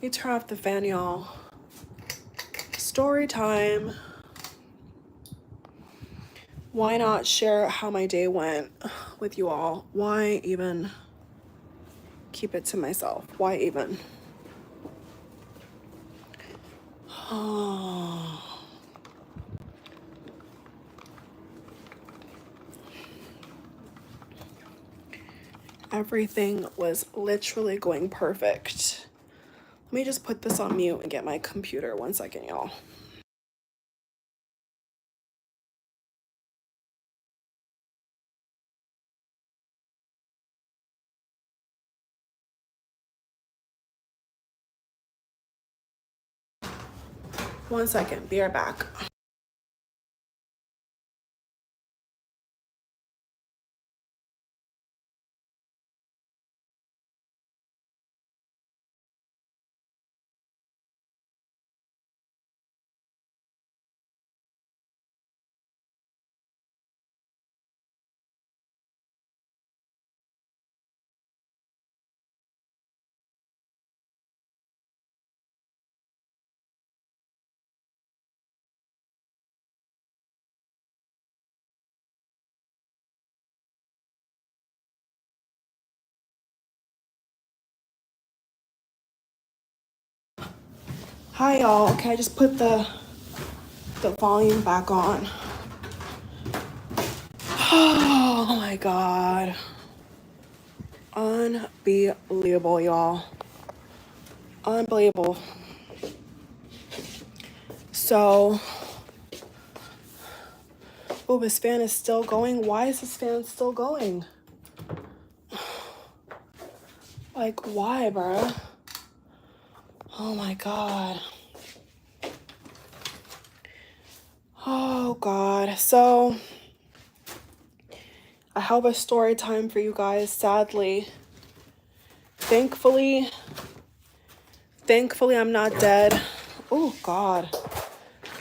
Let me turn off the fan, y'all. Story time. Why not share how my day went with you all? Why even keep it to myself? Why even? Oh. Everything was literally going perfect. Let me just put this on mute and get my computer. 1 second, y'all. One second, be right back. Hi, y'all. Okay, I just put the volume back on. Oh my God. Unbelievable, y'all. Unbelievable. So, oh, this fan is still going. Why is this fan still going? Like, why, bruh? Oh my God. Oh God. So, I have a story time for you guys, sadly. Thankfully, I'm not dead. Oh God.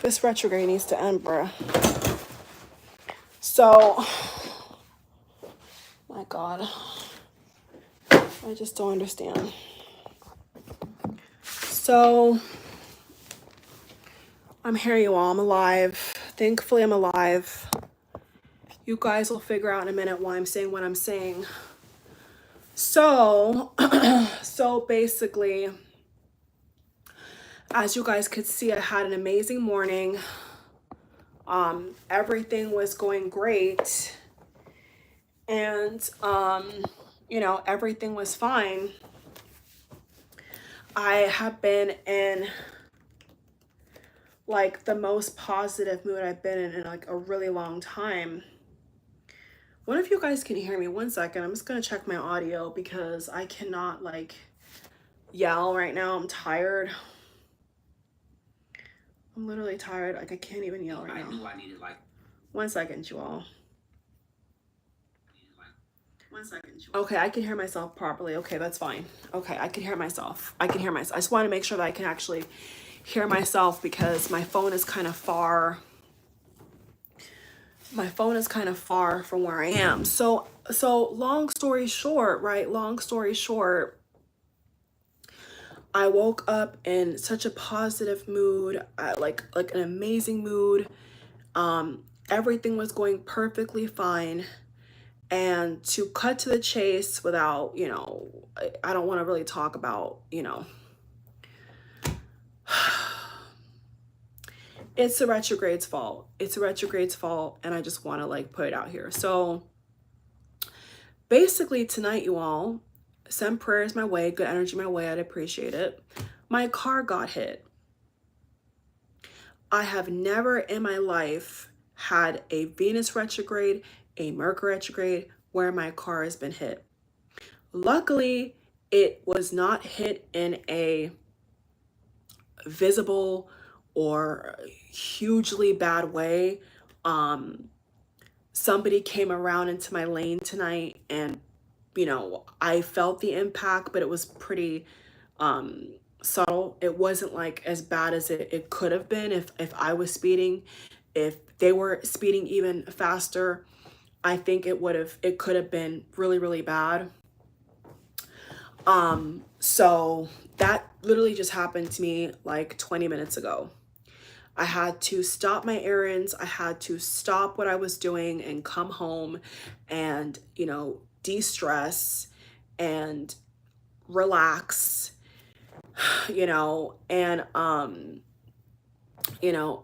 This retrograde needs to end, bruh. So, my God. I just don't understand. So, I'm here, you all. I'm alive. Thankfully, I'm alive. You guys will figure out in a minute why I'm saying what I'm saying. So, so basically, as you guys could see, I had an amazing morning. Everything was going great. And, you know, everything was fine. I have been in like the most positive mood I've been in like a really long time. One of you guys can hear me. 1 second. I'm just going to check my audio because I cannot like yell right now. I'm tired. I'm literally tired. Like I can't even yell right now. I knew I needed like 1 second, you all. 1 second. Okay, I can hear myself properly. Okay, that's fine. Okay, I can hear myself. I just want to make sure that I can actually hear myself because my phone is kind of far. My phone is kind of far from where I am. So long story short, right? Long story short, I woke up in such a positive mood, like an amazing mood. Everything was going perfectly fine. And to cut to the chase without, you know, I don't want to really talk about, you know, it's the retrograde's fault. It's the retrograde's fault. And I just want to like put it out here. So basically tonight, you all, send prayers my way, good energy my way. I'd appreciate it. My car got hit. I have never in my life had a Venus retrograde, a Mercury retrograde where my car has been hit. Luckily, it was not hit in a visible or hugely bad way. Somebody came around into my lane tonight and, you know, I felt the impact, but it was pretty subtle. It wasn't like as bad as it could have been if I was speeding. If they were speeding even faster, I think it could have been really, really bad. So that literally just happened to me like 20 minutes ago. I had to stop my errands. I had to stop what I was doing and come home and, de-stress and relax, and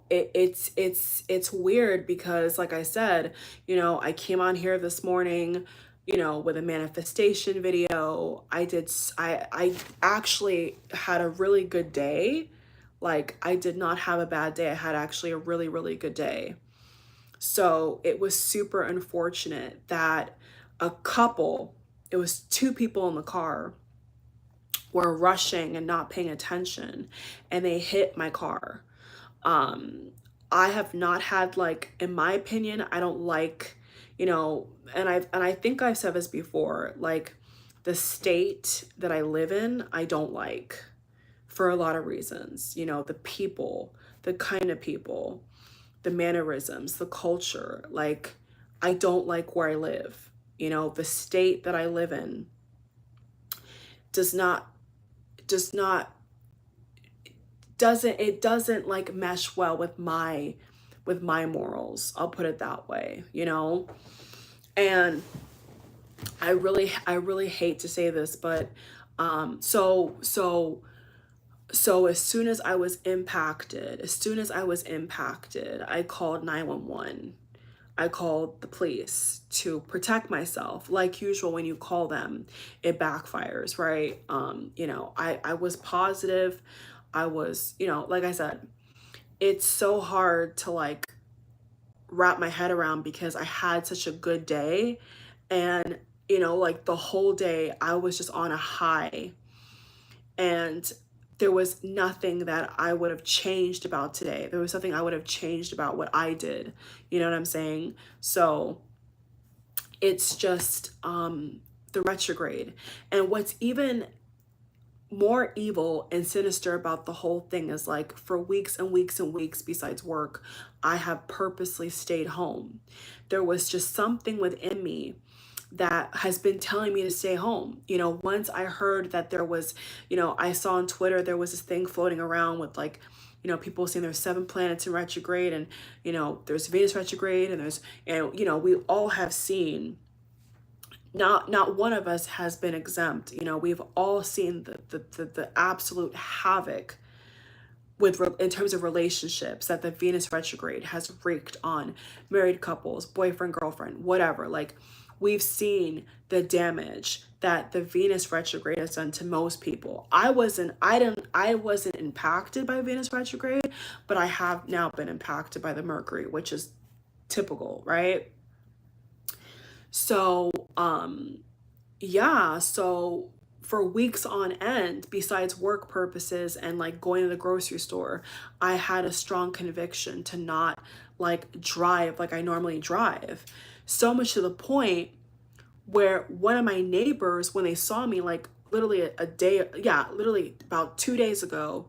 it's weird because, like I said, I came on here this morning, with a manifestation video. I actually had a really good day. Like, I did not have a bad day. I had actually a really, really good day. So it was super unfortunate that it was two people in the car, were rushing and not paying attention, and they hit my car. um I have not had, like, in my opinion, I don't like, and I think I've said this before, like, the state that I live in, I don't like, for a lot of reasons. The people, the kind of people, the mannerisms, the culture. Like, I don't like where I live. The state that I live in does not does not doesn't like mesh well with my morals. I'll put it that way. And I really hate to say this, but so as soon as I was impacted, I called 911. I called the police to protect myself. Like usual, when you call them, it backfires, right? I was positive. I was, like I said, it's so hard to, like, wrap my head around because I had such a good day. And, like, the whole day I was just on a high, and there was nothing that I would have changed about today. There was nothing I would have changed about what I did. You know what I'm saying? So it's just the retrograde. And what's even more evil and sinister about the whole thing is, like, for weeks and weeks and weeks, besides work, I have purposely stayed home. There was just something within me that has been telling me to stay home. Once I heard that there was, I saw on Twitter there was this thing floating around with, like, people saying there's 7 planets in retrograde, and there's Venus retrograde, and we all have seen, not one of us has been exempt. We've all seen the absolute havoc in terms of relationships that the Venus retrograde has wreaked on married couples, boyfriend, girlfriend, whatever. Like, we've seen the damage that the Venus retrograde has done to most people. I wasn't impacted by Venus retrograde, but I have now been impacted by the Mercury, which is typical, right? So, yeah, so for weeks on end, besides work purposes and, like, going to the grocery store, I had a strong conviction to not, like, drive like I normally drive. So much to the point where one of my neighbors, when they saw me, like, literally a day, yeah, literally about 2 days ago,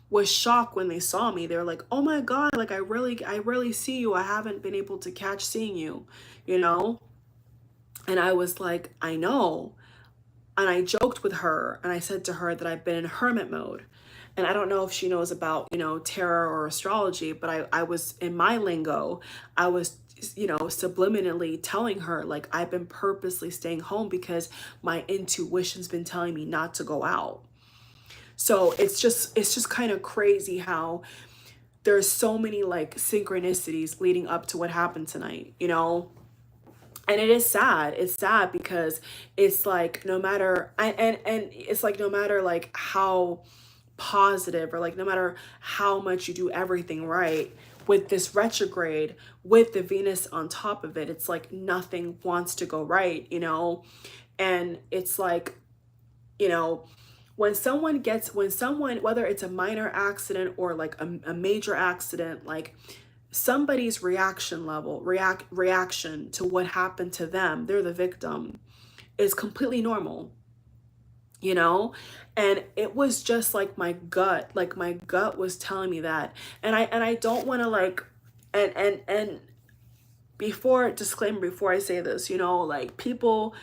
was shocked when they saw me. They were like, "Oh my God, like, I really see you. I haven't been able to catch seeing you, you know?" And I was like, "I know." And I joked with her and I said to her that I've been in hermit mode. And I don't know if she knows about, tarot or astrology, but I was, in my lingo, I was, subliminally telling her, like, I've been purposely staying home because my intuition's been telling me not to go out. So it's just kind of crazy how there's so many, like, synchronicities leading up to what happened tonight. And it is sad. It's sad because it's like, no matter, and it's like, no matter, like, how positive, or, like, no matter how much you do everything right, with this retrograde, with the Venus on top of it, it's like nothing wants to go right. And it's like, you know, when someone, whether it's a minor accident or, like, a major accident, like, somebody's reaction to what happened to them, they're the victim, is completely normal, you know? And it was just like my gut was telling me that. And I don't want to, like, and before I say this, like, people,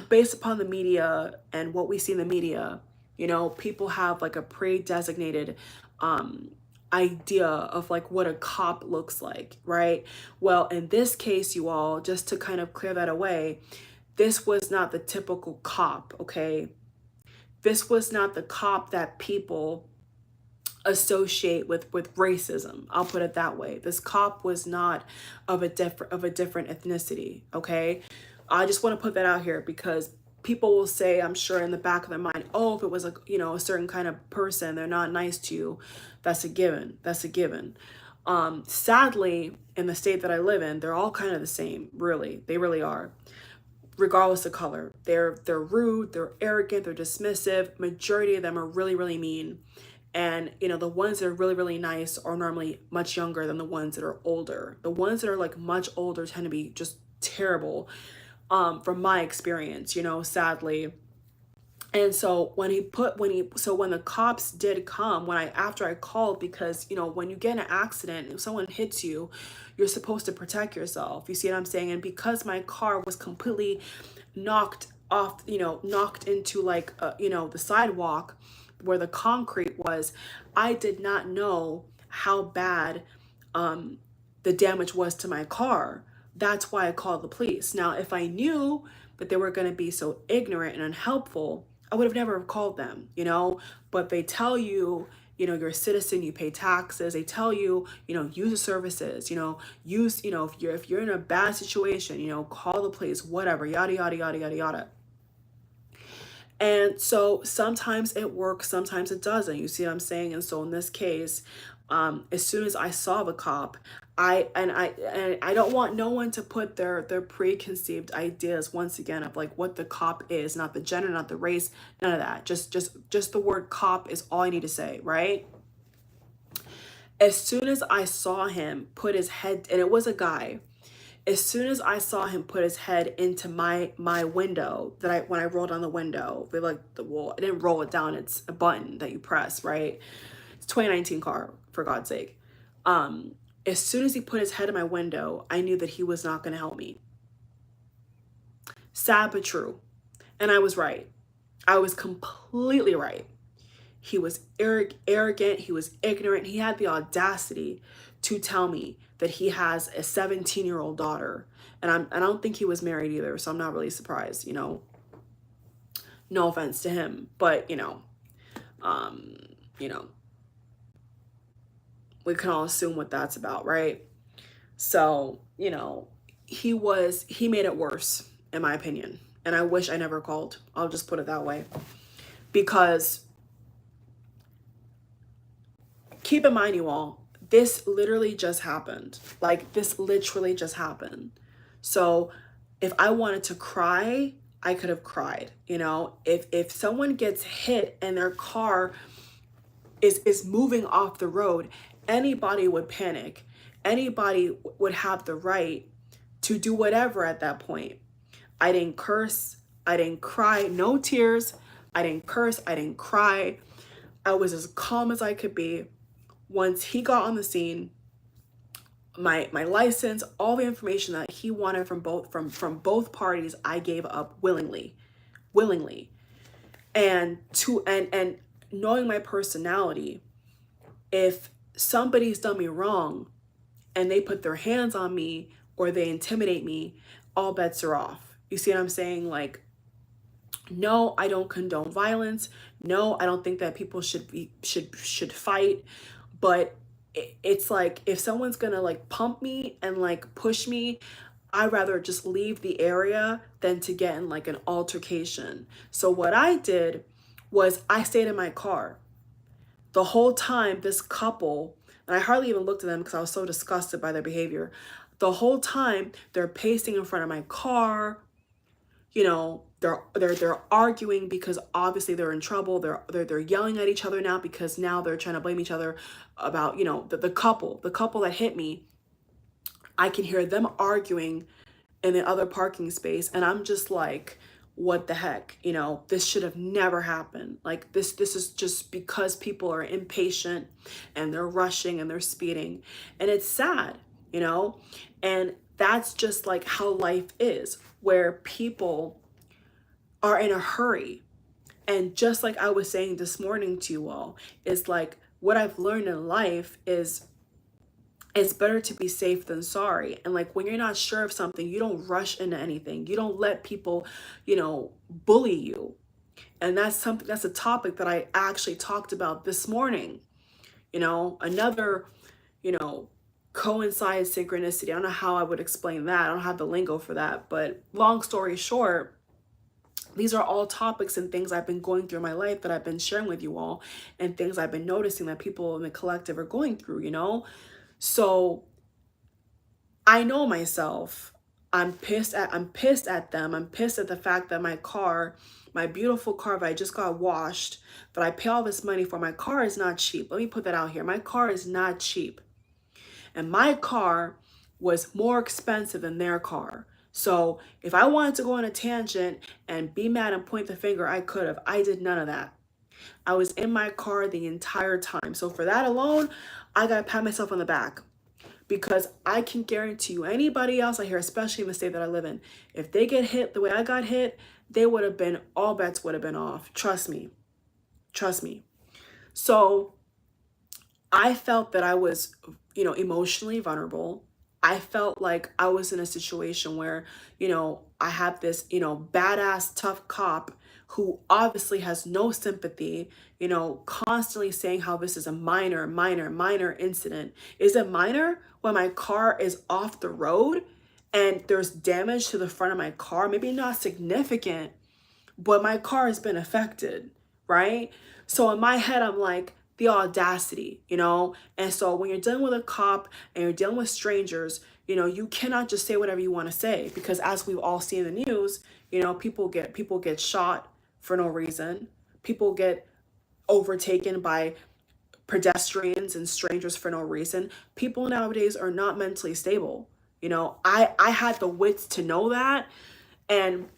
based upon the media and what we see in the media, you know, people have like a pre-designated idea of like what a cop looks like, right? Well, in this case, you all, just to kind of clear that away, this was not the typical cop, okay? This was not the cop that people associate with racism. I'll put it that way. This cop was not of a different ethnicity, okay? I just want to put that out here because people will say, I'm sure in the back of their mind, oh, if it was a, you know, a certain kind of person, they're not nice to you. That's a given. That's a given. Sadly, in the state that I live in, they're all kind of the same, really. They really are. Regardless of color. They're rude, they're arrogant, they're dismissive. Majority of them are really, really mean. And, you know, the ones that are really, really nice are normally much younger than the ones that are older. The ones that are like much older tend to be just terrible, from my experience, you know, sadly. And so when the cops did come, after I called, because, you know, when you get in an accident, if someone hits you, you're supposed to protect yourself. You see what I'm saying? And because my car was completely knocked off, you know, knocked into like, you know, the sidewalk where the concrete was, I did not know how bad the damage was to my car. That's why I called the police. Now, if I knew that they were going to be so ignorant and unhelpful, I would have never called them, you know, but they tell you, you know, you're a citizen, you pay taxes. They tell you, you know, use the services, you know, use, you know, if you're in a bad situation, you know, call the police, whatever, yada, yada, yada, yada, yada. And so sometimes it works, sometimes it doesn't. You see what I'm saying? And so in this case, as soon as I saw the cop, I don't want no one to put their preconceived ideas once again of like what the cop is, not the gender, not the race, none of that. Just the word cop is all I need to say, right? As soon as I saw him put his head, and it was a guy, as soon as I saw him put his head into my window, when I rolled down the window, they like the wall, I didn't roll it down, it's a button that you press, right? It's 2019 car, for God's sake. As soon as he put his head in my window, I knew that he was not going to help me. Sad but true. And I was right. I was completely right. He was arrogant, he was ignorant. He had the audacity to tell me that he has a 17-year-old daughter. And I don't think he was married either, so I'm not really surprised, you know. No offense to him, but you know, we can all assume what that's about, right? So, you know, he made it worse, in my opinion. And I wish I never called. I'll just put it that way. Because keep in mind, you all, this literally just happened. Like, this literally just happened. So if I wanted to cry, I could have cried. You know, if someone gets hit and their car is moving off the road, anybody would panic. Anybody would have the right to do whatever at that point. I didn't curse. I didn't cry. No tears. I didn't curse. I didn't cry. I was as calm as I could be. Once he got on the scene, my license, all the information that he wanted from both parties, I gave up willingly. And knowing my personality, if somebody's done me wrong and they put their hands on me or they intimidate me, all bets are off. You see what I'm saying? Like, no, I don't condone violence. No, I don't think that people should fight. But it's like, if someone's gonna like pump me and like push me, I'd rather just leave the area than to get in like an altercation. So what I did was I stayed in my car. The whole time, this couple, and I hardly even looked at them because I was so disgusted by their behavior. The whole time they're pacing in front of my car. You know, they're arguing because obviously they're in trouble. They're yelling at each other now because now they're trying to blame each other about, you know, the couple that hit me. I can hear them arguing in the other parking space, and I'm just like, what the heck? You know, this should have never happened. Like, this is just because people are impatient and they're rushing and they're speeding, and it's sad, you know. And that's just like how life is, where people are in a hurry. And just like I was saying this morning to you all, is like what I've learned in life is it's better to be safe than sorry. And like when you're not sure of something, you don't rush into anything. You don't let people, bully you. And that's a topic that I actually talked about this morning. Another, you know, coincide synchronicity. I don't know how I would explain that. I don't have the lingo for that. But long story short, these are all topics and things I've been going through in my life that I've been sharing with you all, and things I've been noticing that people in the collective are going through. So I know myself. I'm pissed at them. I'm pissed at the fact that my beautiful car that I just got washed, that I pay all this money for, my car is not cheap. Let me put that out here. My car is not cheap. And my car was more expensive than their car. So if I wanted to go on a tangent and be mad and point the finger, I could have. I did none of that. I was in my car the entire time. So for that alone, I got to pat myself on the back. Because I can guarantee you, anybody else out here, especially in the state that I live in, if they get hit the way I got hit, all bets would have been off. Trust me. Trust me. So I felt that I was, emotionally vulnerable. I felt like I was in a situation where, I have this, badass, tough cop who obviously has no sympathy, constantly saying how this is a minor incident. Is it minor when my car is off the road and there's damage to the front of my car? Maybe not significant, but my car has been affected, right? So in my head, I'm like, the audacity, And so when you're dealing with a cop and you're dealing with strangers, you cannot just say whatever you want to say, because as we've all seen in the news, people get shot for no reason. People get overtaken by pedestrians and strangers for no reason. People nowadays are not mentally stable. I had the wits to know that. And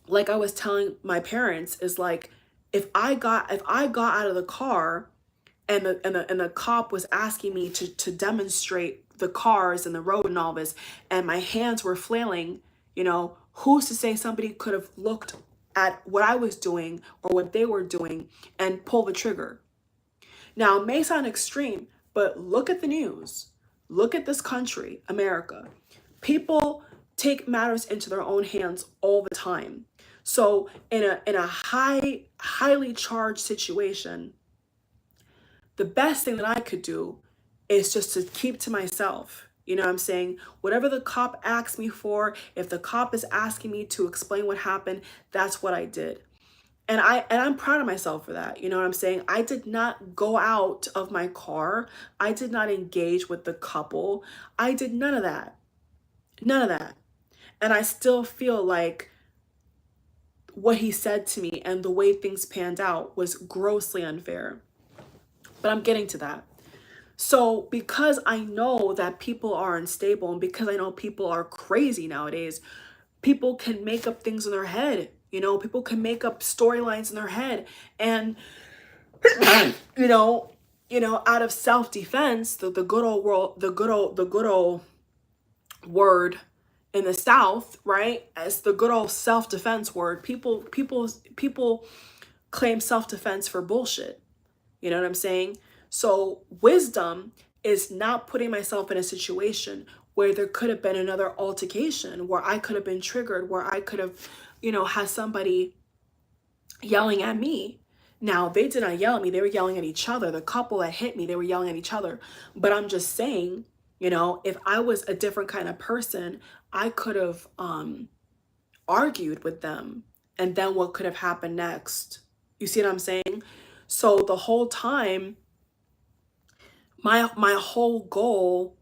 like I was telling my parents, is like, if I got out of the car and the cop was asking me to demonstrate the cars and the road and all this, and my hands were flailing, who's to say somebody could have looked at what I was doing or what they were doing and pull the trigger? Now, it may sound extreme, but look at the news. Look at this country, America. People take matters into their own hands all the time. So in a highly charged situation, the best thing that I could do is just to keep to myself. You know what I'm saying? Whatever the cop asked me for, if the cop is asking me to explain what happened, that's what I did. And I'm proud of myself for that. You know what I'm saying? I did not go out of my car. I did not engage with the couple. I did none of that. None of that. And I still feel like what he said to me and the way things panned out was grossly unfair. But I'm getting to that. So because I know that people are unstable, and because I know people are crazy nowadays, people can make up things in their head. People can make up storylines in their head. And, out of self-defense, the good old word in the South, right? As the good old self-defense word, people claim self-defense for bullshit. You know what I'm saying? So wisdom is not putting myself in a situation where there could have been another altercation, where I could have been triggered, where I could have, had somebody yelling at me. Now, they did not yell at me. They were yelling at each other. The couple that hit me, they were yelling at each other. But I'm just saying, if I was a different kind of person, I could have argued with them. And then what could have happened next? You see what I'm saying? So the whole time, my whole goal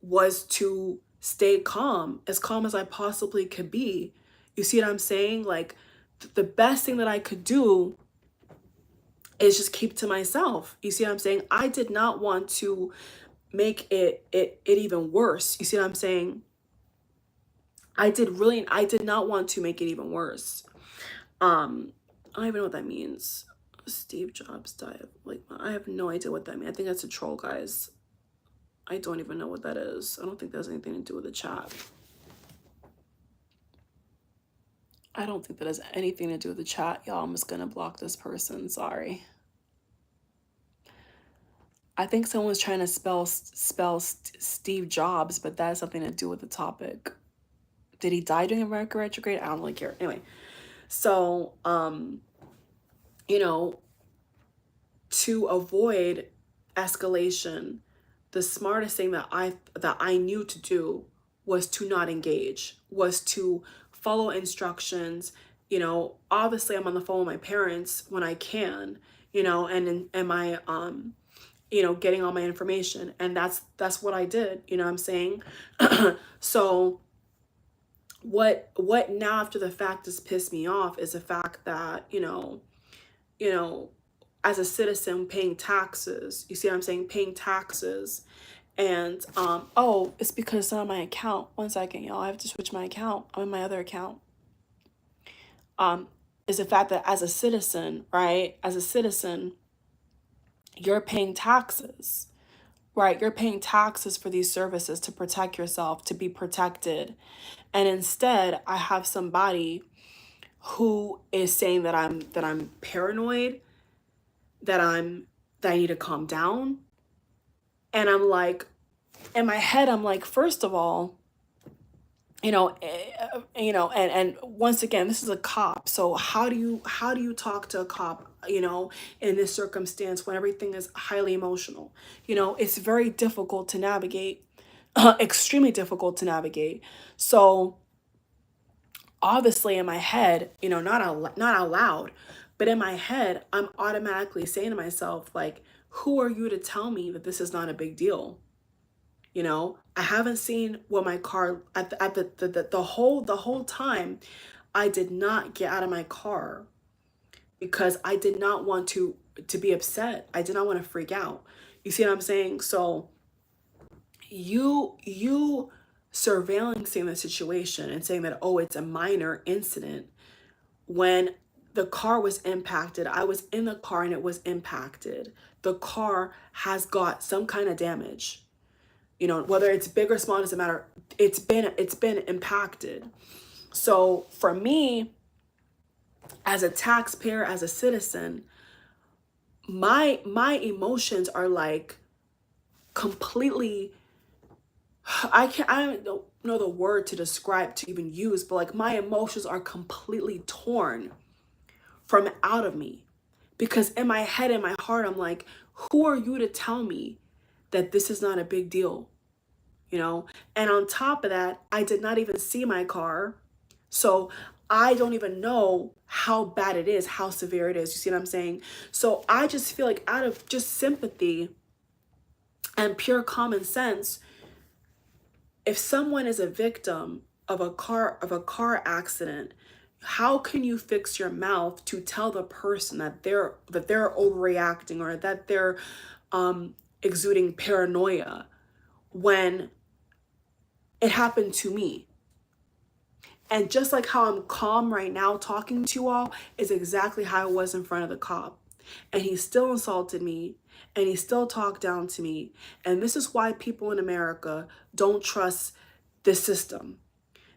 was to stay calm as I possibly could be. You see what I'm saying? Like, the best thing that I could do is just keep to myself. You see what I'm saying? I did not want to make it even worse. You see what I'm saying? I did not want to make it even worse. I don't even know what that means. Steve Jobs died. Like, I have no idea what that means. I think that's a troll, guys. I don't even know what that is. I don't think that has anything to do with the chat. I don't think that has anything to do with the chat, y'all. I'm just gonna block this person. Sorry. I think someone's trying to spell Steve Jobs, but that has something to do with the topic. Did he die during a Mercury retrograde? I don't really care. Anyway, so you know, to avoid escalation, the smartest thing that I knew to do was to not engage, was to follow instructions. You know, obviously I'm on the phone with my parents when I can, you know, and my you know, getting all my information, and that's what I did, you know what I'm saying? So what now after the fact has pissed me off is the fact that, you know, as a citizen paying taxes, you see what I'm saying, paying taxes, and oh, it's because it's not on my account. One second, y'all, I have to switch my account. I'm in my other account. Is the fact that as a citizen, right, as a citizen, you're paying taxes, right? You're paying taxes for these services to protect yourself, to be protected. And instead, I have somebody who is saying that I'm paranoid, that I need to calm down. And I'm like, in my head, I'm like, first of all, and once again, this is a cop. So how do you talk to a cop, in this circumstance when everything is highly emotional? It's very difficult to navigate, extremely difficult to navigate. So obviously in my head, not out loud, but in my head, I'm automatically saying to myself, like, who are you to tell me that this is not a big deal? I haven't seen what my car at the whole time. I did not get out of my car because I did not want to be upset. I did not want to freak out. You see what I'm saying? So you surveillancing the situation and saying that, oh, it's a minor incident, when the car was impacted. I was in the car and it was impacted. The car has got some kind of damage. Whether it's big or small, doesn't matter. It's been impacted. So for me, as a taxpayer, as a citizen, my emotions are like completely, I don't know the word to describe, to even use, but like my emotions are completely torn from out of me, because in my head, in my heart, I'm like, who are you to tell me that this is not a big deal? And on top of that, I did not even see my car. So I don't even know how bad it is, how severe it is. You see what I'm saying? So I just feel like, out of just sympathy and pure common sense, if someone is a victim of a car accident, how can you fix your mouth to tell the person that they're overreacting, or that they're exuding paranoia, when it happened to me? And just like how I'm calm right now talking to you all is exactly how I was in front of the cop. And he still insulted me, and he still talked down to me. And this is why people in America don't trust this system,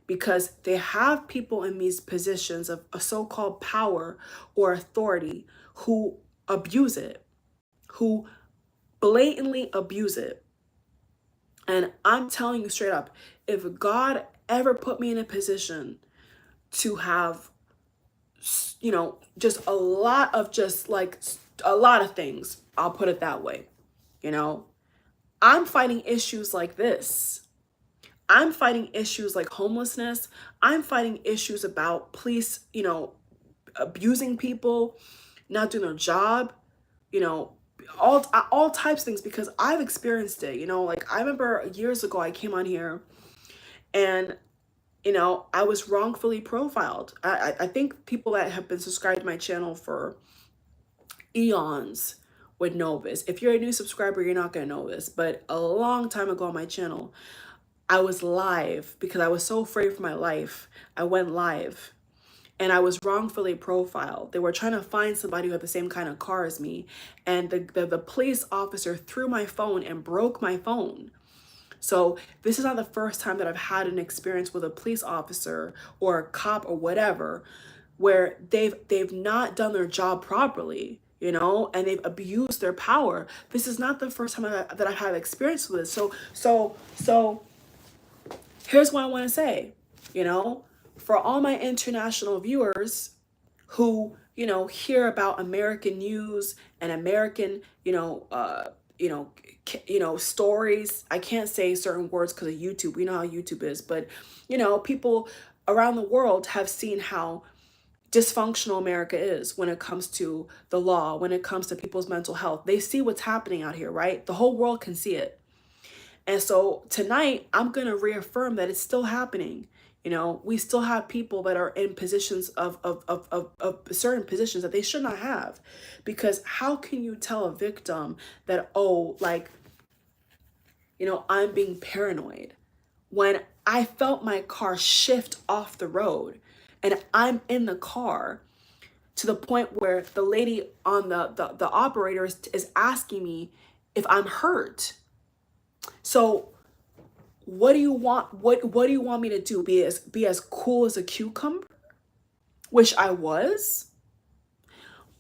because they have people in these positions of a so-called power or authority who abuse it, who blatantly abuse it. And I'm telling you straight up, if God ever put me in a position to have, just a lot of things, I'll put it that way, I'm fighting issues like this. I'm fighting issues like homelessness. I'm fighting issues about police, abusing people, not doing their job, all types of things, because I've experienced it. Like, I remember years ago I came on here and I was wrongfully profiled. I think people that have been subscribed to my channel for eons would know this. If you're a new subscriber, you're not going to know this, but a long time ago on my channel, I was live because I was so afraid for my life. I went live and I was wrongfully profiled. They were trying to find somebody who had the same kind of car as me, and the police officer threw my phone and broke my phone. So this is not the first time that I've had an experience with a police officer or a cop or whatever where they've not done their job properly, you know, and they've abused their power. This is not the first time that I've had experience with this. So here's what I want to say, you know, for all my international viewers who, you know, hear about American news and American, stories. I can't say certain words because of YouTube. We know how YouTube is, but, you know, people around the world have seen how dysfunctional America is when it comes to the law, when it comes to people's mental health. They see what's happening out here, right? The whole world can see it. And so tonight, I'm going to reaffirm that it's still happening. You know, we still have people that are in positions of certain positions that they should not have. Because how can you tell a victim that, oh, like, you know, I'm being paranoid when I felt my car shift off the road and I'm in the car to the point where the lady on the operator is asking me if I'm hurt. So what do you want? What do you want me to do? Be as cool as a cucumber? Which I was.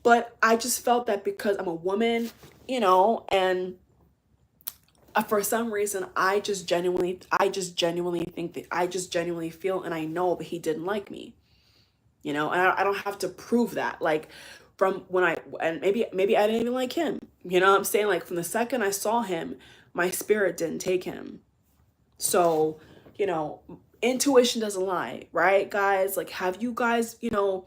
But I just felt that because I'm a woman, you know, and for some reason I just genuinely think that I just genuinely feel and I know that he didn't like me. You know, and I don't have to prove that. Like from when and maybe I didn't even like him. You know what I'm saying? Like from the second I saw him, my spirit didn't take him. So, you know, intuition doesn't lie, right, guys? Like, have you guys, you know,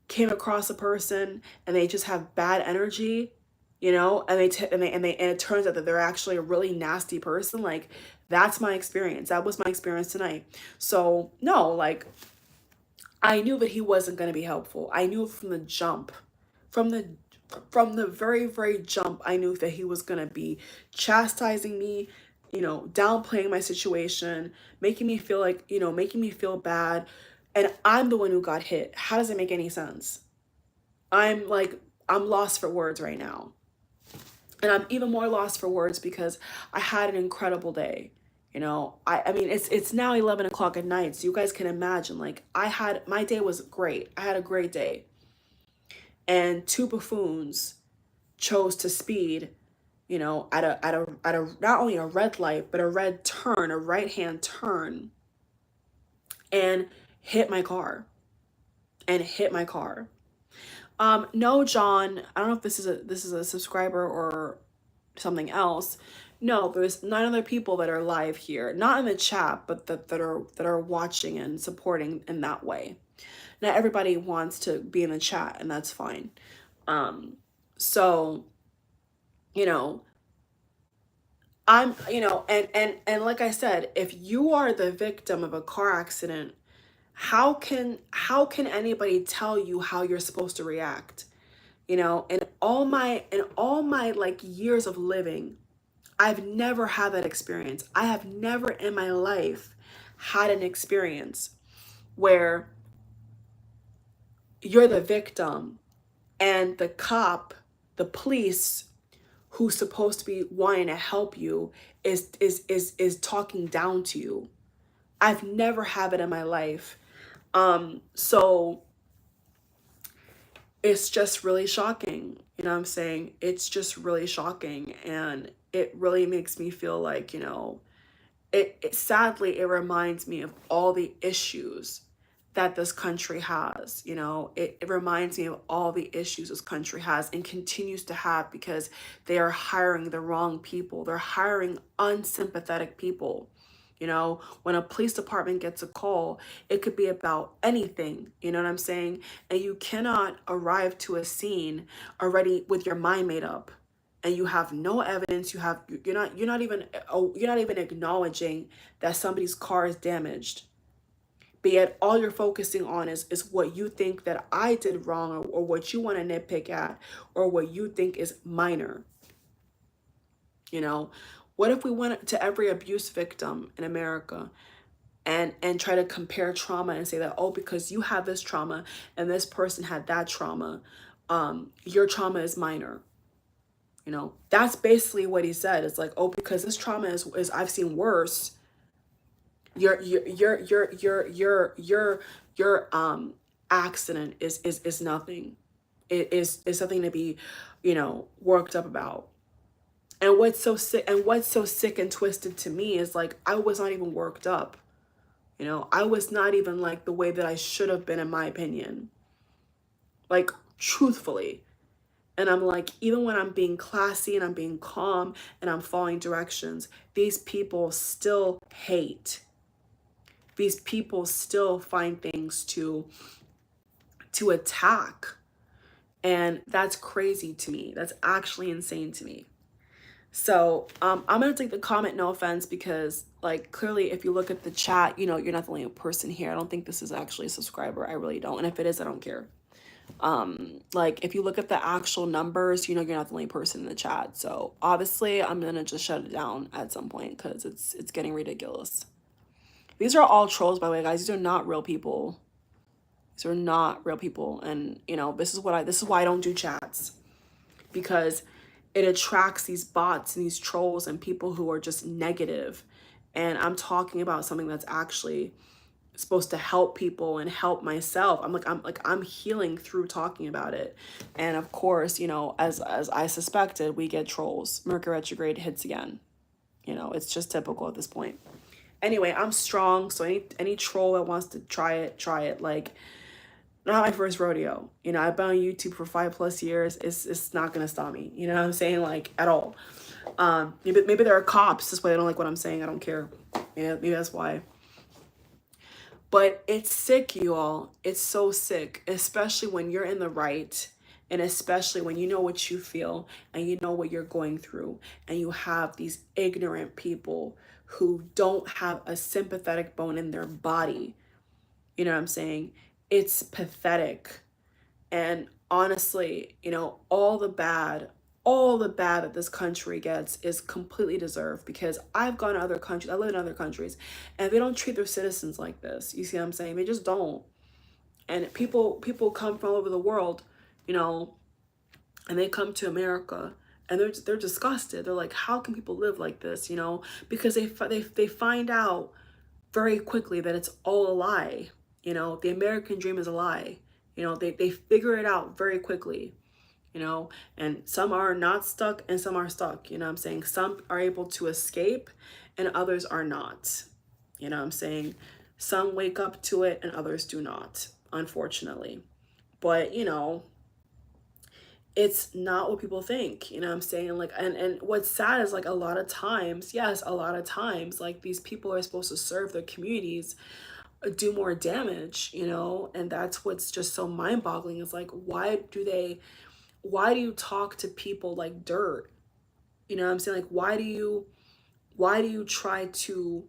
came across a person and they just have bad energy, you know, and it turns out that they're actually a really nasty person? Like, that's my experience. That was my experience tonight. So, no, like, I knew that he wasn't going to be helpful. I knew from the jump, from the very, very jump, I knew that he was going to be chastising me, you know, downplaying my situation, making me feel like, you know, making me feel bad. And I'm the one who got hit. How does it make any sense? I'm lost for words right now. And I'm even more lost for words because I had an incredible day. You know, I mean, it's now 11 o'clock at night. So you guys can imagine, like, my day was great. I had a great day. And two buffoons chose to speed, you know, at a not only a red light, but a red turn, a right-hand turn, and hit my car. No, John, I don't know if this is a subscriber or something else. No, there's 9 other people that are live here, not in the chat, but that are watching and supporting in that way. Not everybody wants to be in the chat, and that's fine. So, you know, I'm, you know, and like I said, if you are the victim of a car accident, how can anybody tell you how you're supposed to react? You know, in all my like years of living, I've never had that experience. I have never in my life had an experience where you're the victim and the cop, the police who's supposed to be wanting to help you is talking down to you. I've never had it in my life. So it's just really shocking. You know what I'm saying? It's just really shocking. And it really makes me feel like, you know, sadly, it reminds me of all the issues that this country has. You know, it reminds me of all the issues this country has and continues to have because they are hiring the wrong people. They're hiring unsympathetic people. You know, when a police department gets a call, it could be about anything, you know what I'm saying? And you cannot arrive to a scene already with your mind made up. And you have no evidence. You're not even acknowledging that somebody's car is damaged. But yet all you're focusing on is what you think that I did wrong, or what you want to nitpick at, or what you think is minor. You know, what if we went to every abuse victim in America and try to compare trauma and say that, oh, because you have this trauma and this person had that trauma, your trauma is minor. You know, that's basically what he said. It's like, oh, because this trauma is I've seen worse. Your accident is nothing. It is something to be, worked up about. And what's so sick and twisted to me is like I was not even worked up. I was not even like the way that I should have been, in my opinion. Like, truthfully. And I'm like, even when I'm being classy and I'm being calm and I'm following directions, these people still hate. These people still find things to attack. And that's crazy to me. That's actually insane to me. So I'm gonna take the comment, no offense, because like clearly if you look at the chat, you're not the only person here. I don't think this is actually a subscriber. I really don't. And if it is, I don't care. Like if you look at the actual numbers, you're not the only person in the chat. So obviously I'm gonna just shut it down at some point because it's getting ridiculous. These are all trolls, by the way, guys. These are not real people. These are not real people. And this is why I don't do chats, because it attracts these bots and these trolls and people who are just negative. And I'm talking about something that's actually supposed to help people and help myself. I'm healing through talking about it. And of course, as I suspected, we get trolls. Mercury retrograde hits again. It's just typical at this point. Anyway, I'm strong, so any troll that wants to try it. Like, not my first rodeo. I've been on YouTube for 5+ years. It's not gonna stop me. You know what I'm saying? Like, at all. Maybe there are cops. That's why they don't like what I'm saying. I don't care. Maybe that's why. But it's sick, you all. It's so sick, especially when you're in the right, and especially when you know what you feel and you know what you're going through, and you have these ignorant people who don't have a sympathetic bone in their body. You know what I'm saying? It's pathetic. And honestly, all the bad that this country gets is completely deserved, because I've gone to other countries, I live in other countries, and they don't treat their citizens like this. You see what I'm saying? They just don't. And people come from all over the world, and they come to America and they're disgusted. They're like, how can people live like this? Because they find out very quickly that it's all a lie. The American dream is a lie. They figure it out very quickly. And some are not stuck and some are stuck. I'm saying? Some are able to escape and others are not. I'm saying? Some wake up to it and others do not, unfortunately. But, it's not what people think. I'm saying? Like, and what's sad is, like, a lot of times, like, these people are supposed to serve their communities, do more damage, and that's what's just so mind-boggling. Is like, why do you talk to people like dirt? What I'm saying? Like, why do you try to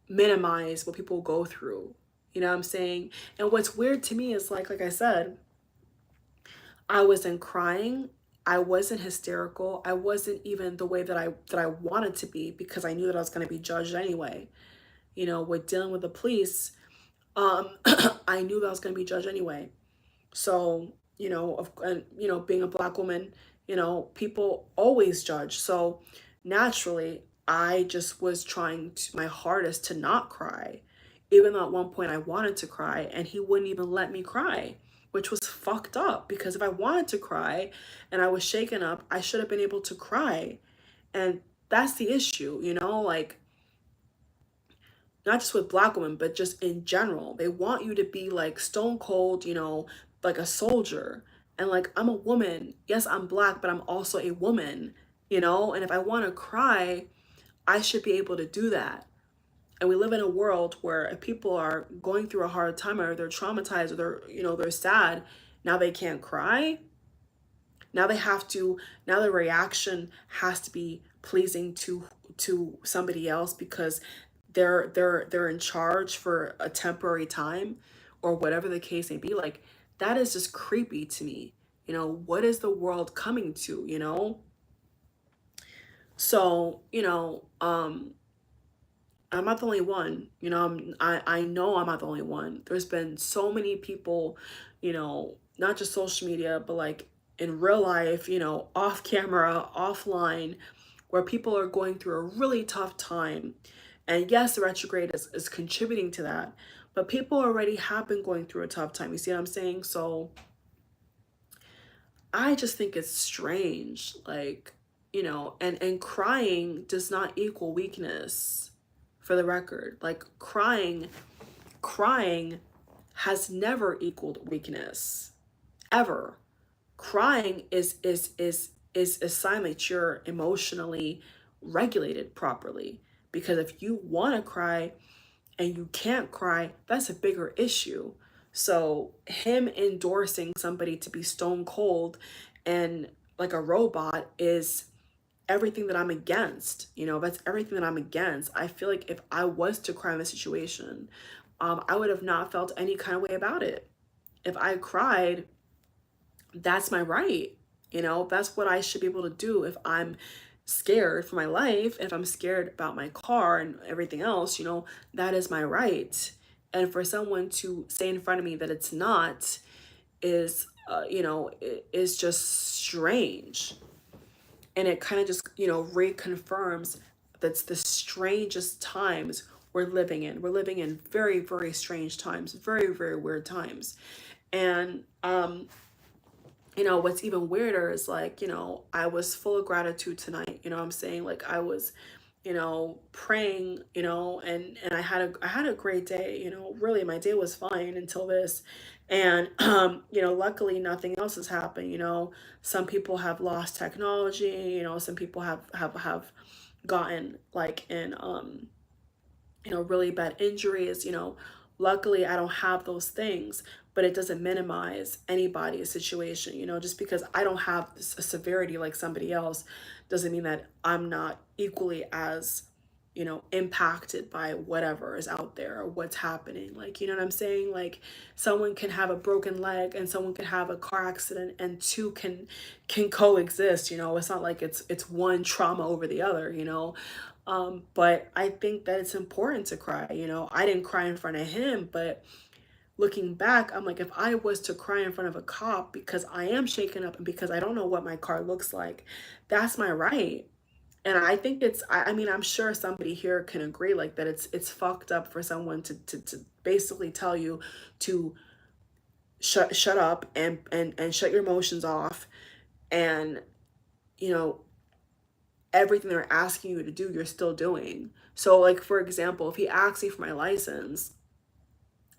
minimize what people go through? What I'm saying? And what's weird to me is, like I said, I wasn't crying, I wasn't hysterical, I wasn't even the way that I wanted to be, because I knew that I was going to be judged anyway. With dealing with the police, I knew that I was going to be judged anyway. So, being a Black woman, people always judge. So naturally, I just was trying my hardest to not cry, even though at one point I wanted to cry and he wouldn't even let me cry, which was fucked up, because if I wanted to cry and I was shaken up, I should have been able to cry. And that's the issue, like, not just with Black women, but just in general. They want you to be like stone cold, like a soldier. And like, I'm a woman. Yes, I'm Black, but I'm also a woman, and if I want to cry, I should be able to do that. And we live in a world where if people are going through a hard time, or they're traumatized, or they're sad, now they can't cry. Now the reaction has to be pleasing to somebody else, because they're in charge for a temporary time, or whatever the case may be. Like, that is just creepy to me. What is the world coming to? So, I'm not the only one. I know I'm not the only one. There's been so many people, not just social media, but like in real life, you know, off camera, offline, where people are going through a really tough time. And yes, the retrograde is contributing to that, but people already have been going through a tough time. You see what I'm saying? So I just think it's strange, like, you know, and crying does not equal weakness, for the record. Like, crying has never equaled weakness, ever. Crying is a sign that you're emotionally regulated properly. Because if you want to cry and you can't cry, that's a bigger issue. So him endorsing somebody to be stone cold and like a robot is everything that I'm against. You know, that's everything that I'm against. I feel like if I was to cry in this situation, I would have not felt any kind of way about it. If I cried, that's my right. You know, that's what I should be able to do if I'm scared for my life, if I'm scared about my car and everything else, you know, that is my right. And for someone to say in front of me that it's not is, you know, is just strange. And it kind of just, you know, reconfirms that's the strangest times we're living in. We're living in very, very strange times, very, very weird times. And, you know, what's even weirder is like, you know, I was full of gratitude tonight. You know what I'm saying? Like I was, you know, praying, you know, and I had a great day, you know, really my day was fine until this. And you know, luckily nothing else has happened, you know. Some people have lost technology, you know, some people have gotten like in you know, really bad injuries, you know. Luckily, I don't have those things, but it doesn't minimize anybody's situation, you know. Just because I don't have a severity like somebody else doesn't mean that I'm not equally as, you know, impacted by whatever is out there or what's happening. Like, you know what I'm saying? Like, someone can have a broken leg and someone can have a car accident, and two can coexist, you know. It's not like it's one trauma over the other, you know. But I think that it's important to cry. You know, I didn't cry in front of him, but looking back, I'm like, if I was to cry in front of a cop because I am shaken up and because I don't know what my car looks like, that's my right. And I think I mean, I'm sure somebody here can agree like that it's fucked up for someone to basically tell you to shut up and shut your emotions off, and you know, everything they're asking you to do, you're still doing. So like, for example, if he asked me for my license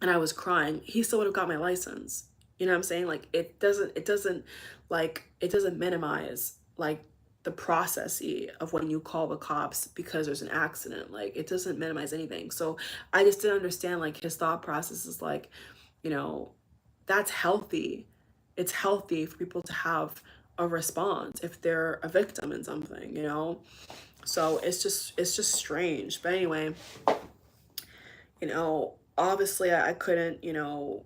and I was crying, he still would have got my license. You know what I'm saying? Like, it doesn't minimize like the process of when you call the cops because there's an accident. Like, it doesn't minimize anything. So I just didn't understand like his thought process is like, you know, that's healthy. It's healthy for people to have a response if they're a victim in something, you know. So it's just strange. But anyway, you know, obviously I couldn't, you know,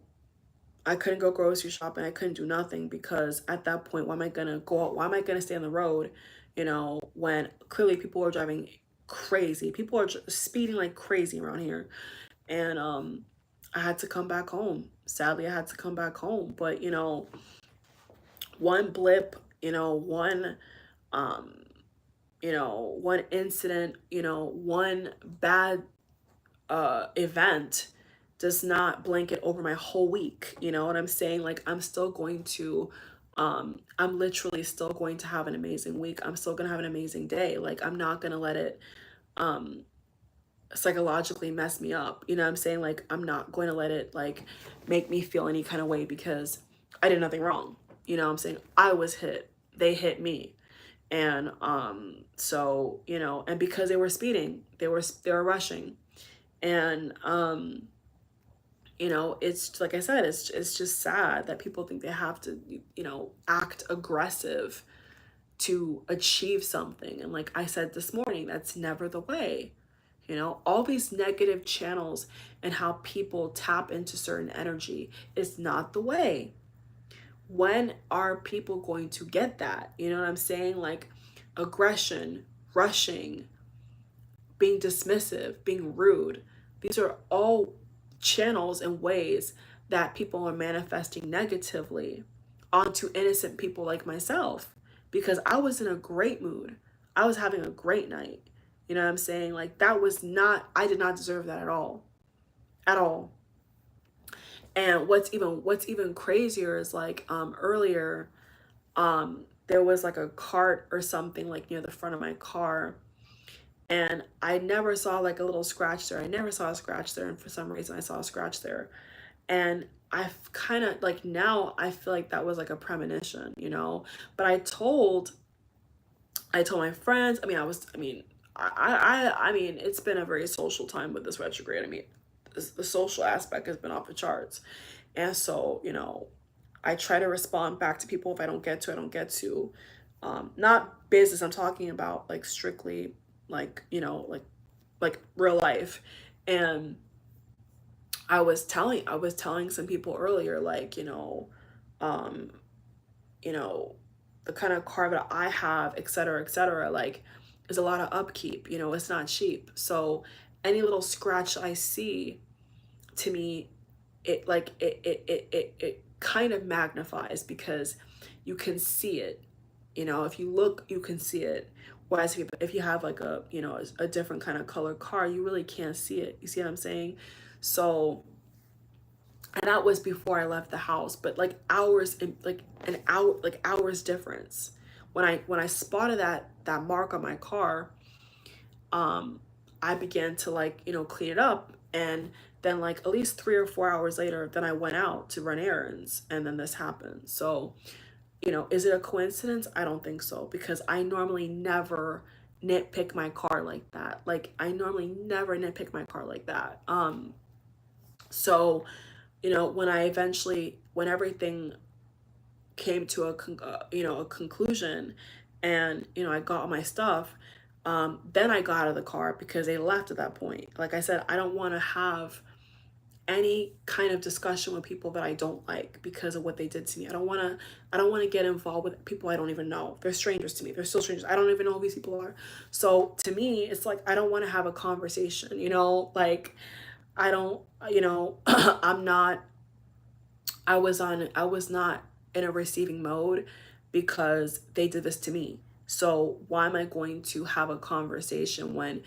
I couldn't go grocery shopping. I couldn't do nothing because at that point, why am I gonna go out? Why am I gonna stay on the road, you know, when clearly people are driving crazy. People are speeding like crazy around here. And I had to come back home. Sadly, I had to come back home. But, you know, one blip, you know, um, one incident, you know, one bad event does not blanket over my whole week. You know what I'm saying? Like, I'm still going to, I'm literally still going to have an amazing week. I'm still going to have an amazing day. Like, I'm not going to let it, um, psychologically mess me up. You know what I'm saying? Like, I'm not going to let it like make me feel any kind of way because I did nothing wrong. You know what I'm saying? I was hit. They hit me. And so, you know, and because they were speeding, they were rushing. And you know, it's like I said, it's just sad that people think they have to, you know, act aggressive to achieve something. And like I said this morning, that's never the way. You know, all these negative channels and how people tap into certain energy is not the way. When are people going to get that? You know what I'm saying? Like, aggression, rushing, being dismissive, being rude. These are all channels and ways that people are manifesting negatively onto innocent people like myself, because I was in a great mood. I was having a great night. You know what I'm saying? Like, that was not, I did not deserve that at all. At all. And what's even crazier is like earlier there was like a cart or something like near the front of my car, and I never saw like a little scratch there. I never saw a scratch there, and for some reason I saw a scratch there. And I've kind of like, now I feel like that was like a premonition, you know. But I told my friends. I mean, it's been a very social time with this retrograde. I mean, the social aspect has been off the charts. And so, you know, I try to respond back to people. If I don't get to, I don't get to. Not business, I'm talking about like strictly like, you know, like real life. And I was telling some people earlier, like, um, you know, the kind of car that I have, et cetera, like, is a lot of upkeep, you know, it's not cheap. So any little scratch I see, to me, it kind of magnifies, because you can see it. You know, if you look, you can see it. Whereas if you have like a, you know, a different kind of color car, you really can't see it. You see what I'm saying? So, and that was before I left the house, but like hours, like an hour, like hours difference. When I spotted that mark on my car, um, I began to, like, you know, clean it up. And then like at least 3 or 4 hours later, then I went out to run errands, and then this happened. So, you know, is it a coincidence? I don't think so, because I normally never nitpick my car like that. Like, I normally never nitpick my car like that. So, you know, when everything came to a conclusion, and, you know, I got all my stuff, then I got out of the car because they left at that point. Like I said, I don't want to have any kind of discussion with people that I don't like because of what they did to me. I don't want to get involved with people I don't even know. They're strangers to me. They're still strangers. I don't even know who these people are. So to me, it's like, I don't want to have a conversation, you know, like, I don't, you know, I was not in a receiving mode because they did this to me. So why am I going to have a conversation when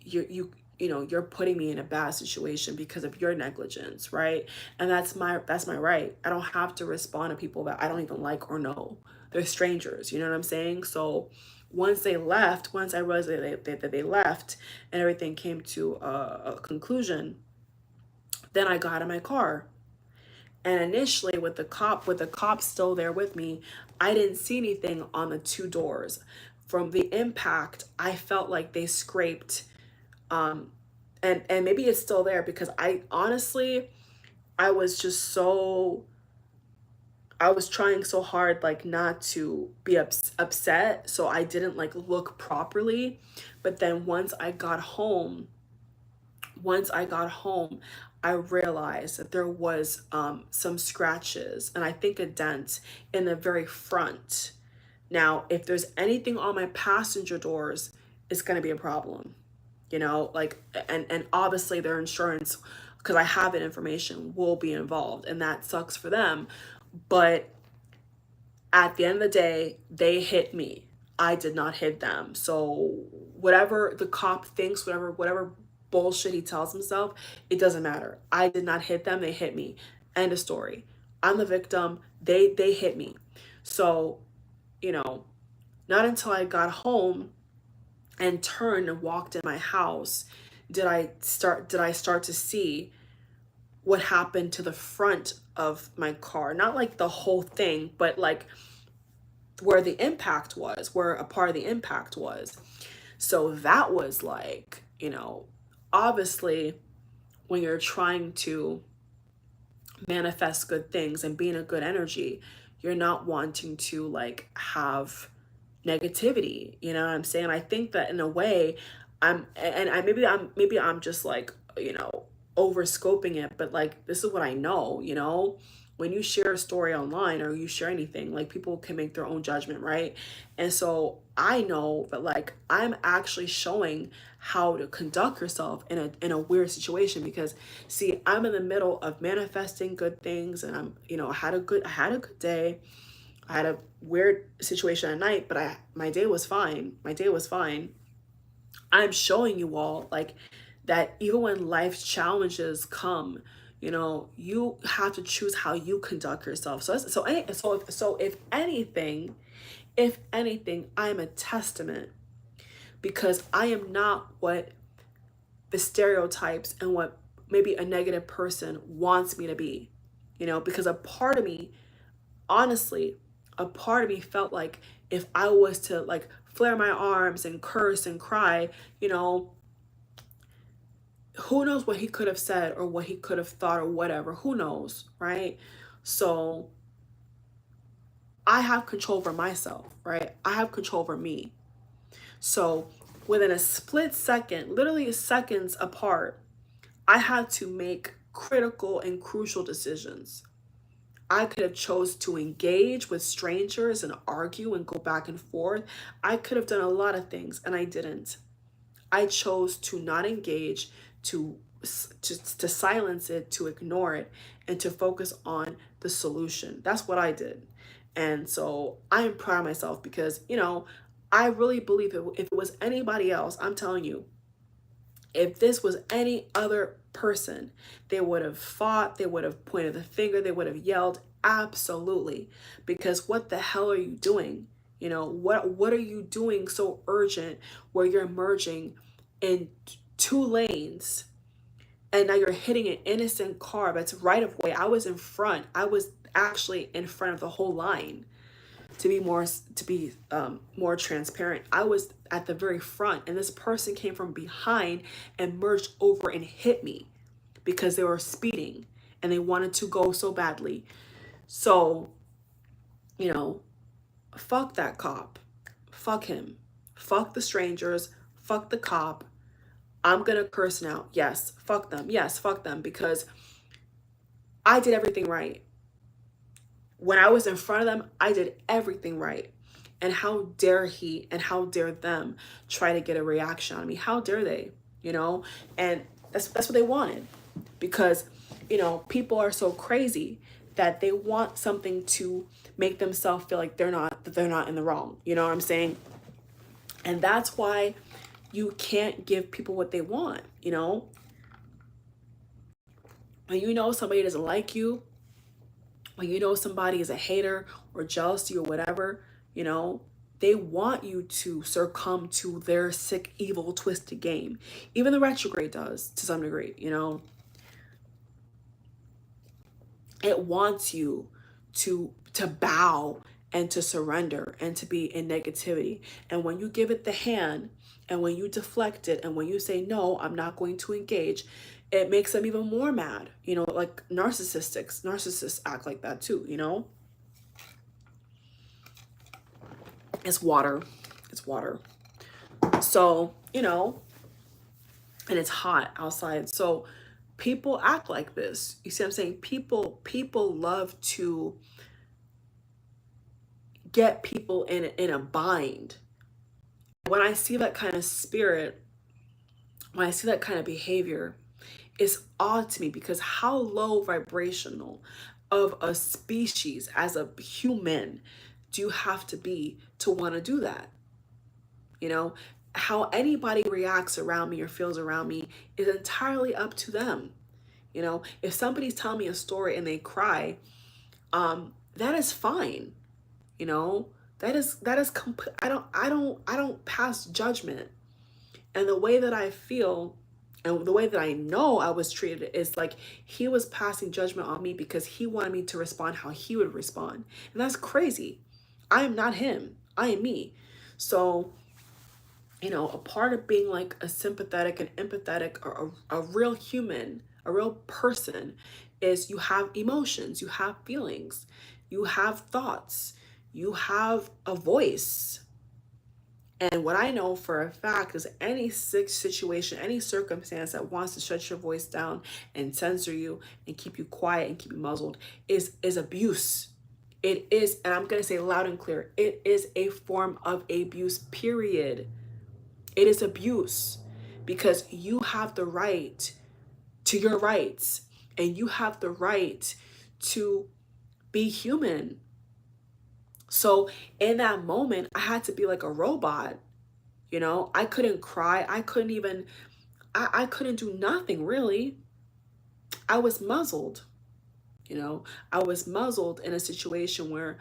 you're putting me in a bad situation because of your negligence, right? And that's my right. I don't have to respond to people that I don't even like or know. They're strangers, you know what I'm saying? So once I realized that they left, and everything came to a conclusion, then I got in my car. And initially, with the cop still there with me, I didn't see anything on the two doors. From the impact, I felt like they scraped, um and maybe it's still there, because I honestly, I was just so I was trying so hard, like, not to be upset, so I didn't like look properly. But then once I got home, I realized that there was some scratches, and I think a dent in the very front. Now, if there's anything on my passenger doors, it's going to be a problem, you know, like, and obviously their insurance, because I have that information, will be involved, and that sucks for them. But at the end of the day, they hit me. I did not hit them. So whatever the cop thinks, whatever bullshit he tells himself, it doesn't matter. I did not hit them. They hit me. End of story. I'm the victim. They hit me. So, you know, not until I got home and turned and walked in my house did I start to see what happened to the front of my car. Not like the whole thing, but like where the impact was, where a part of the impact was. So that was like, you know, obviously when you're trying to manifest good things and be in a good energy, you're not wanting to like have negativity. You know what I'm saying? I think that in a way, maybe I'm just like, you know, over scoping it, but like, this is what I know, you know, when you share a story online or you share anything, like people can make their own judgment, right? And so I know that like I'm actually showing how to conduct yourself in a weird situation, because see, I'm in the middle of manifesting good things, and I'm, I had a good day. I had a weird situation at night, but my day was fine. My day was fine. I'm showing you all like that even when life's challenges come, you have to choose how you conduct yourself. So if anything, I'm a testament, because I am not what the stereotypes and what maybe a negative person wants me to be. Because a part of me, honestly, a part of me felt like if I was to like flare my arms and curse and cry, who knows what he could have said or what he could have thought or whatever. Who knows, right? So I have control over myself, right? I have control over me. So within a split second, literally seconds apart, I had to make critical and crucial decisions. I could have chose to engage with strangers and argue and go back and forth. I could have done a lot of things, and I didn't. I chose to not engage, to silence it, to ignore it, and to focus on the solution. That's what I did. And so I am proud of myself, because, I really believe if it was anybody else, I'm telling you, if this was any other person, they would have fought, they would have pointed the finger, they would have yelled. Absolutely. Because what the hell are you doing? What are you doing so urgent where you're merging in two lanes, and now you're hitting an innocent car that's right of way? I was in front. I was actually in front of the whole line. To be more transparent, I was at the very front, and this person came from behind and merged over and hit me because they were speeding and they wanted to go so badly. So, fuck that cop. Fuck him. Fuck the strangers. Fuck the cop. I'm gonna curse now. Yes, fuck them. Yes, fuck them, because I did everything right. When I was in front of them, I did everything right. And how dare he and how dare them try to get a reaction on me? How dare they? And that's what they wanted, because people are so crazy that they want something to make themselves feel like they're not in the wrong. You know what I'm saying? And that's why you can't give people what they want. When somebody doesn't like you, when somebody is a hater or jealousy or whatever, they want you to succumb to their sick, evil, twisted game. Even the retrograde does to some degree. It wants you to bow and to surrender and to be in negativity. And when you give it the hand, and when you deflect it, and when you say, no, I'm not going to engage, it makes them even more mad. Like narcissists act like that too, It's water. It's water. So, and it's hot outside. So people act like this. You see what I'm saying? People love to get people in a bind. When I see that kind of spirit, when I see that kind of behavior, it's odd to me, because how low vibrational of a species as a human do you have to be to want to do that? How anybody reacts around me or feels around me is entirely up to them. If somebody's telling me a story and they cry, that is fine. That is I don't pass judgment. And the way that I feel and the way that I know I was treated is like he was passing judgment on me because he wanted me to respond how he would respond. And that's crazy. I am not him. I am me. So, a part of being like a sympathetic and empathetic or a real human, a real person, is you have emotions, you have feelings, you have thoughts, you have a voice. And what I know for a fact is any situation, any circumstance that wants to shut your voice down and censor you and keep you quiet and keep you muzzled is abuse. It is, and I'm going to say loud and clear, it is a form of abuse, period. It is abuse because you have the right to your rights and you have the right to be human. So in that moment, I had to be like a robot. I couldn't cry. I couldn't even, I couldn't do nothing really. I was muzzled. I was muzzled in a situation where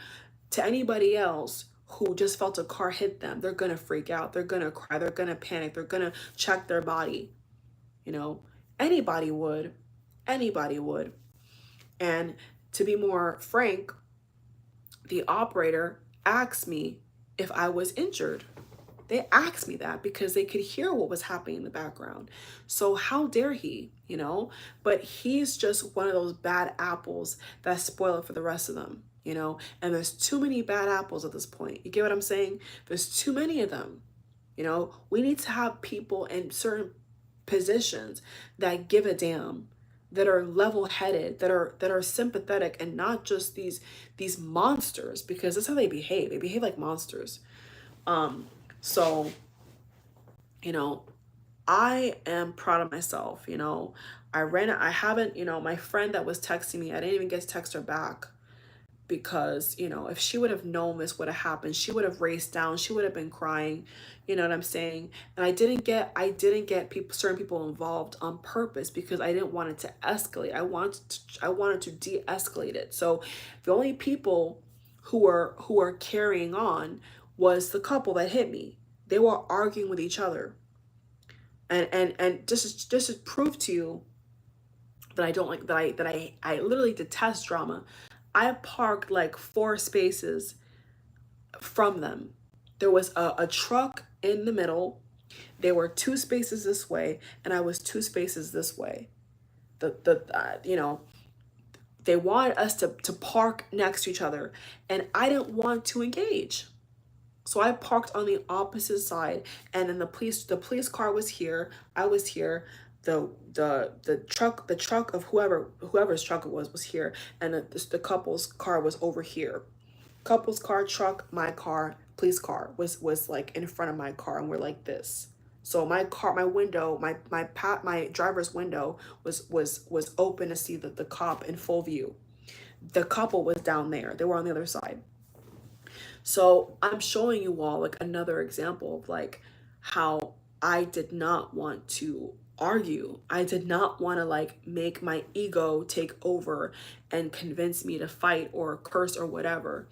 to anybody else who just felt a car hit them, they're going to freak out. They're going to cry. They're going to panic. They're going to check their body. Anybody would. Anybody would. And to be more frank, the operator asked me if I was injured. They asked me that because they could hear what was happening in the background. So how dare he, But he's just one of those bad apples that spoil it for the rest of them, And there's too many bad apples at this point. You get what I'm saying? There's too many of them. We need to have people in certain positions that give a damn, that are level-headed, that are sympathetic, and not just these monsters, because that's how they behave. They behave like monsters. So, I am proud of myself. I haven't, my friend that was texting me, I didn't even get to text her back because, if she would have known this would have happened, she would have raced down, she would have been crying, you know what I'm saying? And I didn't get certain people involved on purpose because I didn't want it to escalate. I wanted to de-escalate it. So the only people who are carrying on was the couple that hit me. They were arguing with each other. And just to prove to you that I don't like, I literally detest drama. I parked like 4 spaces from them. There was a truck in the middle. There were 2 spaces this way, and I was 2 spaces this way. They wanted us to park next to each other, and I didn't want to engage. So I parked on the opposite side, and then the police car was here. I was here. The truck of whoever's truck it was here, and the couple's car was over here. Couple's car, truck, my car, police car was like in front of my car, and we're like this. So my window, my driver's window was open to see the cop in full view. The couple was down there. They were on the other side. So I'm showing you all like another example of like how I did not want to argue. I did not want to like make my ego take over and convince me to fight or curse or whatever.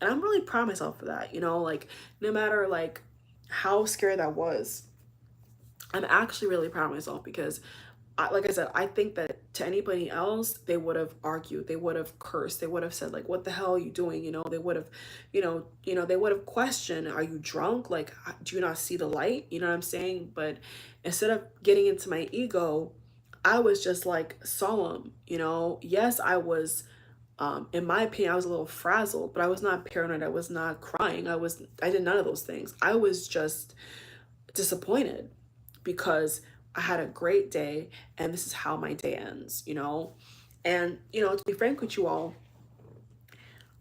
And I'm really proud of myself for that, like no matter like how scared I was, I'm actually really proud of myself because like I said, I think that to anybody else, they would have argued, they would have cursed, they would have said like, what the hell are you doing? They would have, they would have questioned, are you drunk? Like, do you not see the light? You know what I'm saying? But instead of getting into my ego, I was just like solemn, Yes, I was, in my opinion, I was a little frazzled, but I was not paranoid. I was not crying. I did none of those things. I was just disappointed because I had a great day and this is how my day ends, And, to be frank with you all,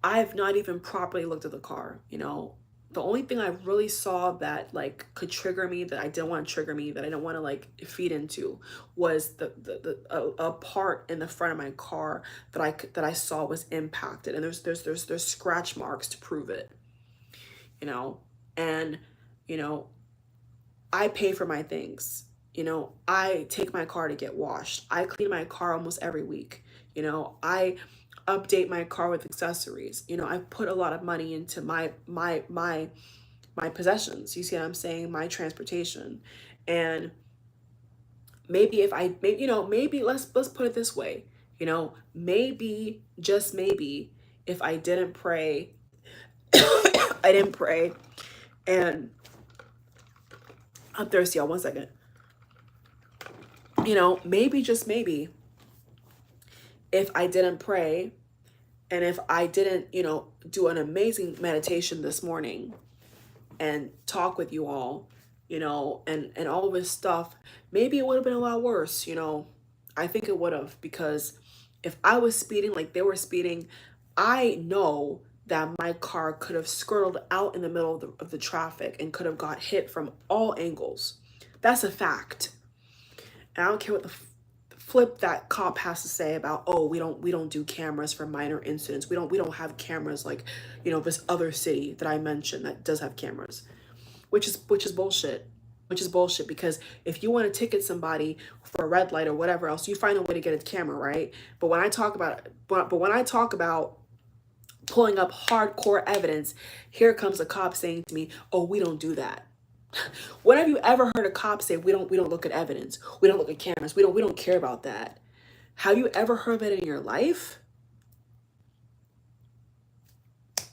I've not even properly looked at the car, The only thing I really saw that like could trigger me, that I didn't want to trigger me, that I didn't want to like feed into, was a part in the front of my car that I saw was impacted, and there's scratch marks to prove it, and I pay for my things. I take my car to get washed. I clean my car almost every week. I update my car with accessories. I put a lot of money into my possessions. You see what I'm saying? My transportation. And maybe maybe let's put it this way. Maybe, just maybe, if I didn't pray, I didn't pray, and I'm thirsty, y'all. 1 second. Maybe, just maybe, if I didn't pray and if I didn't, do an amazing meditation this morning, and talk with you all, and all of this stuff, maybe it would have been a lot worse, I think it would have, because if I was speeding like they were speeding, I know that my car could have skirtled out in the middle of the traffic and could have got hit from all angles. That's a fact. And I don't care what the flip that cop has to say about, oh, we don't do cameras for minor incidents. We don't have cameras like, this other city that I mentioned that does have cameras, which is bullshit. Which is bullshit, because if you want to ticket somebody for a red light or whatever else, you find a way to get a camera, right? But when I talk about pulling up hardcore evidence, here comes a cop saying to me, "Oh, we don't do that." When have you ever heard a cop say, "We don't look at evidence. We don't look at cameras. We don't care about that"? Have you ever heard that in your life?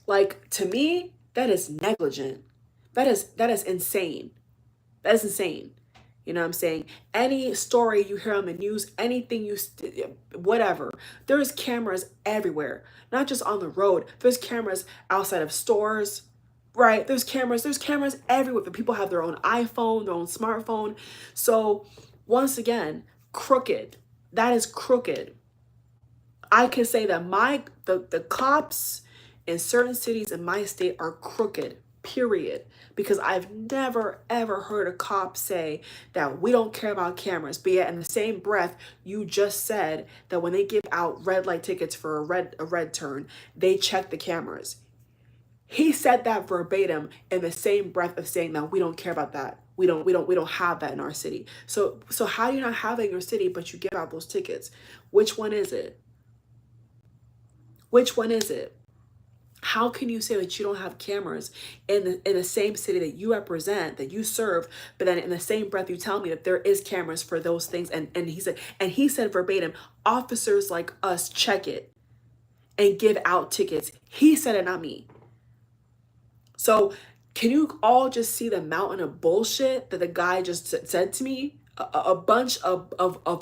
Like, to me, that is negligent. That is insane. That is insane. You know what I'm saying? Any story you hear on the news, anything whatever, there's cameras everywhere, not just on the road. There's cameras outside of stores, right? There's cameras everywhere. But people have their own iPhone, their own smartphone. So once again, crooked. That is crooked. I can say that the cops in certain cities in my state are crooked, period. Because I've never ever heard a cop say that we don't care about cameras, but yet in the same breath you just said that when they give out red light tickets for a red turn, they check the cameras. He said that verbatim in the same breath of saying that we don't care about that. We don't have that in our city. So how do you not have it in your city but you give out those tickets? Which one is it? Which one is it? How can you say that you don't have cameras in the same city that you represent, that you serve, but then in the same breath you tell me that there is cameras for those things? And he said verbatim, officers like us check it and give out tickets. He said it, not me. So can you all just see the mountain of bullshit that the guy just said to me? A bunch of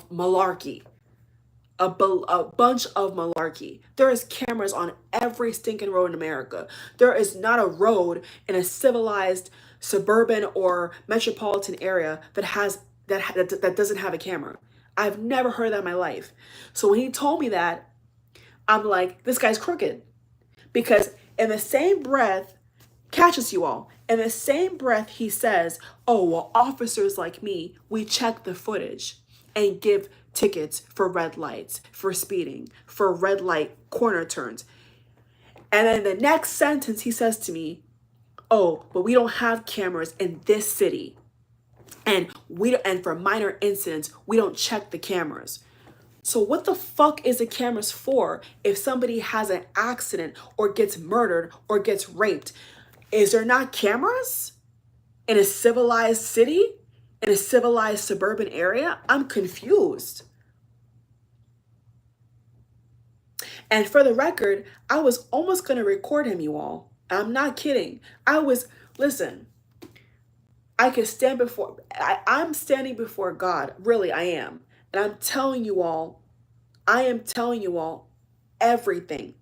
malarkey. A bunch of malarkey. There is cameras on every stinking road in America. There is not a road in a civilized suburban or metropolitan area that doesn't have a camera. I've never heard that in my life. So when he told me that, I'm like, this guy's crooked. Because in the same breath, catches you all, in the same breath he says, oh, well, officers like me, we check the footage and give tickets for red lights, for speeding, for red light corner turns. And then the next sentence he says to me, oh, but we don't have cameras in this city. And for minor incidents, we don't check the cameras. So what the fuck is the cameras for if somebody has an accident or gets murdered or gets raped? Is there not cameras in a civilized city? In a civilized suburban area? I'm confused. And for the record, I was almost going to record him, you all. I'm not kidding. Listen, I can stand before, I'm standing before God. Really, I am. And I am telling you all everything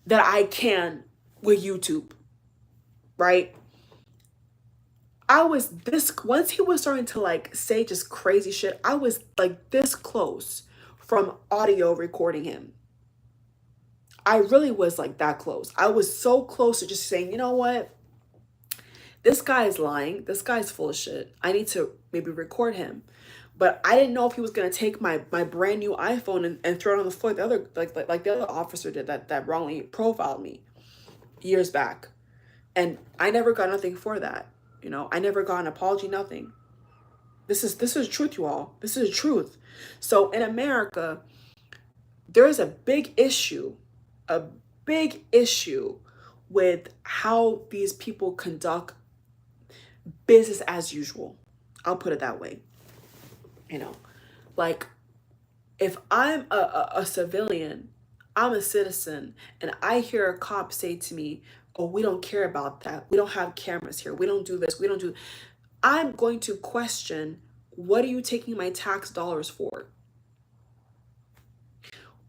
that I can with YouTube, right? Once he was starting to like say just crazy shit, I was like this close from audio recording him. I really was like that close. I was so close to just saying, you know what? This guy is lying. This guy's full of shit. I need to maybe record him. But I didn't know if he was gonna take my brand new iPhone and throw it on the floor. The other like the other officer did that wrongly profiled me years back. And I never got nothing for that. I never got an apology, nothing. This is truth, you all. This is truth. So in America, there is a big issue with how these people conduct business as usual. I'll put it that way. Like if I'm a civilian, I'm a citizen, and I hear a cop say to me, oh, we don't care about that. We don't have cameras here. We don't do this. I'm going to question, what are you taking my tax dollars for?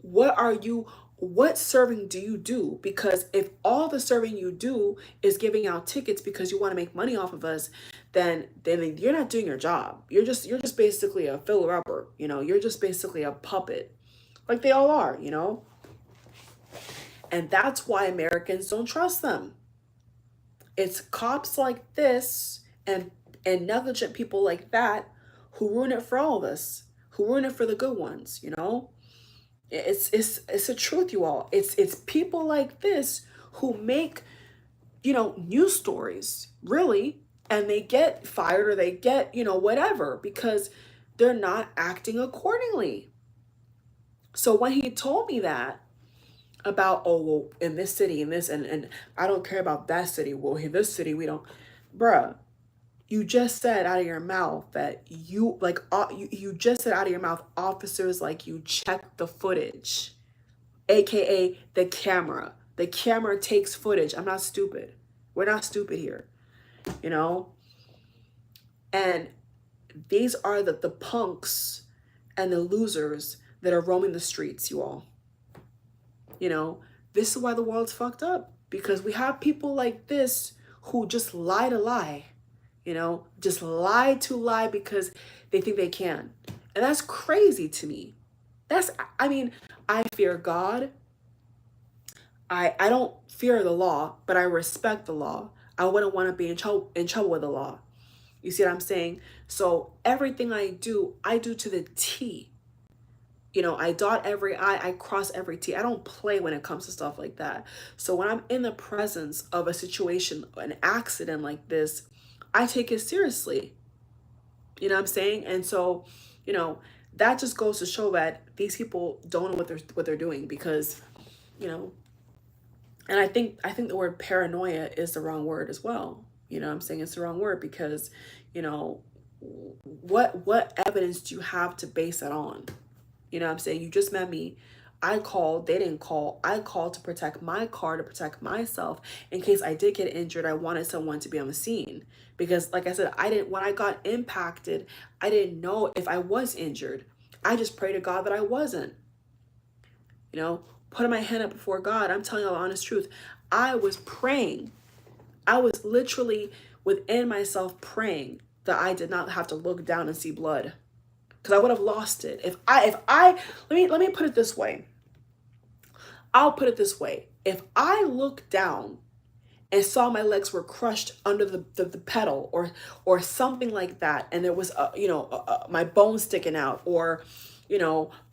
What are you what serving do you do? Because if all the serving you do is giving out tickets because you want to make money off of us, then you're not doing your job. You're just basically a filler upper, you're just basically a puppet. Like they all are, And that's why Americans don't trust them. It's cops like this and negligent people like that who ruin it for all of us, who ruin it for the good ones. It's the truth, you all. It's people like this who make, news stories, really, and they get fired or they get, whatever, because they're not acting accordingly. So when he told me that about, oh, well, in this city, in this, and I don't care about that city, well, in this city, we don't, bruh, you just said out of your mouth that you just said out of your mouth, officers like you check the footage, aka the camera. The camera takes footage. I'm not stupid. We're not stupid here, you know? And these are the punks and the losers that are roaming the streets, you all. This is why the world's fucked up, because we have people like this who just lie to lie, just lie to lie because they think they can. And that's crazy to me. I fear God. I don't fear the law, but I respect the law. I wouldn't want to be in trouble with the law. You see what I'm saying? So everything I do to the T. I dot every I, I cross every T. I don't play when it comes to stuff like that. So when I'm in the presence of a situation, an accident like this, I take it seriously. You know what I'm saying? And so, that just goes to show that these people don't know what they're doing, because, and I think the word paranoia is the wrong word as well. I'm saying it's the wrong word because, what evidence do you have to base that on? I'm saying? You just met me. I called, they didn't call. I called to protect my car, to protect myself. In case I did get injured, I wanted someone to be on the scene. Because like I said, when I got impacted, I didn't know if I was injured. I just prayed to God that I wasn't. Putting my hand up before God, I'm telling you the honest truth. I was praying. I was literally within myself praying that I did not have to look down and see blood. Because I would have lost it. Let me put it this way. I'll put it this way. If I looked down and saw my legs were crushed under the pedal or something like that, and there was my bone sticking out, or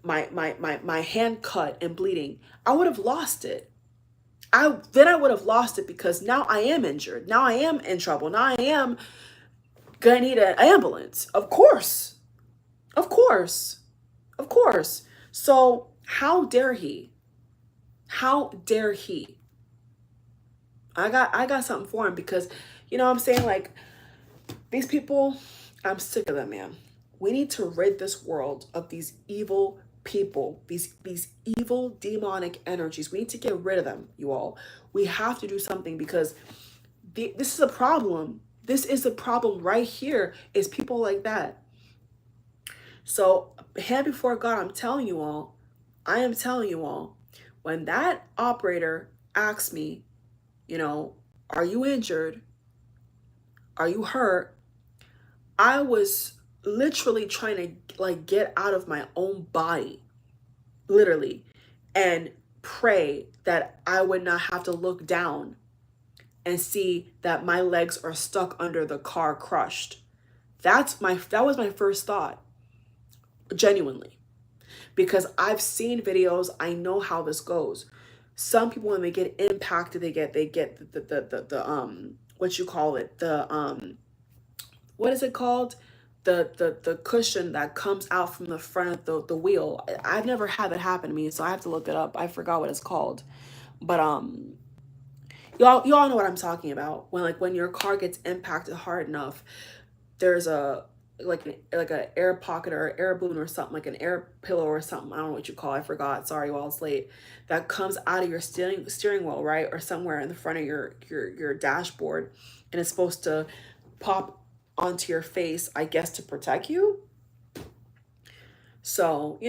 my hand cut and bleeding, I would have lost it. I would have lost it, because now I am injured. Now I am in trouble. Now I am gonna need an ambulance. Of course. Of course. Of course. So how dare he? How dare he? I got something for him, because what I'm saying, like, these people, I'm sick of them, man. We need to rid this world of these evil people, these evil demonic energies. We need to get rid of them, you all. We have to do something, because this is a problem. This is a problem right here, is people like that. So, hand before God, I am telling you all, when that operator asks me, are you injured? Are you hurt? I was literally trying to get out of my own body, literally, and pray that I would not have to look down and see that my legs are stuck under the car, crushed. That was my first thought. Genuinely, because I've seen videos. I know how this goes. Some people, when they get impacted, they get the what you call it, what is it called, the cushion that comes out from the front of the wheel. I've never had that happen to me, so I have to look it up. I forgot what it's called, but y'all know what I'm talking about. When your car gets impacted hard enough, there's a air pocket or air balloon or something, like an air pillow or something. I don't know what you call it. I forgot. Sorry, while it's late. That comes out of your steering wheel, right? Or somewhere in the front of your dashboard. And it's supposed to pop onto your face, I guess, to protect you. So,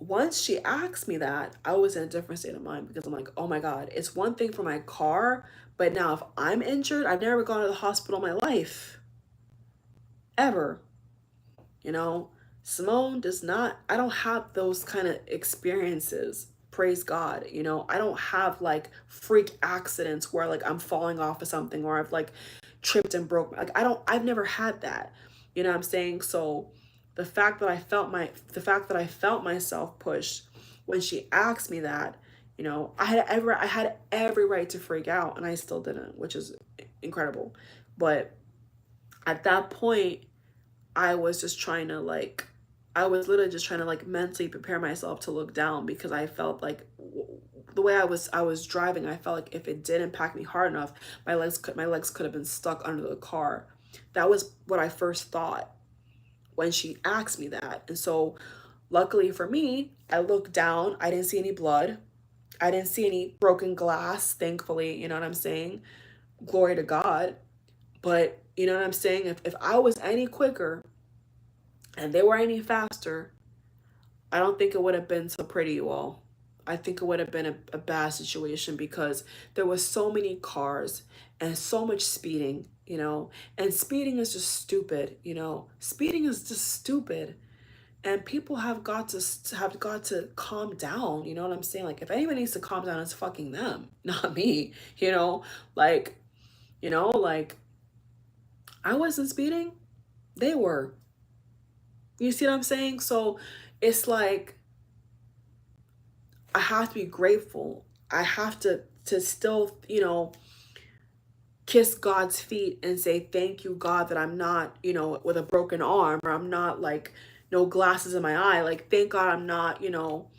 once she asked me that, I was in a different state of mind because I'm like, oh my God, it's one thing for my car, but now if I'm injured, I've never gone to the hospital in my life, ever. You know, Simone does not, I don't have those kind of experiences. Praise God. You know, I don't have like freak accidents where like I'm falling off of something or I've like tripped and broke. Like I've never had that. You know what I'm saying? So the fact that I felt myself pushed when she asked me that, you know, I had every right to freak out and I still didn't, which is incredible. But at that point, I was just trying to like, I was literally just trying to like mentally prepare myself to look down because I felt like the way I was driving, I felt like if it did impact me hard enough, my legs could have been stuck under the car. That was what I first thought when she asked me that. And so luckily for me, I looked down, I didn't see any blood. I didn't see any broken glass, thankfully, you know what I'm saying? Glory to God. But you know what I'm saying? If I was any quicker, and they were any faster, I don't think it would have been so pretty, you all. I think it would have been a bad situation because there was so many cars and so much speeding, you know, and speeding is just stupid, you know. Speeding is just stupid. And people have got to calm down, you know what I'm saying? Like if anyone needs to calm down, it's fucking them, not me, you know? Like, you know, like I wasn't speeding, they were. You see what I'm saying? So it's like I have to be grateful. I have to still, you know, kiss God's feet and say thank you, God, that I'm not, you know, with a broken arm or I'm not like no glasses in my eye. Like thank God I'm not, you know,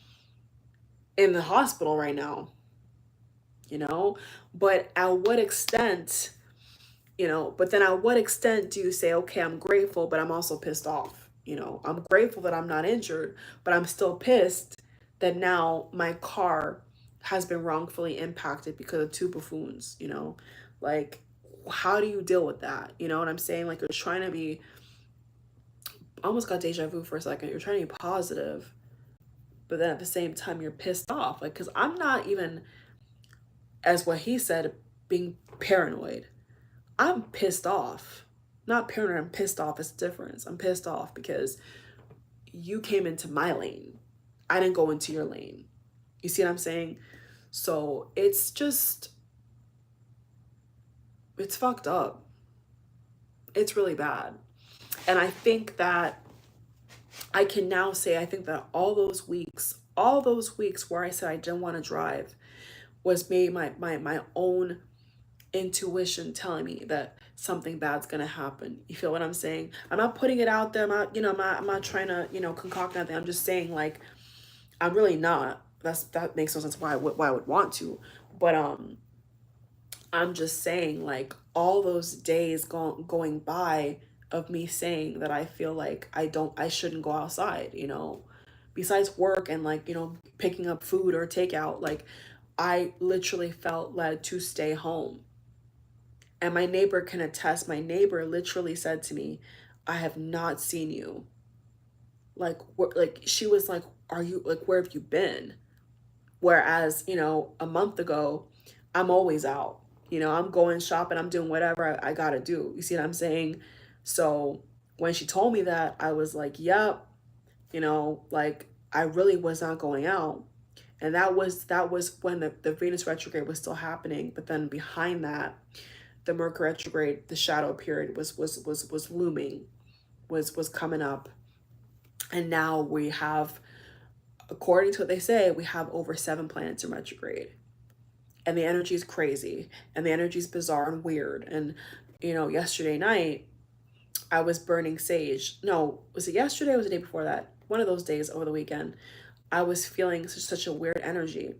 in the hospital right now, you know? But at what extent, you know, but then at what extent do you say, okay, I'm grateful, but I'm also pissed off? You know, I'm grateful that I'm not injured, but I'm still pissed that now my car has been wrongfully impacted because of two buffoons, you know? Like, how do you deal with that? You know what I'm saying? Like, you're trying to be, I almost got deja vu for a second. You're trying to be positive, but then at the same time, you're pissed off. Like, because I'm not even, as what he said, being paranoid. I'm pissed off. Not paranoid, I'm pissed off. It's a difference. I'm pissed off because you came into my lane. I didn't go into your lane. You see what I'm saying? So it's just, it's fucked up. It's really bad. And I think that I can now say, I think that all those weeks where I said I didn't want to drive was maybe my own intuition telling me that something bad's gonna happen. You feel what I'm saying? I'm not putting it out there. I'm not, you know, I'm not trying to, you know, concoct nothing. I'm just saying like I'm really not. That makes no sense why I would want to. But I'm just saying like all those days going by of me saying that I feel like I shouldn't go outside, you know. Besides work and like, you know, picking up food or takeout, like I literally felt led to stay home. And my neighbor can attest, my neighbor literally said to me, I have not seen you. Like she was like, are you like, where have you been? Whereas, you know, a month ago, I'm always out. You know, I'm going shopping, I'm doing whatever I gotta do. You see what I'm saying? So when she told me that, I was like, yep, you know, like I really was not going out. And that was when the Venus retrograde was still happening. But then behind that, the Mercury retrograde, the shadow period was looming, was coming up. And now we have, according to what they say, we have over 7 planets in retrograde. And the energy is crazy. And the energy is bizarre and weird. And, you know, yesterday night, I was burning sage. No, was it yesterday or was it the day before that? One of those days over the weekend. I was feeling such a weird energy.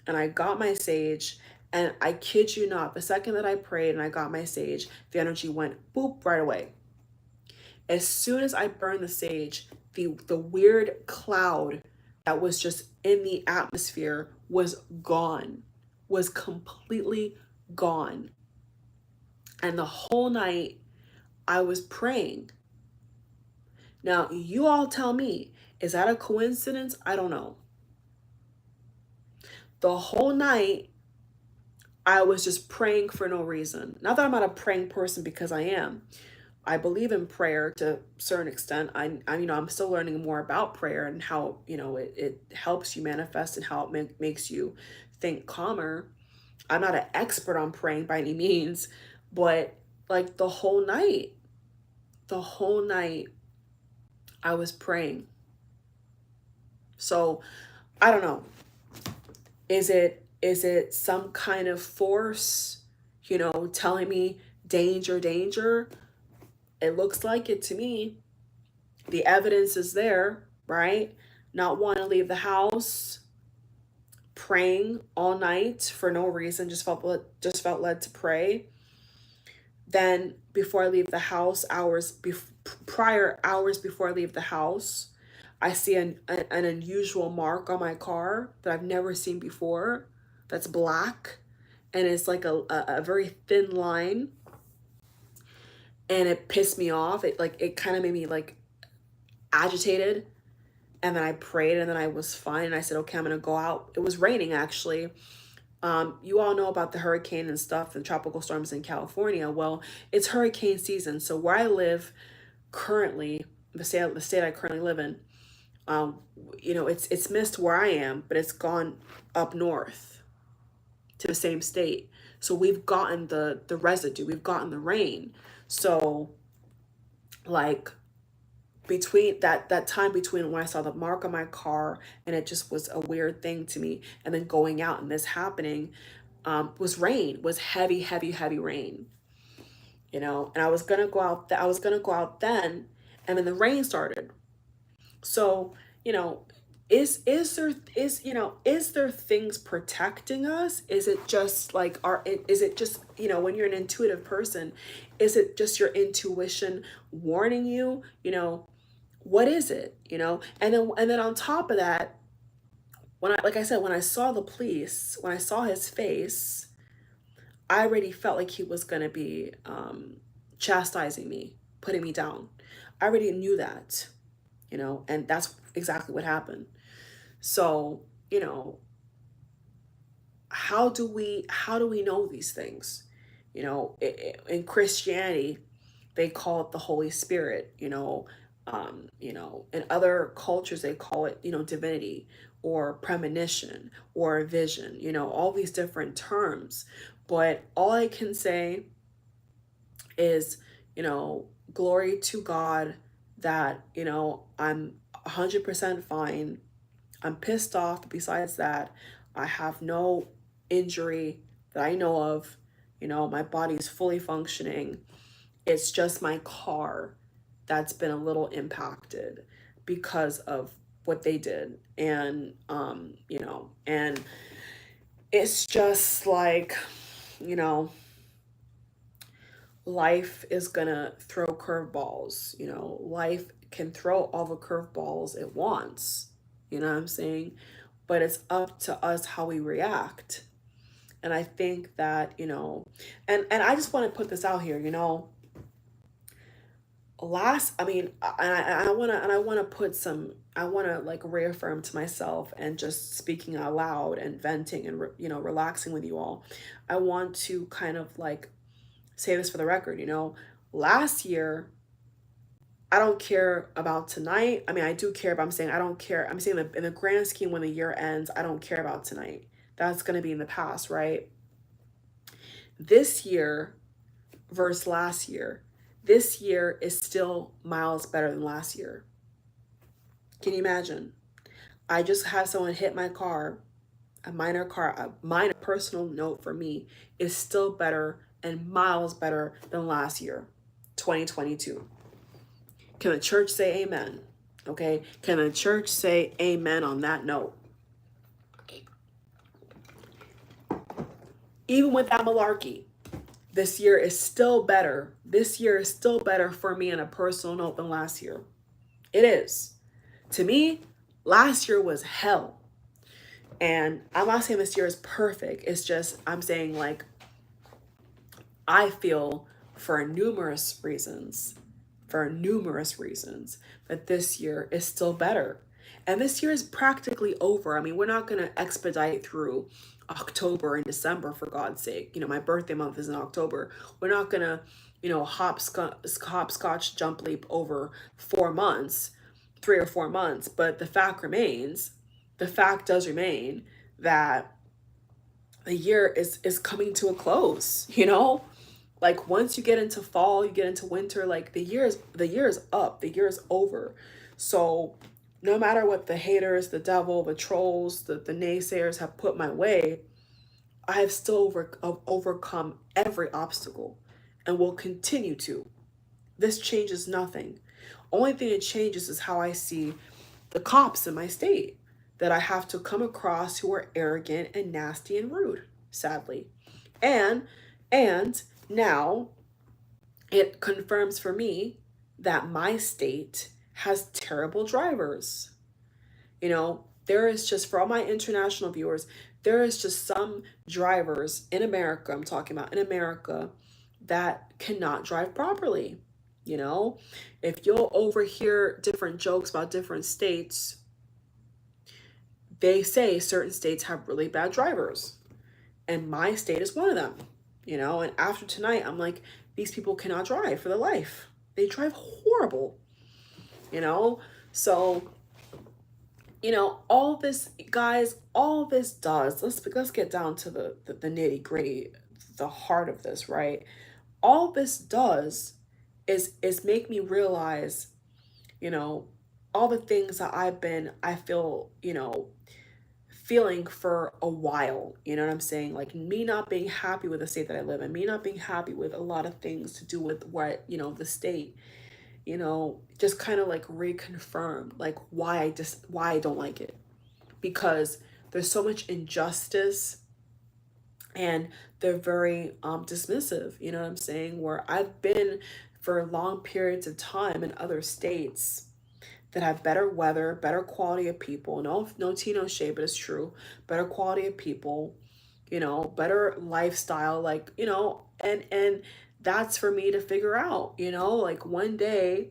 And I got my sage. And I kid you not, the second that I prayed and I got my sage, the energy went boop right away. As soon as I burned the sage, the weird cloud that was just in the atmosphere was gone, was completely gone. And the whole night I was praying Now, you all tell me, is that a coincidence? I don't know. The whole night, I was just praying for no reason. Not that I'm not a praying person, because I am. I believe in prayer to a certain extent. I'm still learning more about prayer and how, it helps you manifest and how it makes you think calmer. I'm not an expert on praying by any means, but like the whole night I was praying. So I don't know. Is it some kind of force, telling me danger, danger? It looks like it to me. The evidence is there, right? Not wanting to leave the house, praying all night for no reason, just felt led to pray. Then before I leave the house, hours before I leave the house, I see an unusual mark on my car that I've never seen before. That's black, and it's like a very thin line, and it pissed me off. It kind of made me like agitated. And then I prayed, and then I was fine. And I said, okay, I'm gonna go out. It was raining, actually. You all know about the hurricane and stuff and tropical storms in California. Well, it's hurricane season. So where I live currently, the state I currently live in, it's missed where I am, but it's gone up north to the same state. So we've gotten the residue, we've gotten the rain. So like between that time between when I saw the mark on my car, and it just was a weird thing to me, and then going out and this happening, was rain, was heavy, heavy, heavy rain, and I was gonna go out. I was gonna go out then, and then the rain started. So, is there things protecting us? Is it just like is it just, when you're an intuitive person, is it just your intuition warning you? What is it? And then on top of that, like I said, when I saw the police, when I saw his face, I already felt like he was gonna be chastising me, putting me down. I already knew that, and that's exactly what happened. So, how do we know these things? In Christianity, they call it the Holy Spirit. In other cultures they call it, divinity, or premonition, or vision. All these different terms. But all I can say is, glory to God that, I'm 100% fine. I'm pissed off, but besides that, I have no injury that I know of. My body is fully functioning. It's just my car that's been a little impacted because of what they did. And it's just like, you know, life is gonna throw curveballs. Life can throw all the curveballs it wants. You know what I'm saying? But it's up to us how we react. And I think that, and I just want to put this out here, last, I mean, and I want to put some, I want to like reaffirm to myself, and just speaking out loud and venting and, relaxing with you all. I want to kind of like say this for the record. Last year, I don't care about tonight. I mean, I do care, but I'm saying I don't care. I'm saying that in the grand scheme, when the year ends, I don't care about tonight. That's going to be in the past, right? This year versus last year, this year is still miles better than last year. Can you imagine? I just had someone hit my car, a minor personal note for me is still better and miles better than last year, 2022. Can the church say amen? Okay. Can the church say amen on that note? Even with that malarkey, this year is still better. This year is still better for me on a personal note than last year. It is. To me, last year was hell. And I'm not saying this year is perfect. It's just, I'm saying like, I feel for numerous reasons for numerous reasons. But this year is still better. And this year is practically over. I mean, we're not going to expedite through October and December, for God's sake. You know, my birthday month is in October. We're not going to, you know, hopscotch jump leap over 4 months, 3 or 4 months. But the fact remains, the fact does remain that the year is coming to a close, you know? Like once you get into fall, you get into winter, like the year is up, the year is over. So no matter what the haters, the devil, the trolls, the naysayers have put my way, I have still overcome every obstacle and will continue to. This changes nothing. Only thing that changes is how I see the cops in my state that I have to come across who are arrogant and nasty and rude, sadly. And now it confirms for me that my state has terrible drivers. You know, there is just, for all my international viewers, there is just some drivers in America, I'm talking about in America, that cannot drive properly. You know, if you'll overhear different jokes about different states, they say certain states have really bad drivers. And my state is one of them, you know. And after tonight, I'm like, these people cannot drive for their life. They drive horrible, you know. So, you know, all this, guys, all this does, let's get down to the nitty gritty, the heart of this, right? All this does is make me realize, you know, all the things that I feel, you know, feeling for a while, you know what I'm saying? Like me not being happy with the state that I live in, me not being happy with a lot of things to do with what, you know, the state, you know, just kind of like reconfirmed like why I don't like it. Because there's so much injustice and they're very dismissive, you know what I'm saying? Where I've been for long periods of time in other states that have better weather, better quality of people. No tea, no shade, but it's true. Better quality of people, you know, better lifestyle, like, you know, and that's for me to figure out, you know, like one day,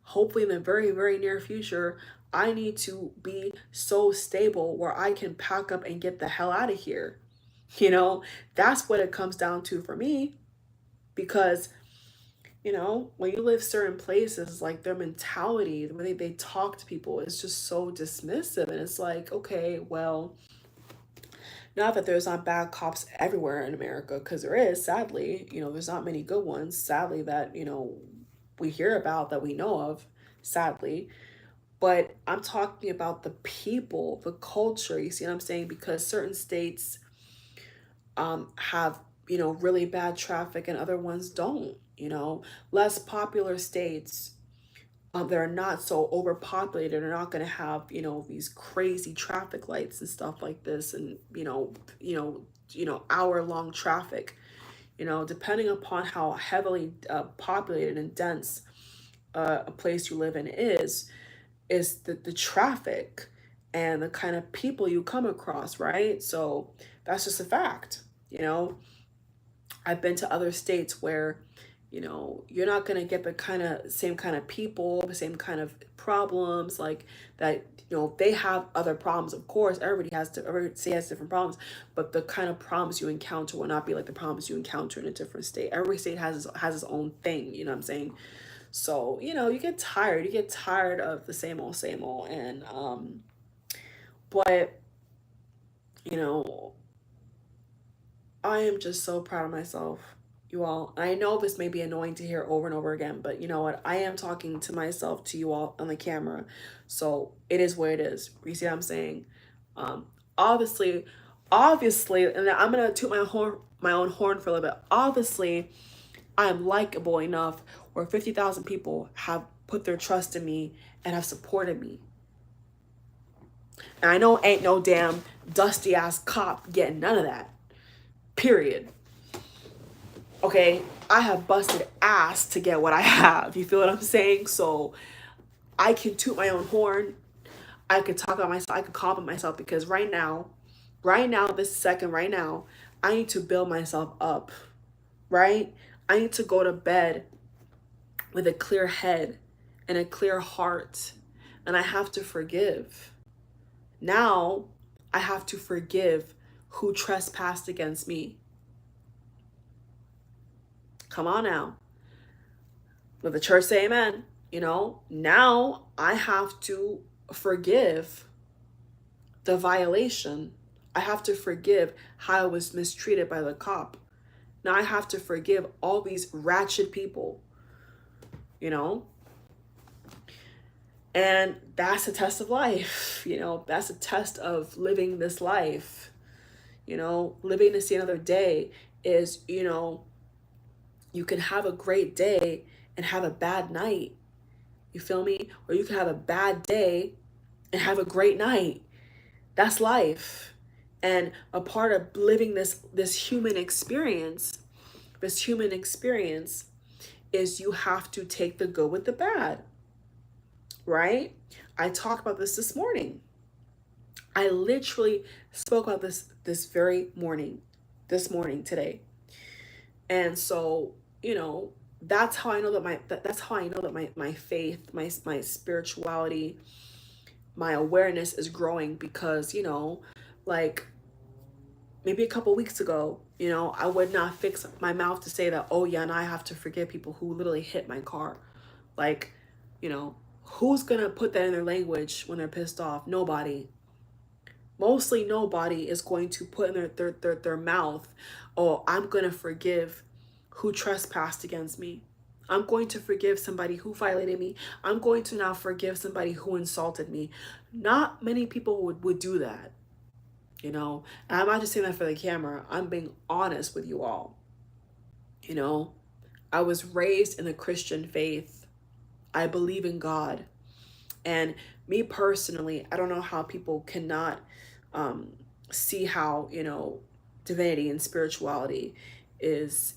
hopefully in the very, very near future, I need to be so stable where I can pack up and get the hell out of here. You know, that's what it comes down to for me. Because you know, when you live certain places, like their mentality, the way they talk to people is just so dismissive. And it's like, okay, well, not that there's not bad cops everywhere in America, because there is, sadly, you know, there's not many good ones, sadly, that, you know, we hear about, that we know of, sadly. But I'm talking about the people, the culture, you see what I'm saying? Because certain states have, you know, really bad traffic and other ones don't, you know. Less popular states that are not so overpopulated are not going to have, you know, these crazy traffic lights and stuff like this, and hour-long traffic, you know, depending upon how heavily populated and dense a place you live in is the traffic and the kind of people you come across, right? So that's just a fact, you know. I've been to other states where, you know, you're not going to get the same kind of people, the same kind of problems like that. You know, they have other problems, of course. Every state has different problems, but the kind of problems you encounter will not be like the problems you encounter in a different state. Every state has its own thing, you know what I'm saying? So, you know, you get tired of the same old, and but you know, I am just so proud of myself, you all. I know this may be annoying to hear over and over again, but you know what? I am talking to myself, to you all on the camera. So it is what it is. You see what I'm saying? Um, obviously, and I'm gonna toot my own horn for a little bit. Obviously, I'm likable enough where 50,000 people have put their trust in me and have supported me. And I know ain't no damn dusty ass cop getting none of that. Period. Okay, I have busted ass to get what I have. You feel what I'm saying? So I can toot my own horn. I could talk about myself. I could compliment myself, because right now, this second, right now, I need to build myself up, right? I need to go to bed with a clear head and a clear heart. And I have to forgive. Now I have to forgive who trespassed against me. Come on now. Let the church say amen. Now I have to forgive the violation. I have to forgive how I was mistreated by the cop. Now I have to forgive all these ratchet people, and that's a test of life. That's a test of living this life. Living to see another day is, you can have a great day and have a bad night. You feel me? Or you can have a bad day and have a great night. That's life. And a part of living this human experience is you have to take the good with the bad. Right? I talked about this morning. I literally spoke about this today. And so, that's how I know that my faith, my spirituality, my awareness is growing, because, like maybe a couple weeks ago, I would not fix my mouth to say that, oh yeah, and I have to forgive people who literally hit my car. Like, who's gonna put that in their language when they're pissed off? Nobody. Mostly nobody is going to put in their mouth, oh, I'm gonna forgive who trespassed against me. I'm going to forgive somebody who violated me. I'm going to now forgive somebody who insulted me. Not many people would do that. And I'm not just saying that for the camera. I'm being honest with you all. I was raised in the Christian faith. I believe in God. And me personally, I don't know how people cannot see how, divinity and spirituality is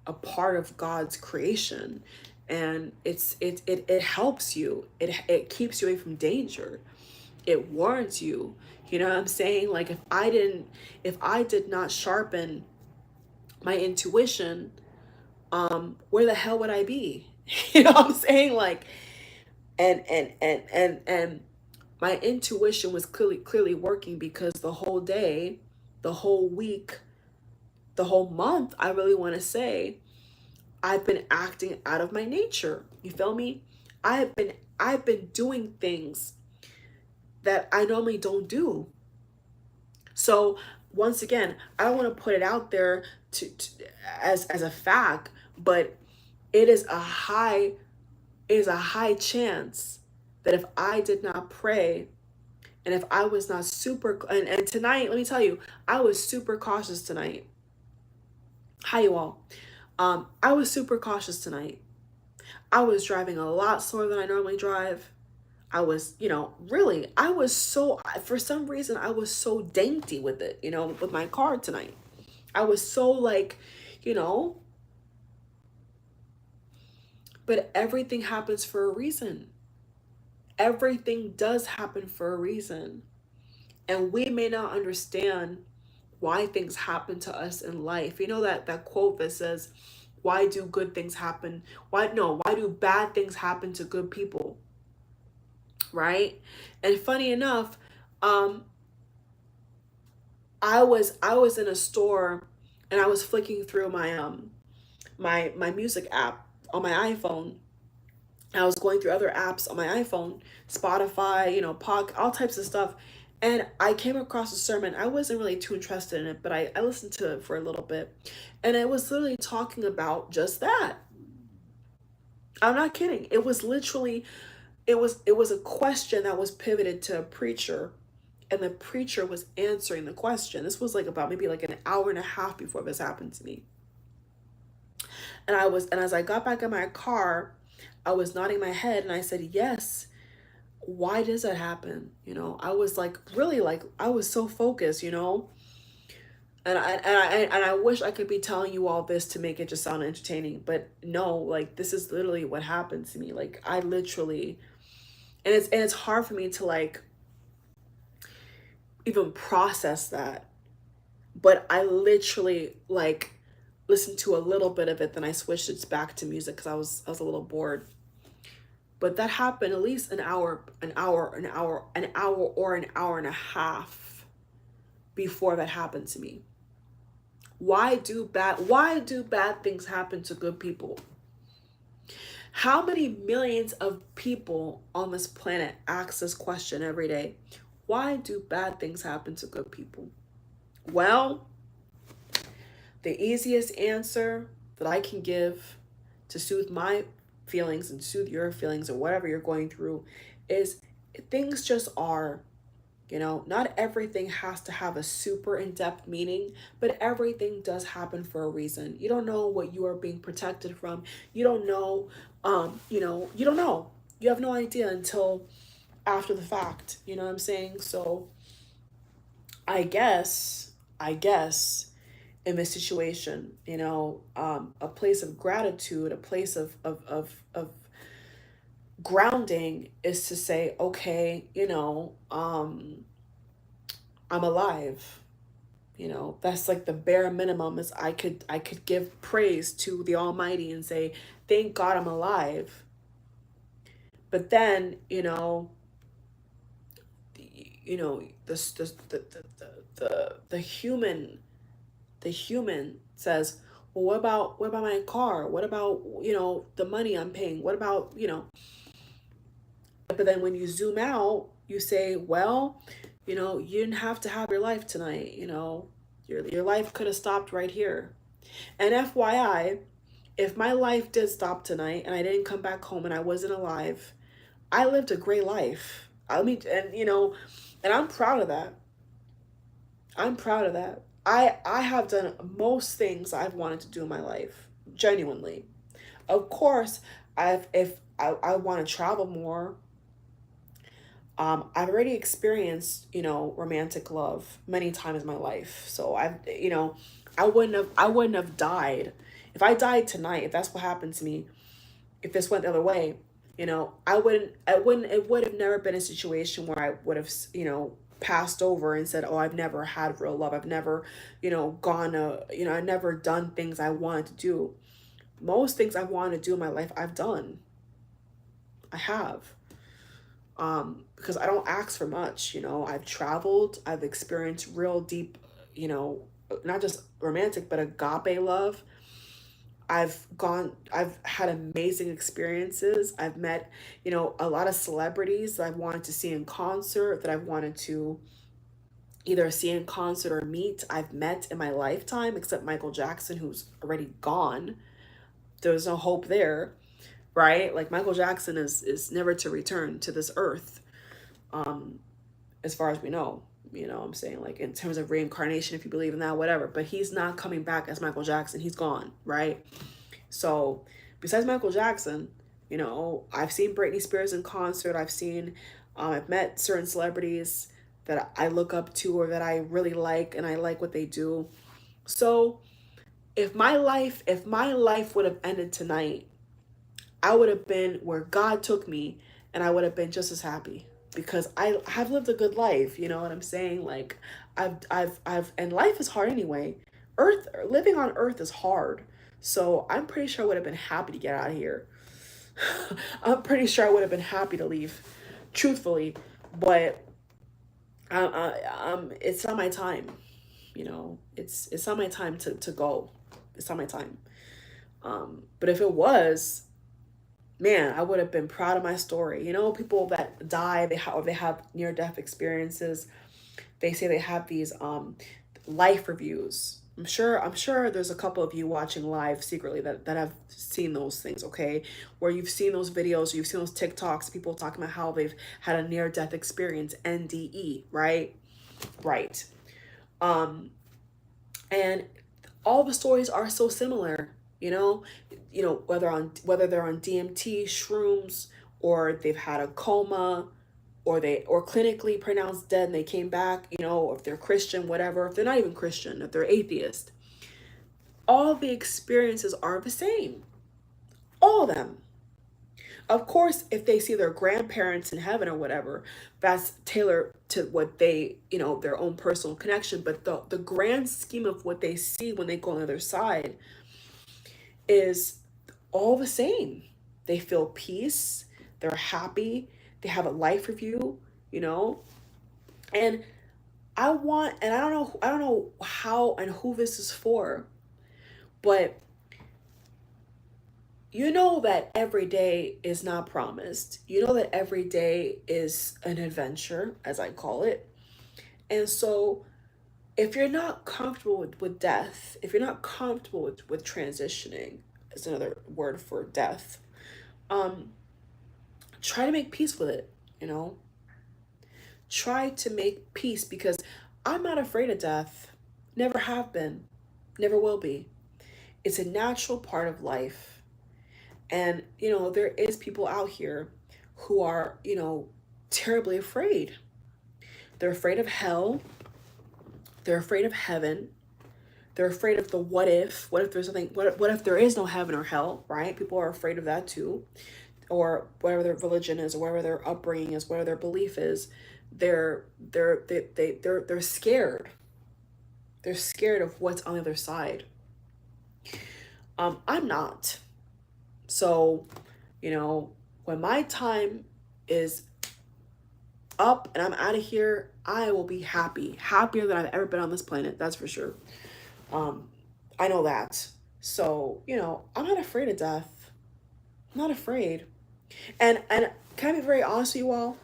a part of God's creation. And it helps you. It keeps you away from danger. It warns you. You know what I'm saying? Like, if I did not sharpen my intuition, where the hell would I be? You know what I'm saying? Like, and my intuition was clearly working, because the whole day, the whole week, the whole month, I really want to say, I've been acting out of my nature. You feel me? I've been doing things that I normally don't do. So once again, I don't want to put it out there as a fact, but it is a high chance that if I did not pray, and if I was not and tonight, let me tell you, I was super cautious tonight. Hi, you all. I was super cautious tonight. I was driving a lot slower than I normally drive. I was, for some reason, I was so dainty with it, with my car tonight. I was so like, but everything happens for a reason. Everything does happen for a reason. And we may not understand why things happen to us in life. That quote that says, why do good things happen? Why do bad things happen to good people? Right? And funny enough, I was in a store, and I was flicking through my my music app on my iPhone. I was going through other apps on my iPhone, Spotify, all types of stuff. And I came across a sermon. I wasn't really too interested in it, but I listened to it for a little bit. And it was literally talking about just that. I'm not kidding. It was literally, it was a question that was pivoted to a preacher. And the preacher was answering the question. This was like about maybe like an hour and a half before this happened to me. And as I got back in my car, I was nodding my head, and I said, yes. Why does that happen? I was like, really, like, I was so focused, and I wish I could be telling you all this to make it just sound entertaining, but no, like, this is literally what happened to me. Like, I literally, and it's hard for me to like even process that, but I literally, like, listened to a little bit of it, then I switched it back to music because I was a little bored. But that happened at least an hour, or an hour and a half before that happened to me. Why do bad things happen to good people? How many millions of people on this planet ask this question every day? Why do bad things happen to good people? Well, the easiest answer that I can give to soothe my feelings and soothe your feelings or whatever you're going through is things just are. Not everything has to have a super in-depth meaning, but everything does happen for a reason. You don't know what you are being protected from. You don't know, you don't know. You have no idea until after the fact. You know what I'm saying? So I guess in this situation, a place of gratitude, a place of grounding is to say, okay, I'm alive. That's like the bare minimum is I could give praise to the Almighty and say, thank God I'm alive. But then, the human says, well, what about my car? What about, the money I'm paying? What about, but then when you zoom out, you say, well, you didn't have to have your life tonight. Your life could have stopped right here. And FYI, if my life did stop tonight and I didn't come back home and I wasn't alive, I lived a great life. I mean, and I'm proud of that. I'm proud of that. I have done most things I've wanted to do in my life, genuinely. Of course, if I want to travel more. I've already experienced, romantic love many times in my life. So I wouldn't have died. If I died tonight, if that's what happened to me, if this went the other way, it would have never been a situation where I would have, passed over and said, oh, I've never had real love. I've never, I've never done things I wanted to do. Most things I wanted to do in my life, I've done. I have. Because I don't ask for much. I've traveled, I've experienced real deep, not just romantic, but agape love. I've had amazing experiences. I've met, a lot of celebrities that I've wanted to see in concert, that I've wanted to either see in concert or meet. I've met in my lifetime, except Michael Jackson, who's already gone. There's no hope there, right? Like Michael Jackson is never to return to this earth, as far as we know. I'm saying, like, in terms of reincarnation, if you believe in that, whatever. But he's not coming back as Michael Jackson. He's gone, right? So besides Michael Jackson, I've seen Britney Spears in concert. I've met certain celebrities that I look up to or that I really like, and I like what they do. So if my life would have ended tonight, I would have been where God took me, and I would have been just as happy because I have lived a good life. You know what I'm saying? Like and life is hard anyway. Living on Earth is hard. So I'm pretty sure I would have been happy to get out of here. I'm pretty sure I would have been happy to leave, truthfully. But it's not my time. It's not my time to go. It's not my time. But if it was, man, I would have been proud of my story. People that die, they have near-death experiences. They say they have these life reviews. I'm sure there's a couple of you watching live secretly that have seen those things, okay? Where you've seen those videos, you've seen those TikToks, people talking about how they've had a near-death experience, NDE, right? Right. And all the stories are so similar, whether they're on DMT, shrooms, or they've had a coma, or clinically pronounced dead and they came back, if they're Christian, whatever, if they're not even Christian, if they're atheist. All the experiences are the same. All of them. Of course, if they see their grandparents in heaven or whatever, that's tailored to what they, their own personal connection. But the grand scheme of what they see when they go on the other side is all the same. They feel peace, they're happy, they have a life review, you know? And I don't know how and who this is for, but you know that every day is not promised. You know that every day is an adventure, as I call it. And so if you're not comfortable with death, if you're not comfortable with transitioning, is another word for death, um, try to make peace with it, you know? Try to make peace because I'm not afraid of death. Never have been, never will be. It's a natural part of life. And, there is people out here who are, terribly afraid. They're afraid of hell. They're afraid of heaven. They're afraid of the what if. What if there's something, what if there is no heaven or hell, right? People are afraid of that too. Or whatever their religion is, or whatever their upbringing is, whatever their belief is, they're scared. They're scared of what's on the other side. I'm not. So, when my time is up and I'm out of here, I will be happy. Happier than I've ever been on this planet, that's for sure. I know that. So, I'm not afraid of death. I'm not afraid. And can I be very honest with you all?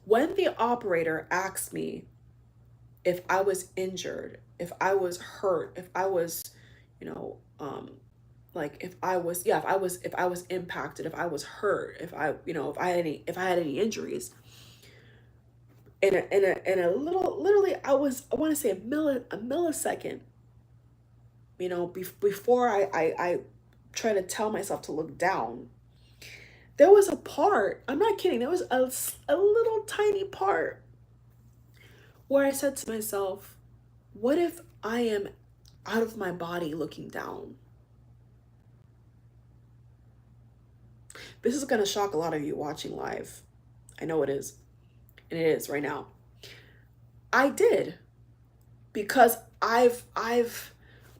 When the operator asked me if I was injured, if I was hurt, if I was, you know, like if I was impacted, if I was hurt, if I had any injuries, in a little, literally, I want to say a millisecond, before I try to tell myself to look down, there was a part, I'm not kidding, there was a little tiny part where I said to myself, what if I am out of my body looking down? This is going to shock a lot of you watching live. I know it is. And it is right now. I did, because I've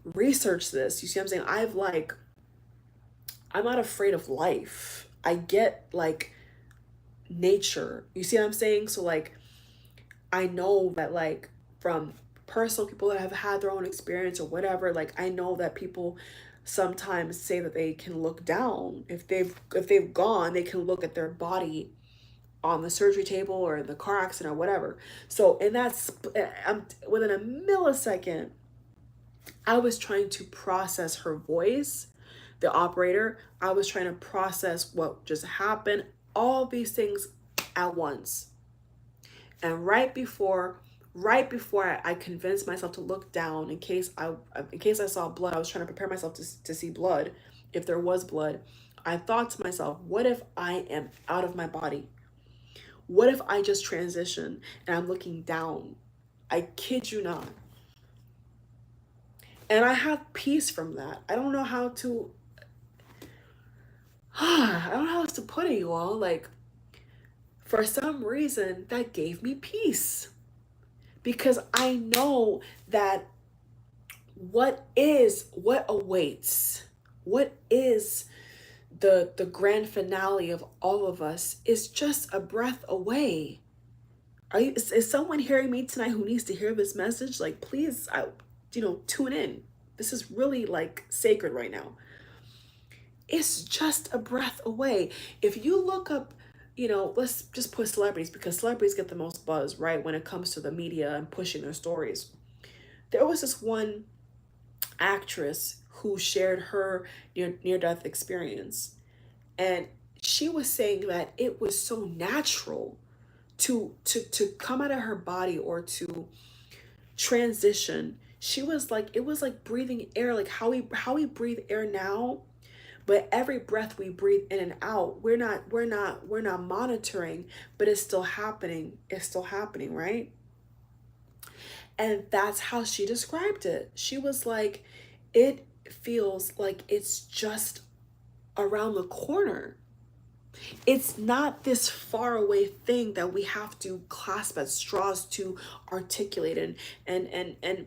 researched this. You see what I'm saying? I'm not afraid of life. I get like nature. You see what I'm saying? So like, I know that like from personal people that have had their own experience or whatever, like I know that people sometimes say that they can look down. If they've gone, they can look at their body on the surgery table or in the car accident or whatever. So in that, I'm within a millisecond, I was trying to process her voice, the operator. I was trying to process what just happened, all these things at once. And right before I convinced myself to look down in case I saw blood, I was trying to prepare myself to see blood, if there was blood. I thought to myself, what if I am out of my body? What if I just transition and I'm looking down? I kid you not. And I have peace from that. I don't know how to I don't know how else to put it, you all. Like, for some reason, that gave me peace. Because I know that what awaits, what is the grand finale of all of us is just a breath away. Is someone hearing me tonight who needs to hear this message? Like, please, tune in. This is really like sacred right now. It's just a breath away. If you look up, let's just put celebrities, because celebrities get the most buzz, right, when it comes to the media and pushing their stories. There was this one actress who shared her near-death experience, and she was saying that it was so natural to come out of her body or to transition. She was like, it was like breathing air, like how we breathe air now, but every breath we breathe in and out, we're not monitoring, but it's still happening. It's still happening, right? And that's how she described it. She was like, it feels like it's just around the corner. It's not this far away thing that we have to clasp at straws to articulate and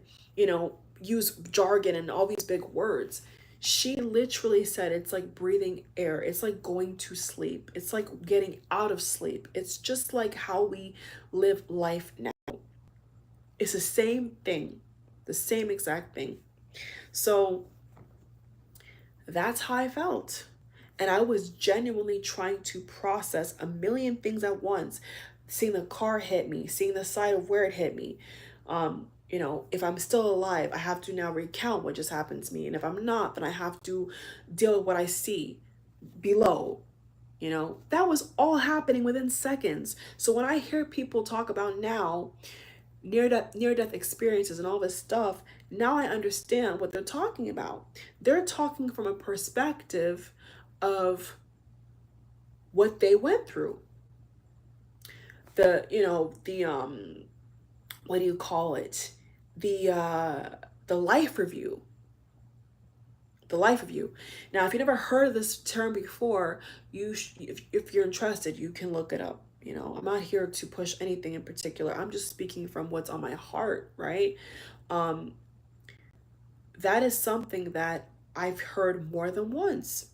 use jargon and all these big words. She literally said it's like breathing air. It's like going to sleep. It's like getting out of sleep. It's just like how we live life now. It's the same thing, the same exact thing. So that's how I felt. And I was genuinely trying to process a million things at once. Seeing the car hit me, seeing the side of where it hit me. If I'm still alive, I have to now recount what just happened to me. And if I'm not, then I have to deal with what I see below. That was all happening within seconds. So when I hear people talk about now near death experiences and all this stuff, now I understand what they're talking about. They're talking from a perspective of what they went through. The what do you call it? The life review. The life review. Now, if you never heard of this term before, if you're interested, you can look it up. I'm not here to push anything in particular. I'm just speaking from what's on my heart, right? Um, that is something that I've heard more than once.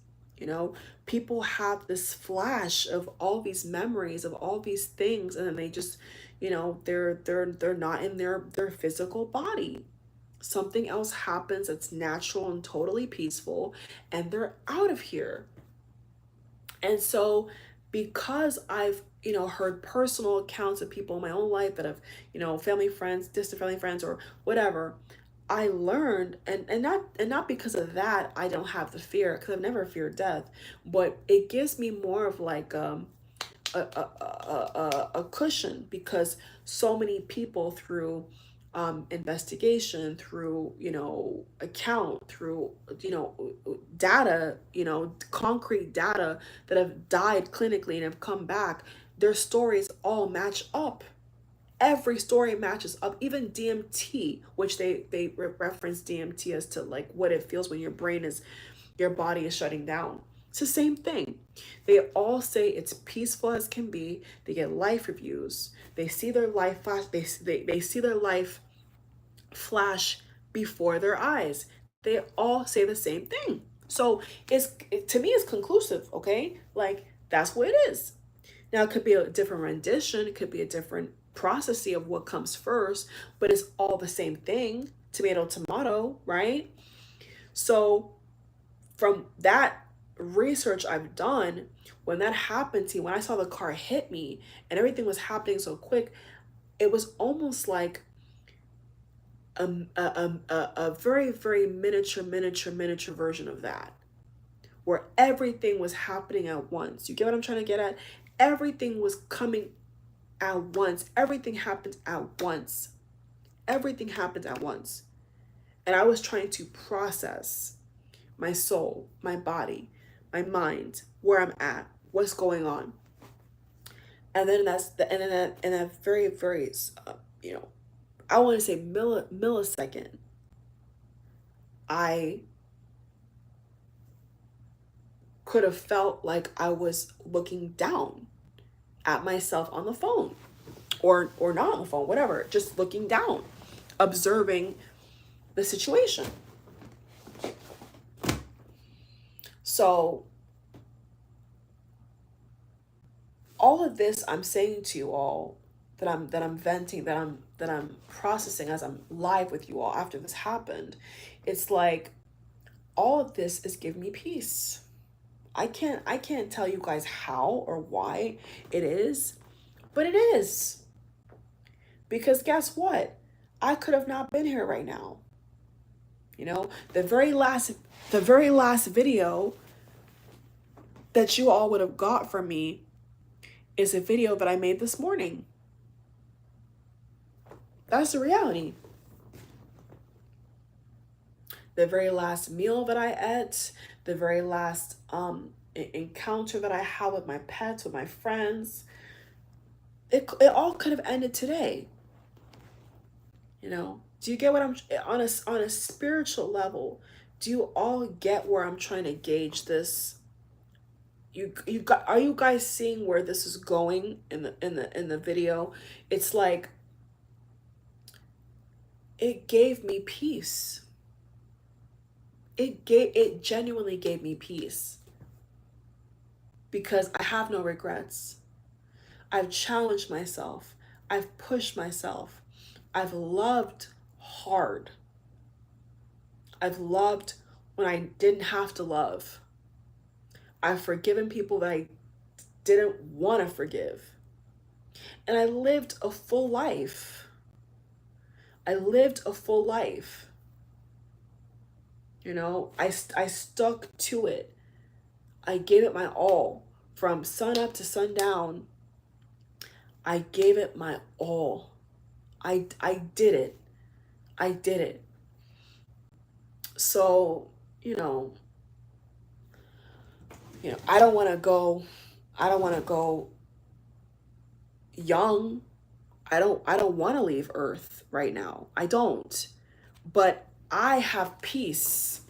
People have this flash of all these memories of all these things, and then they just, they're not in their physical body. Something else happens that's natural and totally peaceful, and they're out of here. And so, because I've, heard personal accounts of people in my own life that have, family friends, distant family friends, or whatever, I learned, and not because of that, I don't have the fear, because I've never feared death, but it gives me more of like a cushion, because so many people through investigation, through account, through data, concrete data, that have died clinically and have come back, their stories all match up. Every story matches up. Even DMT, which they reference DMT as to like what it feels when your body is shutting down. It's the same thing. They all say it's peaceful as can be. They get life reviews. They see their life flash. They see their life flash before their eyes. They all say the same thing. So to me, it's conclusive. Okay, like that's what it is. Now, it could be a different rendition, it could be a different processing of what comes first, but it's all the same thing. Tomato, tomato, right? So, from that research I've done, when that happened to me, when I saw the car hit me and everything was happening so quick, it was almost like a very, very miniature version of that, where everything was happening at once. You get what I'm trying to get at? Everything was coming at once. Everything happened at once. Everything happened at once. And I was trying to process my soul, my body, my mind, where I'm at, what's going on. And then that very, very, I want to say millisecond, I could have felt like I was looking down at myself on the phone, or not on the phone, whatever, just looking down, observing the situation. So all of this I'm saying to you all, that I'm venting, that I'm processing as I'm live with you all after this happened, it's like all of this is giving me peace. I can't tell you guys how or why it is, but it is. Because guess what? I could have not been here right now. The very last video that you all would have got from me is a video that I made this morning. That's the reality. The very last meal that I ate, the very last encounter that I had with my pets, with my friends, it all could have ended today. Do you get what I'm on a spiritual level? Do you all get where I'm trying to gauge this are you guys seeing where this is going in the video? It's like it gave me peace. It genuinely gave me peace because I have no regrets. I've challenged myself. I've pushed myself. I've loved hard. I've loved when I didn't have to love. I've forgiven people that I didn't want to forgive. And I lived a full life. I lived a full life. You know, I stuck to it. I gave it my all. From sun up to sundown, I gave it my all. I did it. I did it. So, I don't want to go young. I don't want to leave Earth right now. I don't. But I have peace.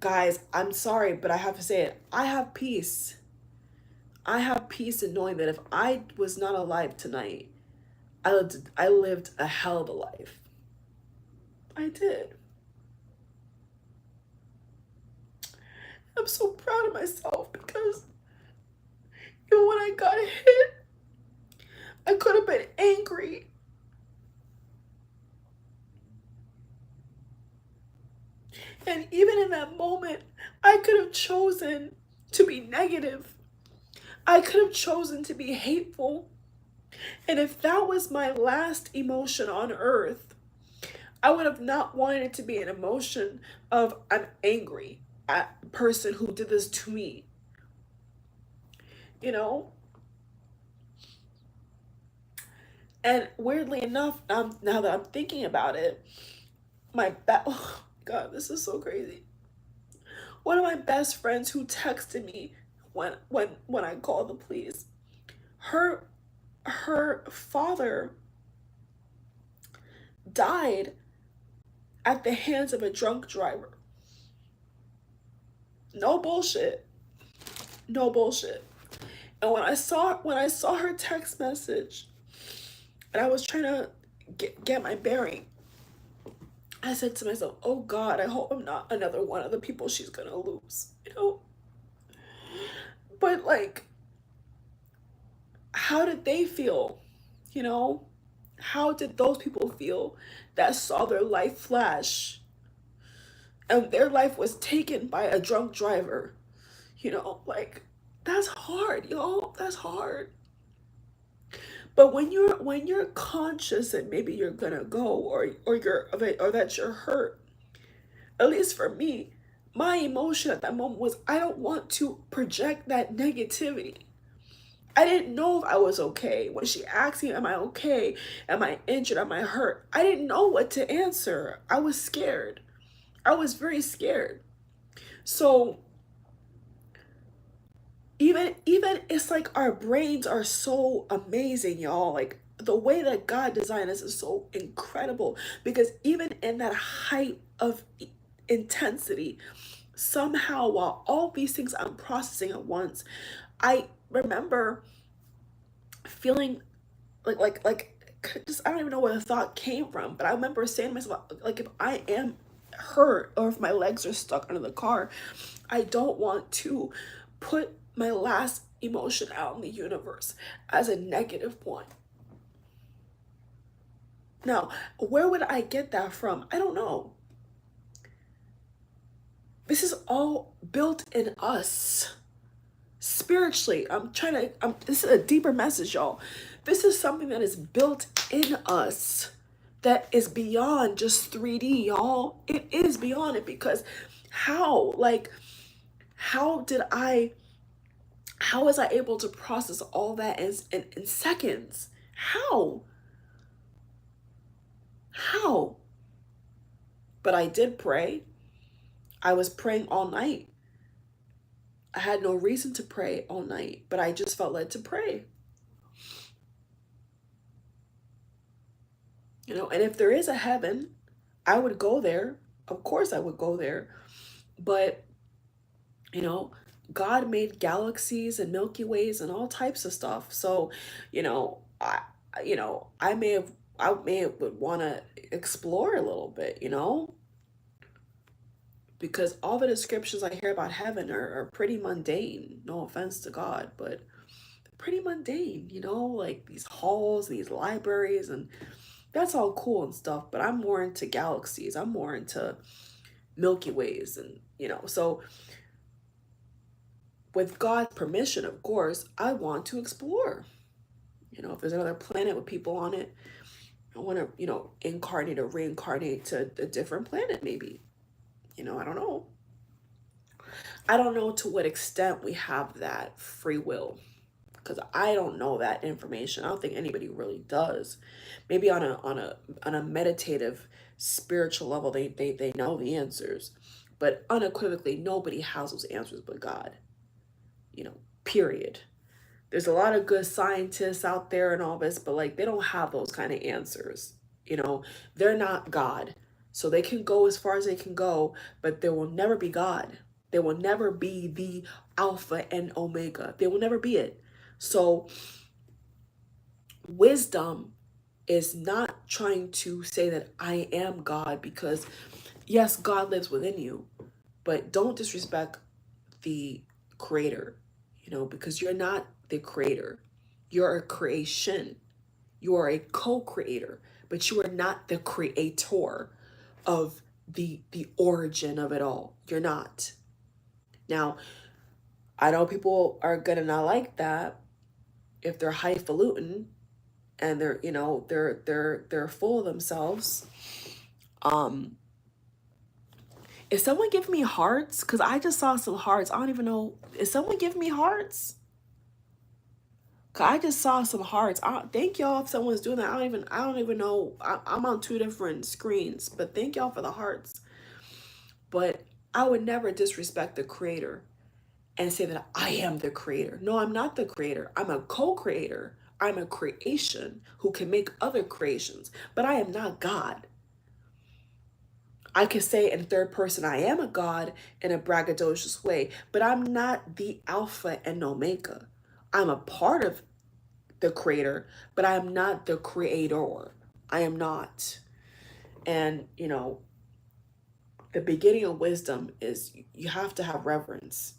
Guys, I'm sorry, but I have to say it. I have peace. I have peace in knowing that if I was not alive tonight, I lived a hell of a life. I did. I'm so proud of myself because even when I got hit, I could have been angry. And even in that moment, I could have chosen to be negative. I could have chosen to be hateful. And if that was my last emotion on earth, I would have not wanted it to be an emotion of I'm angry at the person who did this to me. You know? And weirdly enough, now that I'm thinking about it, oh God, this is so crazy. One of my best friends who texted me when I called the police, her father died at the hands of a drunk driver. No bullshit. No bullshit. And when I saw her text message, and I was trying to get my bearing, I said to myself, oh God, I hope I'm not another one of the people she's gonna lose, But like, how did they feel? How did those people feel that saw their life flash and their life was taken by a drunk driver? Like, that's hard, y'all. That's hard. But when you're conscious that maybe you're gonna go or that you're hurt, at least for me, my emotion at that moment was I don't want to project that negativity. I didn't know if I was okay. When she asked me, am I okay? Am I injured? Am I hurt? I didn't know what to answer. I was scared. I was very scared. So even it's like our brains are so amazing, y'all. Like the way that God designed us is so incredible because even in that height of intensity, somehow while all these things I'm processing at once, I remember feeling like just I don't even know where the thought came from, but I remember saying to myself, like, if I am hurt or if my legs are stuck under the car, I don't want to put my last emotion out in the universe as a negative one. Now, where would I get that from? I don't know. This is all built in us. Spiritually, this is a deeper message, y'all. This is something that is built in us that is beyond just 3D, y'all. It is beyond it because how was I able to process all that in seconds? How? But I did pray. I was praying all night. I had no reason to pray all night, but I just felt led to pray. And if there is a heaven, I would go there. Of course I would go there. But, God made galaxies and Milky Ways and all types of stuff. So, you know, I may have would want to explore a little bit, because all the descriptions I hear about heaven are pretty mundane. No offense to God, but pretty mundane, like these halls, these libraries, and that's all cool and stuff. But I'm more into galaxies. I'm more into Milky Ways, and so with God's permission, of course, I want to explore. If there's another planet with people on it, I want to, incarnate or reincarnate to a different planet, maybe. I don't know. I don't know to what extent we have that free will, because I don't know that information. I don't think anybody really does. Maybe on a meditative, spiritual level, they know the answers, but unequivocally, nobody has those answers but God. Period. There's a lot of good scientists out there and all this, but like they don't have those kind of answers. They're not God. So they can go as far as they can go, but they will never be God. They will never be the Alpha and Omega. They will never be it. So wisdom is not trying to say that I am God, because yes, God lives within you, but don't disrespect the creator, because you're not the creator. You're a creation. You are a co-creator, but you are not the creator of the origin of it all. You're not. Now, I know people are gonna not like that if they're highfalutin and they're, they're full of themselves. Um, is someone giving me hearts? Because I just saw some hearts. I don't even know. Is someone giving me hearts? Cause I just saw some hearts. Thank y'all if someone's doing that. I don't even know. I'm on two different screens, but thank y'all for the hearts. But I would never disrespect the creator and say that I am the creator. No, I'm not the creator. I'm a co-creator. I'm a creation who can make other creations, but I am not God. I could say in third person, I am a God in a braggadocious way, but I'm not the Alpha and Omega. I'm a part of the creator, but I am not the creator. I am not. And, the beginning of wisdom is you have to have reverence.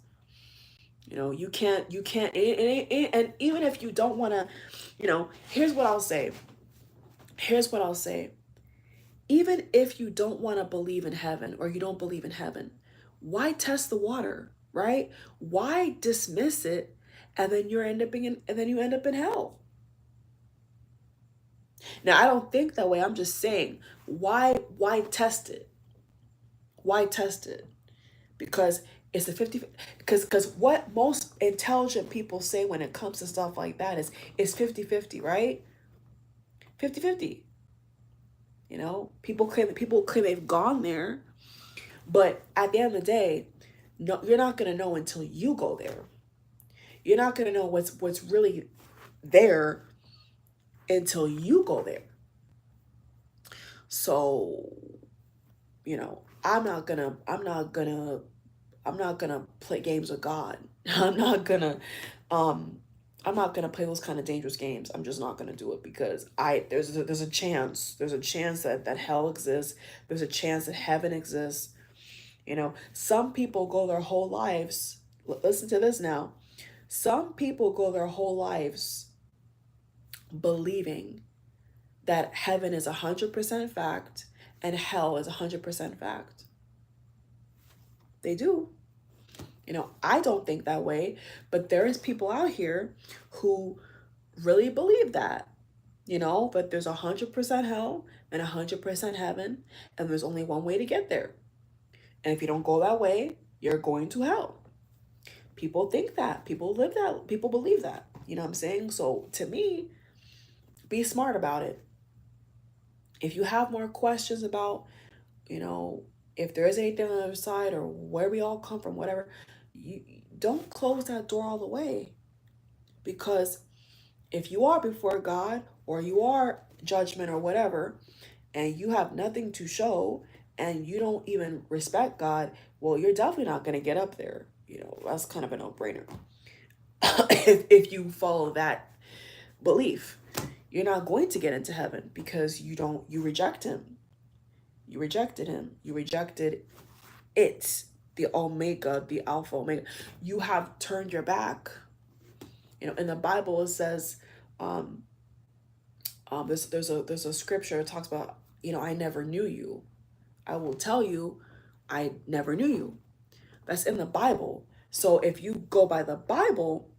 You can't, and even if you don't want to, here's what I'll say. Here's what I'll say. Even if you don't want to believe in heaven, or you don't believe in heaven, why test the water, right? Why dismiss it and then you end up in hell? Now, I don't think that way. I'm just saying, why test it? Why test it? Because it's a 50, because what most intelligent people say when it comes to stuff like that is it's 50-50, right? 50-50. People claim they've gone there, but at the end of the day, no, you're not gonna know until you go there. You're not gonna know what's really there until you go there. So, I'm not gonna play games with God. I'm not gonna um I'm not gonna play those kind of dangerous games. I'm just not gonna do it, because there's a chance. There's a chance that hell exists. There's a chance that heaven exists. Some people go their whole lives. Listen to this now. Some people go their whole lives believing that heaven is 100% fact and hell is 100% fact. They do. I don't think that way, but there is people out here who really believe that, but there's 100% hell and 100% heaven, and there's only one way to get there. And if you don't go that way, you're going to hell. People think that. People live that. People believe that. You know what I'm saying? So to me, be smart about it. If you have more questions about, if there is anything on the other side or where we all come from, whatever, you don't close that door all the way. Because if you are before God, or you are judgment or whatever, and you have nothing to show and you don't even respect God, well, you're definitely not going to get up there. You know, that's kind of a no-brainer. If you follow that belief, you're not going to get into heaven because you reject him. You rejected him. You rejected it, the Omega, the Alpha Omega. You have turned your back. You know, in the Bible it says, um, there's a scripture that talks about, you know, I never knew you. I will tell you, I never knew you. That's in the Bible. So if you go by the Bible,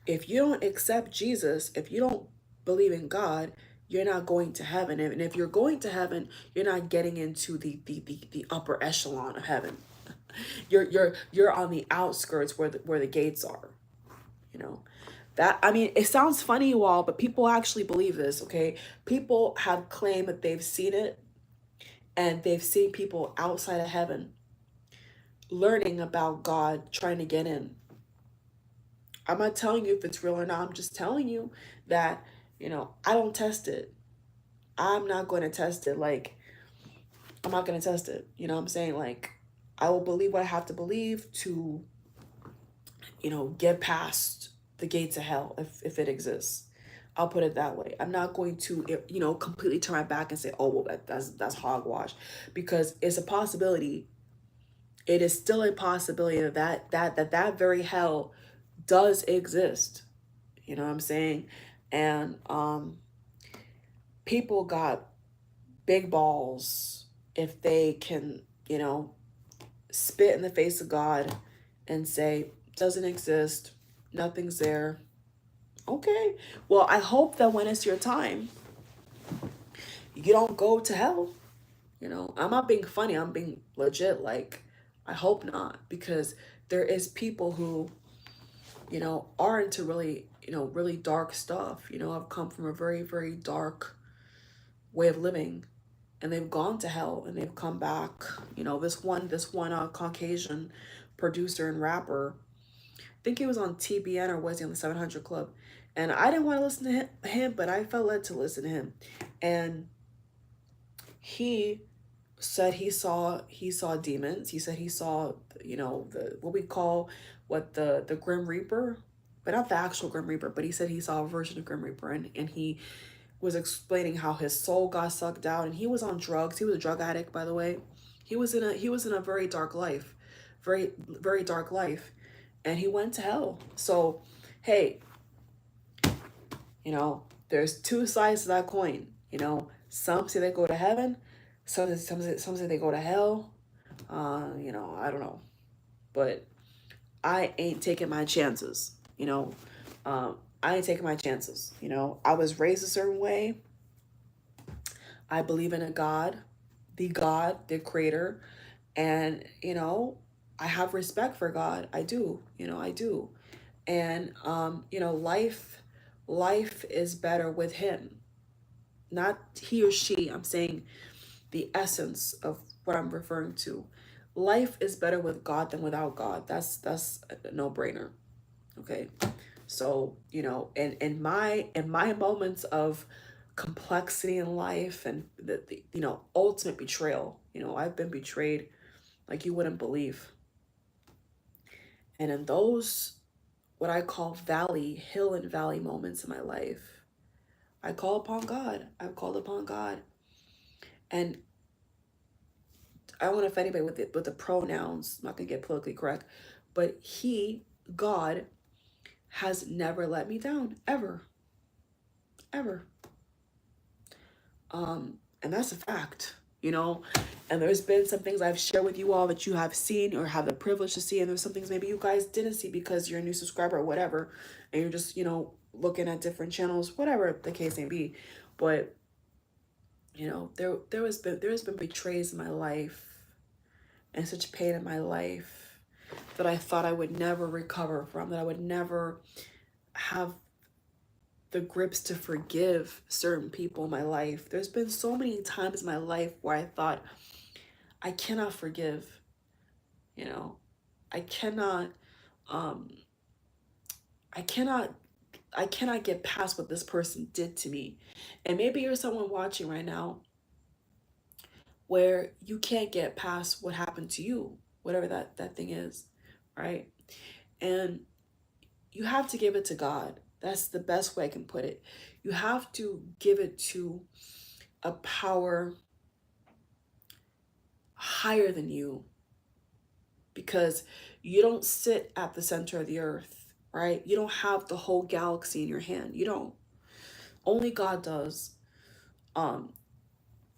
if you don't accept Jesus, if you don't believe in God, you're not going to heaven. And if you're going to heaven, you're not getting into the upper echelon of heaven. You're on the outskirts where the gates are, you know. That, I mean, it sounds funny, you all, but people actually believe this, okay? People have claimed that they've seen it, and they've seen people outside of heaven learning about God, trying to get in. I'm not telling you if it's real or not. I'm just telling you that, you know, I don't test it. I'm not going to test it. Like, I'm not going to test it. You know what I'm saying? Like, I will believe what I have to believe to, you know, get past the gates of hell if it exists. I'll put it that way. I'm not going to, you know, completely turn my back and say, oh, well, that's hogwash, because it's a possibility. It is still a possibility that very hell does exist. You know what I'm saying? And people got big balls if they can, you know, spit in the face of God and say, doesn't exist, nothing's there. Okay. Well, I hope that when it's your time, you don't go to hell. You know, I'm not being funny, I'm being legit. Like, I hope not, because there is people who, you know, are into really, you know, really dark stuff. You know, I've come from a very, very dark way of living, and they've gone to hell and they've come back. You know, this one Caucasian producer and rapper, I think he was on TBN or was he on the 700 Club, and I didn't want to listen to him, but I felt led to listen to him, and he said he saw demons. He said he saw, you know, the what we call, what, the Grim Reaper, but not the actual Grim Reaper. But he said he saw a version of Grim Reaper, and he was explaining how his soul got sucked out, and he was on drugs. He was a drug addict, by the way. He was in a very dark life, very very dark life, and he went to hell. So, hey, you know, there's two sides to that coin. You know, some say they go to heaven, some say they go to hell. You know, I don't know, but I ain't taking my chances. You know, I ain't taking my chances. You know, I was raised a certain way. I believe in a God, the creator, and, you know, I have respect for God. I do. You know, I do. And you know, life is better with him, not he or she. I'm saying the essence of what I'm referring to. Life is better with God than without God. That's a no-brainer. Okay. So, you know, in my moments of complexity in life, and the you know, ultimate betrayal, you know, I've been betrayed like you wouldn't believe. And in those, what I call hill and valley moments in my life, I call upon God. I've called upon God. And I don't want to offend anybody with the pronouns. I'm not gonna get politically correct, but he, God, has never let me down, ever, ever. And that's a fact, you know. And there's been some things I've shared with you all that you have seen or have the privilege to see, and there's some things maybe you guys didn't see because you're a new subscriber or whatever, and you're just, you know, looking at different channels, whatever the case may be. But, you know, there has been betrays in my life, and such pain in my life, that I thought I would never recover from, that I would never have the grips to forgive certain people in my life. There's been so many times in my life where I thought, I cannot forgive, you know, I cannot, um, I cannot, I cannot get past what this person did to me. And maybe you're someone watching right now where you can't get past what happened to you, whatever that thing is, right? And you have to give it to God. That's the best way I can put it. You have to give it to a power higher than you, because you don't sit at the center of the earth, right? You don't have the whole galaxy in your hand. You don't. Only God does. Um,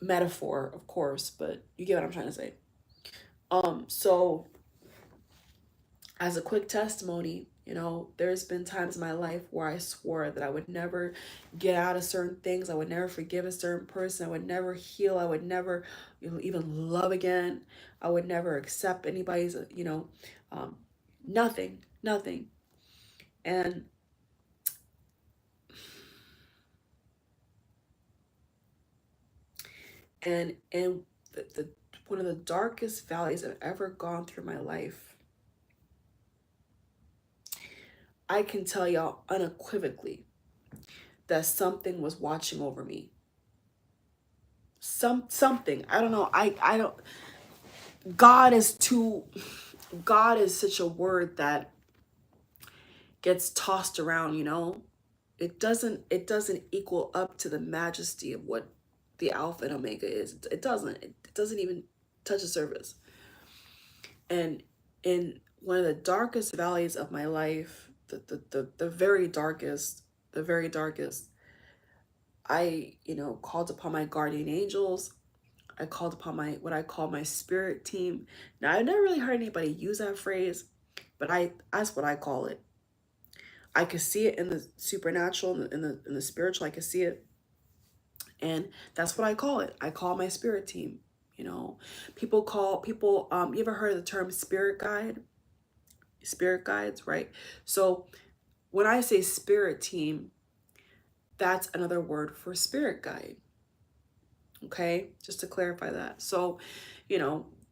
Metaphor, of course, but you get what I'm trying to say. So as a quick testimony, there's been times in my life where I swore that I would never get out of certain things. I would never forgive a certain person. I would never heal. I would never, even love again. I would never accept anybody's, nothing, nothing. And the one of the darkest valleys I've ever gone through my life, I can tell y'all unequivocally that something was watching over me. Something. I don't know. I don't. God is too. God is such a word that gets tossed around. It doesn't equal up to the majesty of what the Alpha and Omega is. It doesn't. It doesn't even touch the surface. And in one of the darkest valleys of my life, the very darkest, I, called upon my guardian angels. I called upon what I call my spirit team. Now, I've never really heard anybody use that phrase, but that's what I call it. I could see it in the supernatural, in the spiritual. I could see it, and that's what I call it. I call my spirit team. People. You ever heard of the term spirit guide? Spirit guides, right? So when I say spirit team, that's another word for spirit guide. Okay, just to clarify that. So,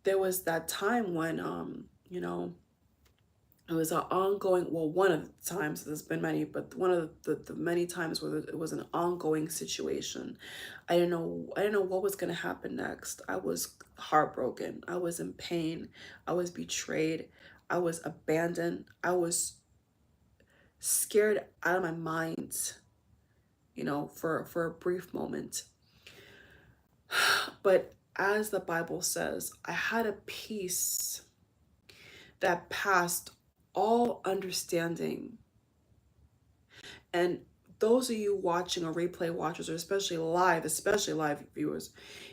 there was that time when, it was an ongoing, well, one of the times, there's been many, but one of the many times where it was an ongoing situation. I didn't know what was going to happen next. I was heartbroken. I was in pain. I was betrayed. I was abandoned. I was scared out of my mind, for a brief moment. But as the Bible says, I had a peace that passed all understanding. And those of you watching, or replay watchers, or especially live viewers,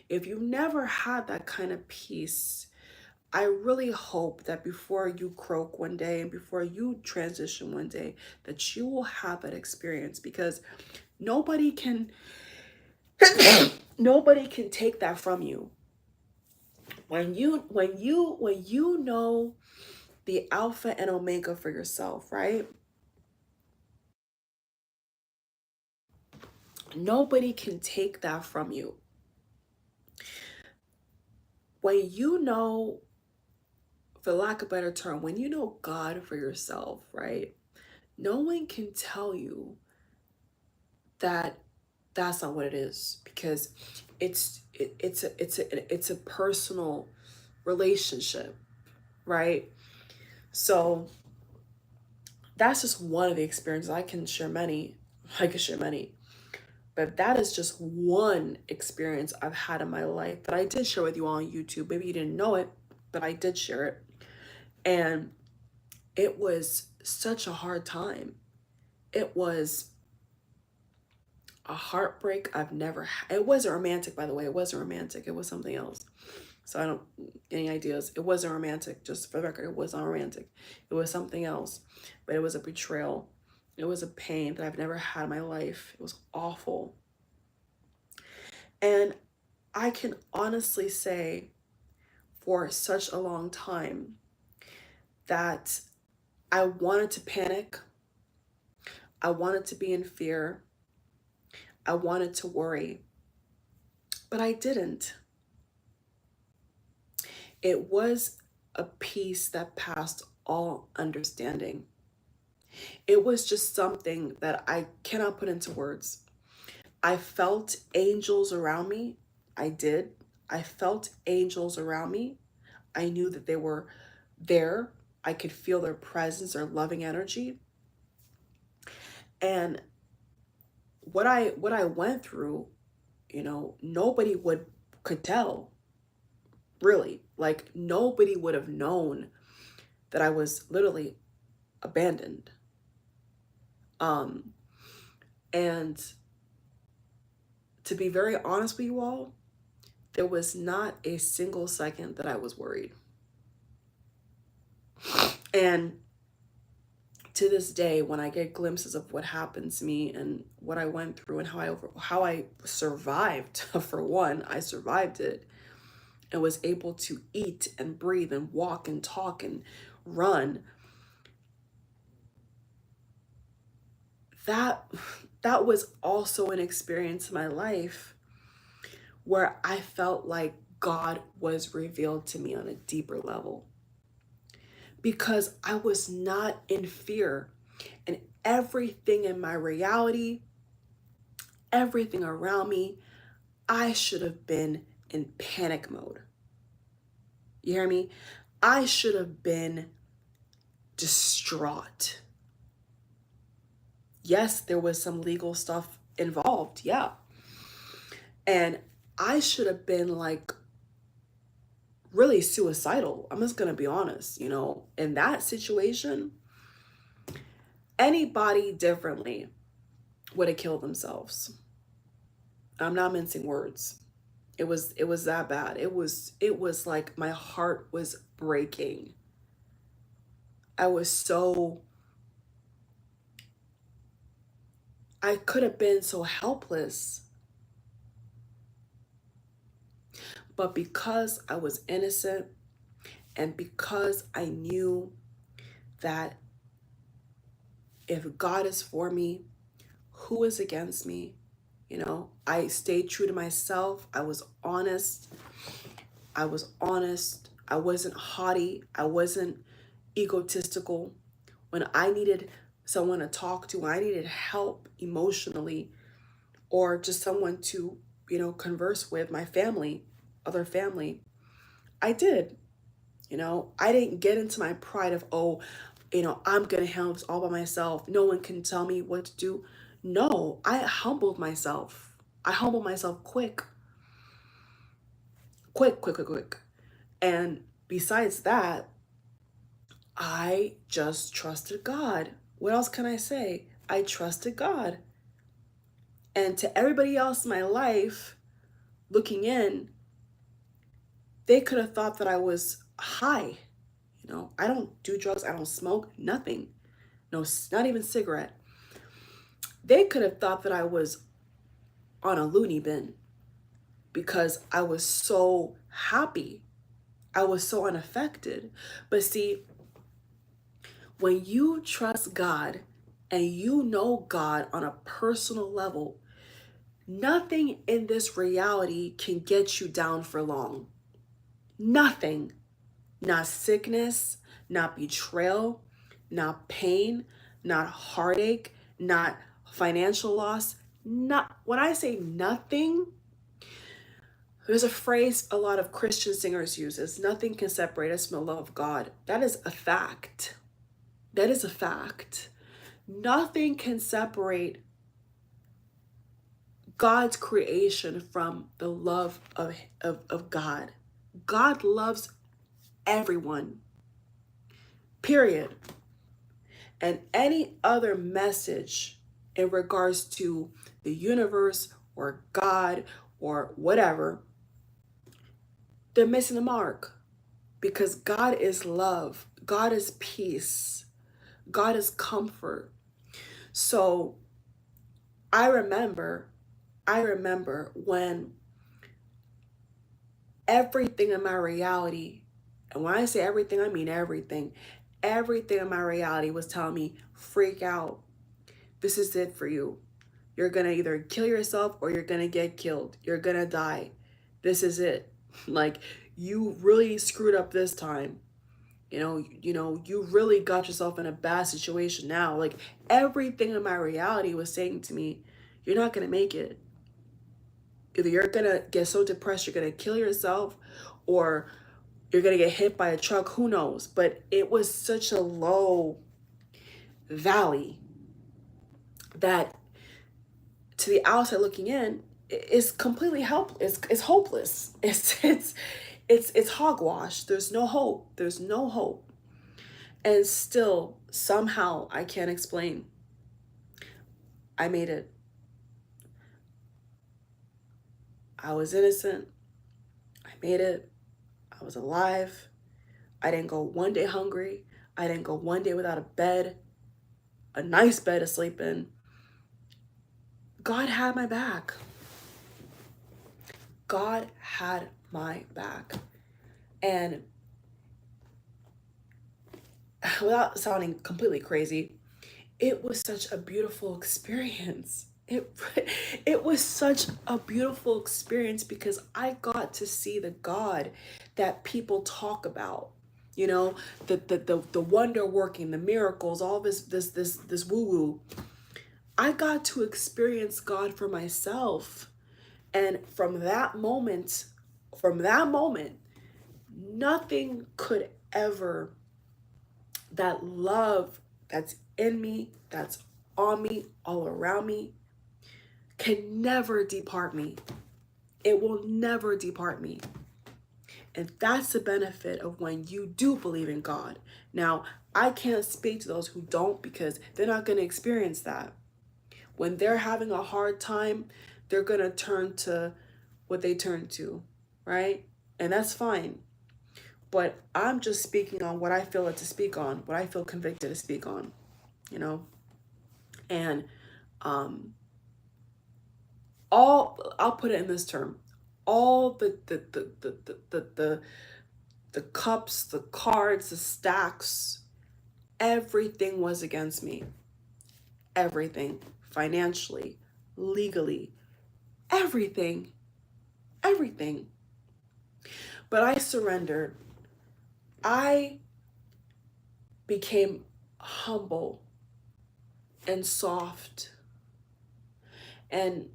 if you've never had that kind of peace, I really hope that before you croak one day and before you transition one day, that you will have that experience, because nobody can nobody can take that from you. When you know the Alpha and Omega for yourself, right? Nobody can take that from you. When you know, for lack of a better term, when you know God for yourself, right? No one can tell you that that's not what it is, because it's a personal relationship, right? So that's just one of the experiences. I can share many. But that is just one experience I've had in my life that I did share with you all on YouTube. Maybe you didn't know it, but I did share it. And it was such a hard time. It was a heartbreak I've never had. It wasn't romantic, by the way. It wasn't romantic. It was something else. So I don't any ideas. It wasn't romantic. Just for the record, it wasn't romantic. It was something else. But it was a betrayal. It was a pain that I've never had in my life. It was awful. And I can honestly say, for such a long time, that I wanted to panic. I wanted to be in fear. I wanted to worry. But I didn't. It was a peace that passed all understanding. It was just something that I cannot put into words. I felt angels around me. I did. I felt angels around me. I knew that they were there. I could feel their presence, their loving energy. And what I went through, nobody could tell, really. Like, nobody would have known that I was literally abandoned. And to be very honest with you all, there was not a single second that I was worried. And to this day, when I get glimpses of what happened to me and what I went through and how I survived, for one, I survived it and was able to eat and breathe and walk and talk and run. That was also an experience in my life where I felt like God was revealed to me on a deeper level, because I was not in fear, and everything in my reality, everything around me, I should have been in panic mode. You hear me? I should have been distraught. Yes, there was some legal stuff involved, yeah. And I should have been like really suicidal. I'm just gonna be honest, in that situation, anybody differently would have killed themselves. I'm not mincing words. It was that bad. It was like my heart was breaking. I could have been so helpless. But because I was innocent, and because I knew that if God is for me, who is against me? I stayed true to myself. I was honest. I wasn't haughty. I wasn't egotistical. When I needed someone to talk to, when I needed help emotionally, or just someone to, converse with, my family, other family, I did. I didn't get into my pride of, I'm going to handle this all by myself. No one can tell me what to do. No, I humbled myself. I humbled myself quick. And besides that, I just trusted God. What else can I say? I trusted God. And to everybody else in my life looking in, they could have thought that I was high. I don't do drugs. I don't smoke, nothing. No, not even cigarette. They could have thought that I was on a loony bin because I was so happy. I was so unaffected. But see, when you trust God and you know God on a personal level, nothing in this reality can get you down for long. Nothing. Not sickness, not betrayal, not pain, not heartache, not financial loss. Not when I say nothing, there's a phrase a lot of Christian singers uses: nothing can separate us from the love of God. That is a fact. That is a fact. Nothing can separate God's creation from the love of God. God loves everyone, period. And any other message in regards to the universe or God or whatever, they're missing the mark, because God is love. God is peace. God is comfort. So I remember when everything in my reality, and when I say everything, I mean everything in my reality was telling me, freak out. This is it for you. You're going to either kill yourself or you're going to get killed. You're going to die. This is it. Like, you really screwed up this time. You really got yourself in a bad situation now. Like, everything in my reality was saying to me, you're not going to make it. Either you're going to get so depressed, you're going to kill yourself, or you're going to get hit by a truck, who knows? But it was such a low valley that to the outside looking in, it's completely helpless. It's hopeless. It's hogwash. There's no hope. There's no hope. And still, somehow, I can't explain, I made it. I was innocent. I made it. I was alive. I didn't go one day hungry. I didn't go one day without a bed, a nice bed to sleep in. God had my back. God had my back. And without sounding completely crazy, it was such a beautiful experience. It was such a beautiful experience because I got to see the God that people talk about. You know, the wonder working, the miracles, all this woo woo. I got to experience God for myself. And from that moment, nothing could ever, that love that's in me, that's on me, all around me, can never depart me. It will never depart me. And that's the benefit of when you do believe in God. Now, I can't speak to those who don't because they're not going to experience that. When they're having a hard time, they're going to turn to what they turn to, right? And that's fine. But I'm just speaking on what I feel to speak on, what I feel convicted to speak on, you know? And I'll put it in this term, all the cups, the cards, the stacks, everything was against me. Everything, financially, legally, everything. But I surrendered. I became humble and soft. And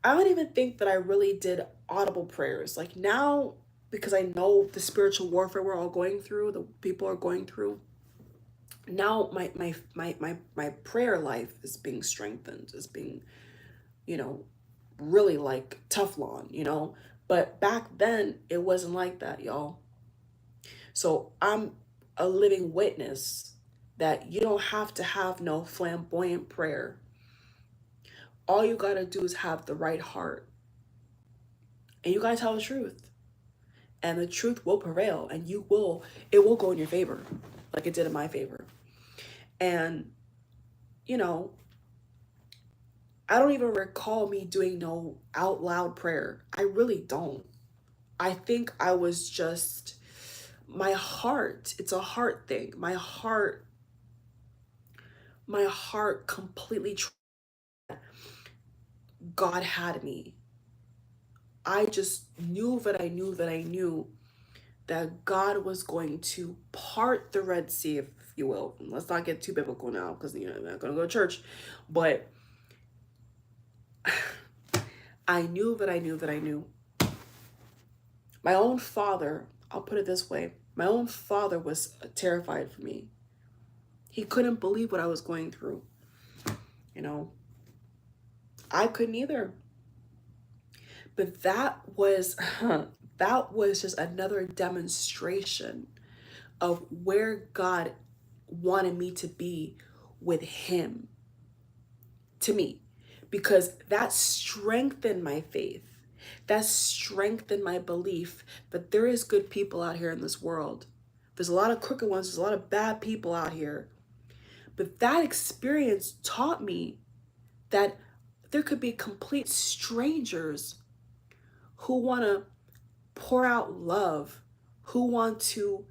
I don't even think that I really did audible prayers. Like now, because I know the spiritual warfare we're all going through, the people are going through, now my prayer life is being strengthened, is being, you know, really like Teflon, you know. But back then it wasn't like that, y'all. So I'm a living witness that you don't have to have no flamboyant prayer. All you gotta do is have the right heart. And you gotta tell the truth. And the truth will prevail, and it will go in your favor, like it did in my favor. And, you know, I don't even recall me doing no out loud prayer. I really don't. I think I was just, my heart, it's a heart thing. My heart completely, God had me. I just knew that I knew that God was going to part the Red Sea, if you will. Let's not get too biblical now because, you know, I'm not going to go to church. But I knew that I knew. My own father, I'll put it this way, my own father was terrified for me. He couldn't believe what I was going through. You know, I couldn't either. But that was just another demonstration of where God wanted me to be with him, to me, because that strengthened my faith. That strengthened my belief that there is good people out here in this world. There's a lot of crooked ones. There's a lot of bad people out here. But that experience taught me that there could be complete strangers who want to pour out love, who want to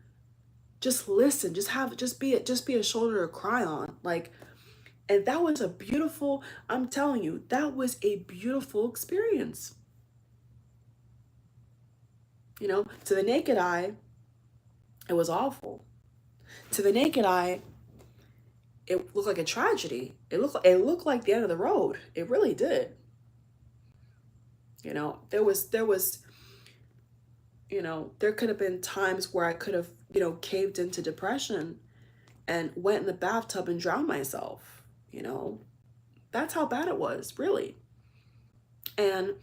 just listen, just be a shoulder to cry on. Like, and that was a beautiful, I'm telling you, that was a beautiful experience. You know, to the naked eye, it was awful. To the naked eye, it looked like a tragedy. It looked like the end of the road. It really did. You know, there was, You know, there could have been times where I could have, you know, caved into depression and went in the bathtub and drowned myself. You know, that's how bad it was, really. And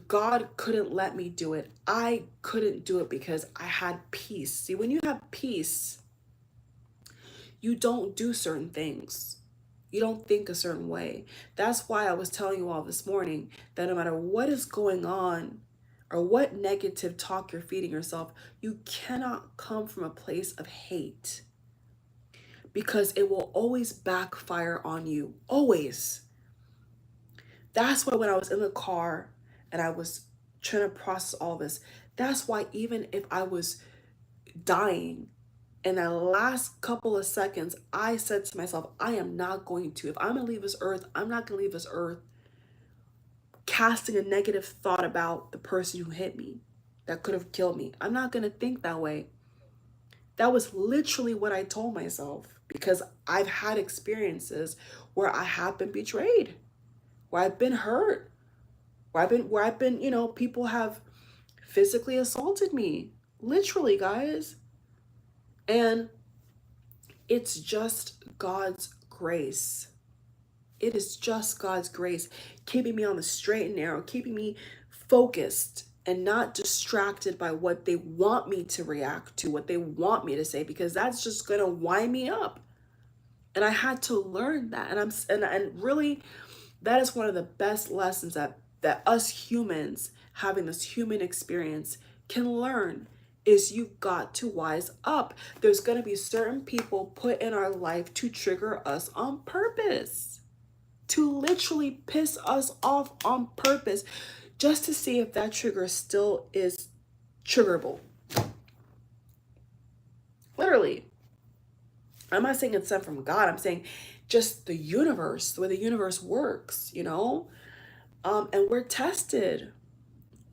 God couldn't let me do it. I couldn't do it because I had peace. See, when you have peace, you don't do certain things. You don't think a certain way. That's why I was telling you all this morning that no matter what is going on or what negative talk you're feeding yourself, you cannot come from a place of hate, because it will always backfire on you. Always. That's why when I was in the car and I was trying to process all this, that's why even if I was dying in that last couple of seconds, I said to myself, I am not going to. If I'm going to leave this earth, I'm not going to leave this earth casting a negative thought about the person who hit me that could have killed me. I'm not going to think that way. That was literally what I told myself, because I've had experiences where I have been betrayed, where I've been hurt, where I've been, you know, people have physically assaulted me, literally, guys. And it's just God's grace. It is just God's grace keeping me on the straight and narrow, keeping me focused and not distracted by what they want me to react to, what they want me to say, because that's just going to wind me up. And I had to learn that. And really, that is one of the best lessons that us humans having this human experience can learn, is you've got to wise up. There's going to be certain people put in our life to trigger us on purpose, to literally piss us off on purpose, just to see if that trigger still is triggerable. Literally. I'm not saying it's sent from God. I'm saying just the universe, the way the universe works, you know? And we're tested.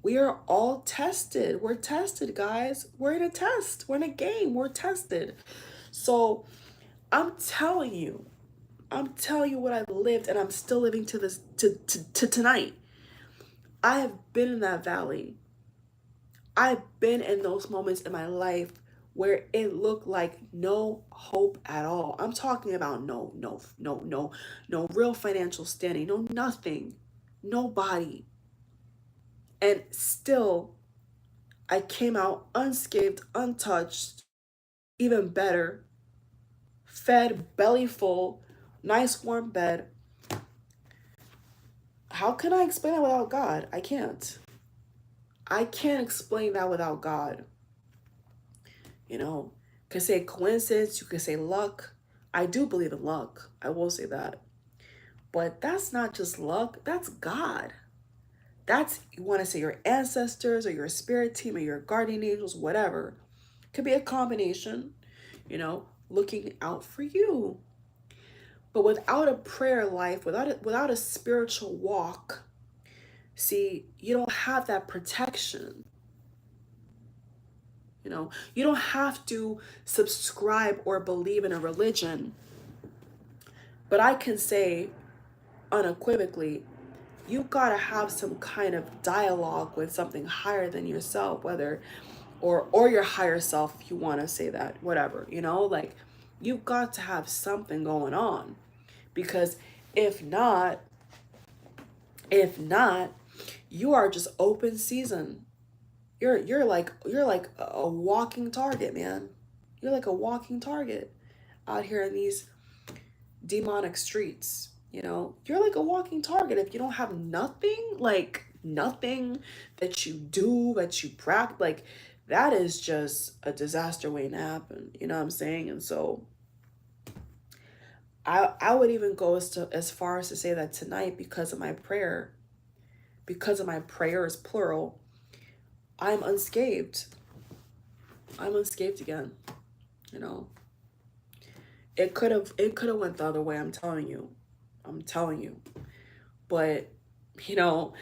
We are all tested. We're tested, guys. We're in a test. We're in a game. We're tested. So I'm telling you what I've lived, and I'm still living to this, to tonight. I have been in that valley. I've been in those moments in my life where it looked like no hope at all. I'm talking about no real financial standing, no nothing, nobody. And still, I came out unscathed, untouched, even better, fed, belly full, nice warm bed. How can I explain that without God? I can't. I can't explain that without God. You know, you could say coincidence, you could say luck. I do believe in luck. I will say that. But that's not just luck, that's God. That's, you want to say your ancestors or your spirit team or your guardian angels, whatever. Could be a combination, you know, looking out for you. But without a prayer life, without a spiritual walk, see, you don't have that protection. You know, you don't have to subscribe or believe in a religion. But I can say unequivocally, you gotta have some kind of dialogue with something higher than yourself, whether or your higher self, if you want to say that, whatever, you know, like you've got to have something going on, because if not, you are just open season. You're like a walking target, man. You're like a walking target out here in these demonic streets. You know, you're like a walking target if you don't have nothing, like nothing that you do, that you practice. Like that is just a disaster waiting to happen. You know what I'm saying? And so I would even go as far as to say that tonight, because of my prayers plural, I'm unscathed. I'm unscathed again. You know, it could have went the other way. I'm telling you. But you know,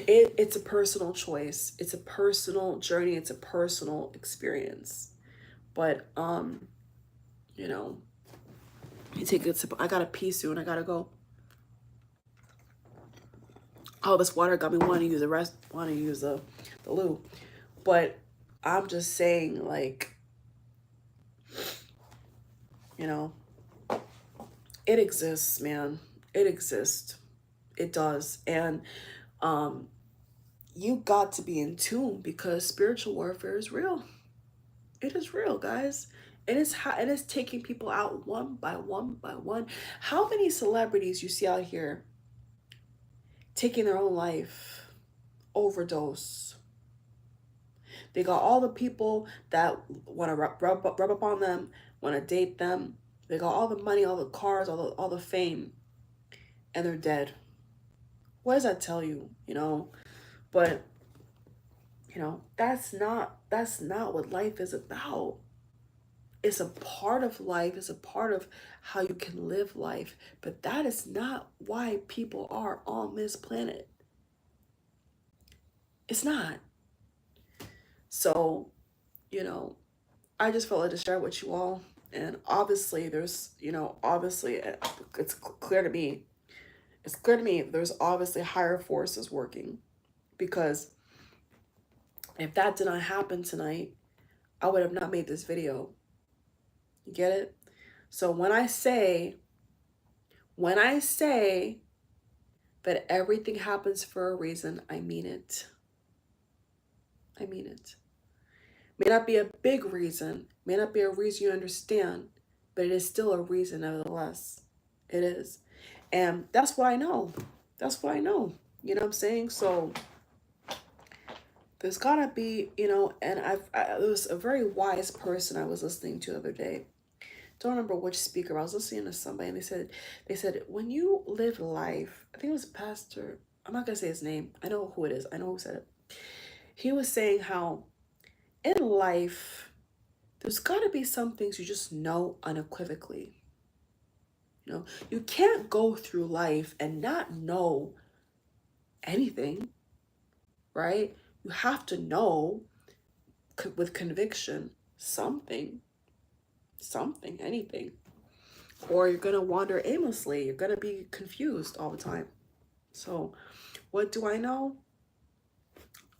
it's a personal choice. It's a personal journey. It's a personal experience. But you know, you take a sip. I gotta pee soon. I gotta go. Oh, this water got me wanting to use the loo. But I'm just saying, like, you know, it exists, man. It exists. It does. And um you got to be in tune, because spiritual warfare is real. It is real, guys. And it's taking people out one by one by one. How many celebrities you see out here taking their own life, overdose? They got all the people that want to rub up on them, want to date them. They got all the money, all the cars, all the fame, and they're dead. What does that tell you? But that's not what life is about. It's a part of life, it's a part of how you can live life, but that is not why people are on this planet. It's not. So, you know, I just felt like to share with you all. And obviously, it's clear to me. It's clear to me there's obviously higher forces working, because if that did not happen tonight, I would have not made this video. You get it? So when I say that everything happens for a reason, I mean it. I mean it. May not be a big reason, may not be a reason you understand, but it is still a reason nevertheless. It is. And that's what I know. That's what I know. You know what I'm saying? So there's gotta be, and there was a very wise person I was listening to the other day. Don't remember which speaker. I was listening to somebody, and they said when you live life, I think it was a pastor. I'm not gonna say his name. I know who it is. I know who said it. He was saying how in life there's gotta be some things you just know unequivocally. You can't go through life and not know anything, right? You have to know with conviction something, anything, or you're gonna wander aimlessly. You're gonna be confused all the time. So what do I know?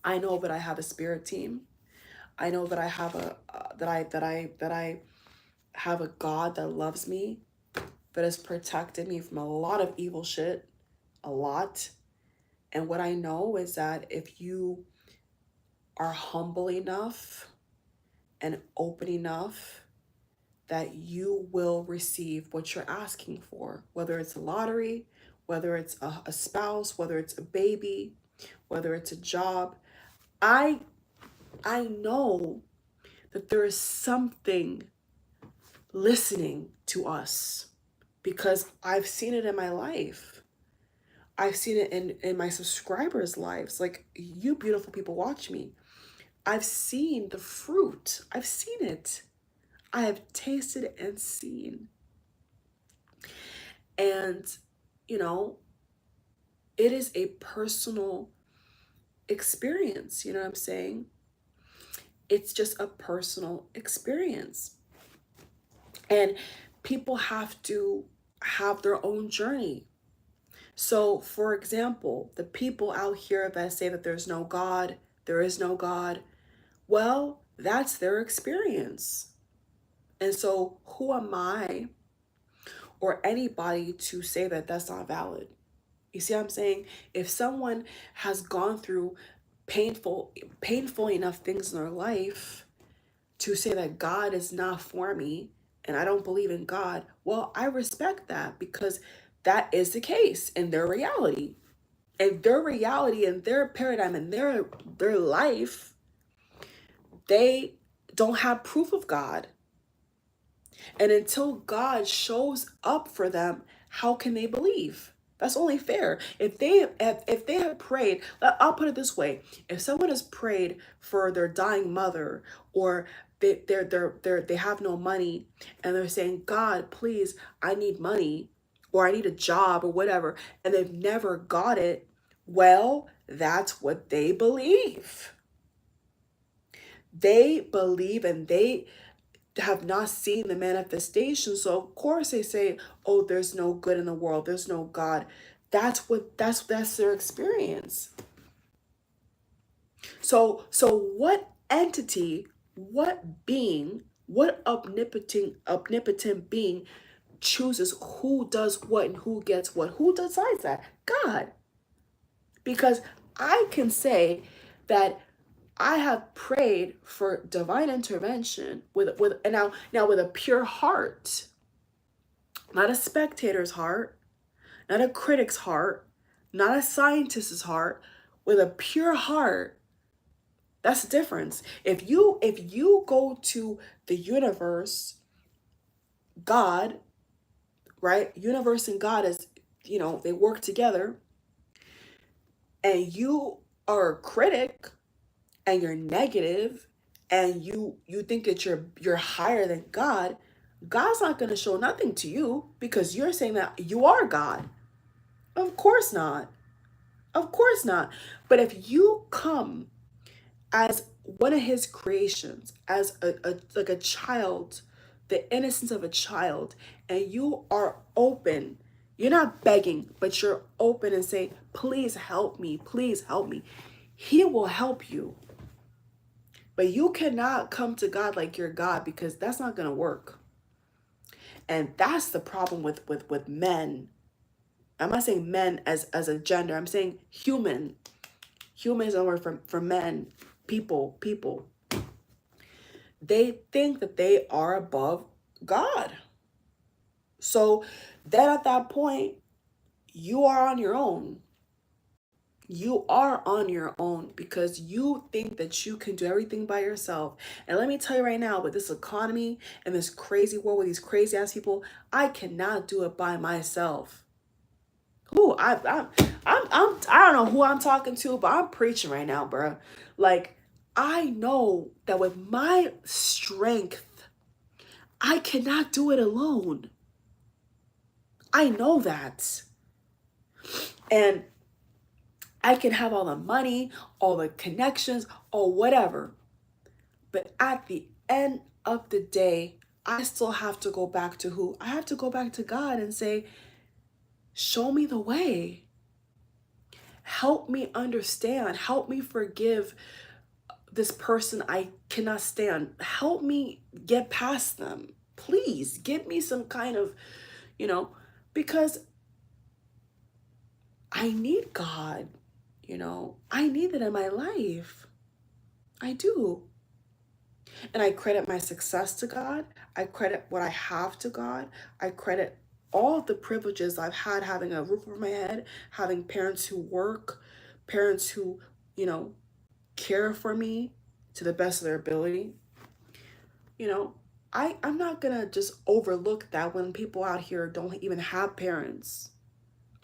I know that I have a spirit team. I know that I have I have a God that loves me, that has protected me from a lot of evil shit, a lot. And what I know is that if you are humble enough and open enough, that you will receive what you're asking for, whether it's a lottery, whether it's a spouse, whether it's a baby, whether it's a job. I know that there is something listening to us, because I've seen it in my life. I've seen it in my subscribers' lives. Like, you beautiful people watch me. I've seen the fruit. I've seen it. I have tasted and seen. And, it is a personal experience. You know what I'm saying? It's just a personal experience. And people have to have their own journey. So, for example, the people out here that say that there's no God, there is no God, well, that's their experience. And so who am I or anybody to say that that's not valid? You see what I'm saying? If someone has gone through painful enough things in their life to say that God is not for me and I don't believe in God, well, I respect that, because that is the case in their reality. In their reality, in their paradigm, in their life, they don't have proof of God. And until God shows up for them, how can they believe? That's only fair. If they have prayed, I'll put it this way: if someone has prayed for their dying mother, or they have no money, and they're saying, God, please, I need money, or I need a job, or whatever, and they've never got it, well, that's what they believe. They believe, and they have not seen the manifestation. So of course they say, oh, there's no good in the world, there's no God. That's their experience. So what entity, what being, what omnipotent being chooses who does what and who gets what? Who decides that? God. Because I can say that I have prayed for divine intervention with and now with a pure heart, not a spectator's heart, not a critic's heart, not a scientist's heart, with a pure heart. That's the difference. If you go to the universe, God, right? Universe and God is, they work together, and you are a critic and you're negative and you think that you're higher than God, God's not going to show nothing to you because you're saying that you are God. Of course not. Of course not. But if you come as one of his creations, as like a child, the innocence of a child, and you are open, you're not begging, but you're open and say, please help me, please help me. He will help you. But you cannot come to God like you're God, because that's not going to work. And that's the problem with men. I'm not saying men as a gender. I'm saying human. Human is a word for men, people. They think that they are above God. So then at that point, you are on your own. You are on your own because you think that you can do everything by yourself. And let me tell you right now, with this economy and this crazy world with these crazy ass people, I cannot do it by myself. Who I don't know who I'm talking to, but I'm preaching right now, bro. Like, I know that with my strength, I cannot do it alone. I know that. And I can have all the money, all the connections, or whatever. But at the end of the day, I still have to go back to who? I have to go back to God and say, show me the way. Help me understand. Help me forgive this person I cannot stand. Help me get past them. Please give me some kind of, because I need God. I need it in my life. I do. And I credit my success to God. I credit what I have to God. I credit all of the privileges I've had, having a roof over my head, having parents who work, parents who, care for me to the best of their ability. I'm not gonna just overlook that when people out here don't even have parents.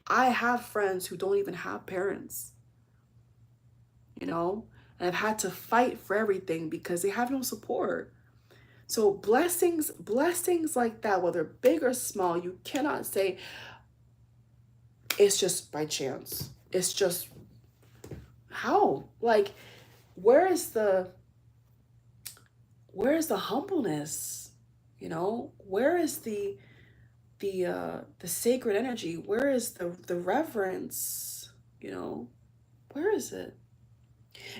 I have friends who don't even have parents, and I've had to fight for everything because they have no support. So blessings like that, whether big or small, you cannot say it's just by chance. It's just how? Like, where is the humbleness? Where is the sacred energy? Where is the reverence? Where is it?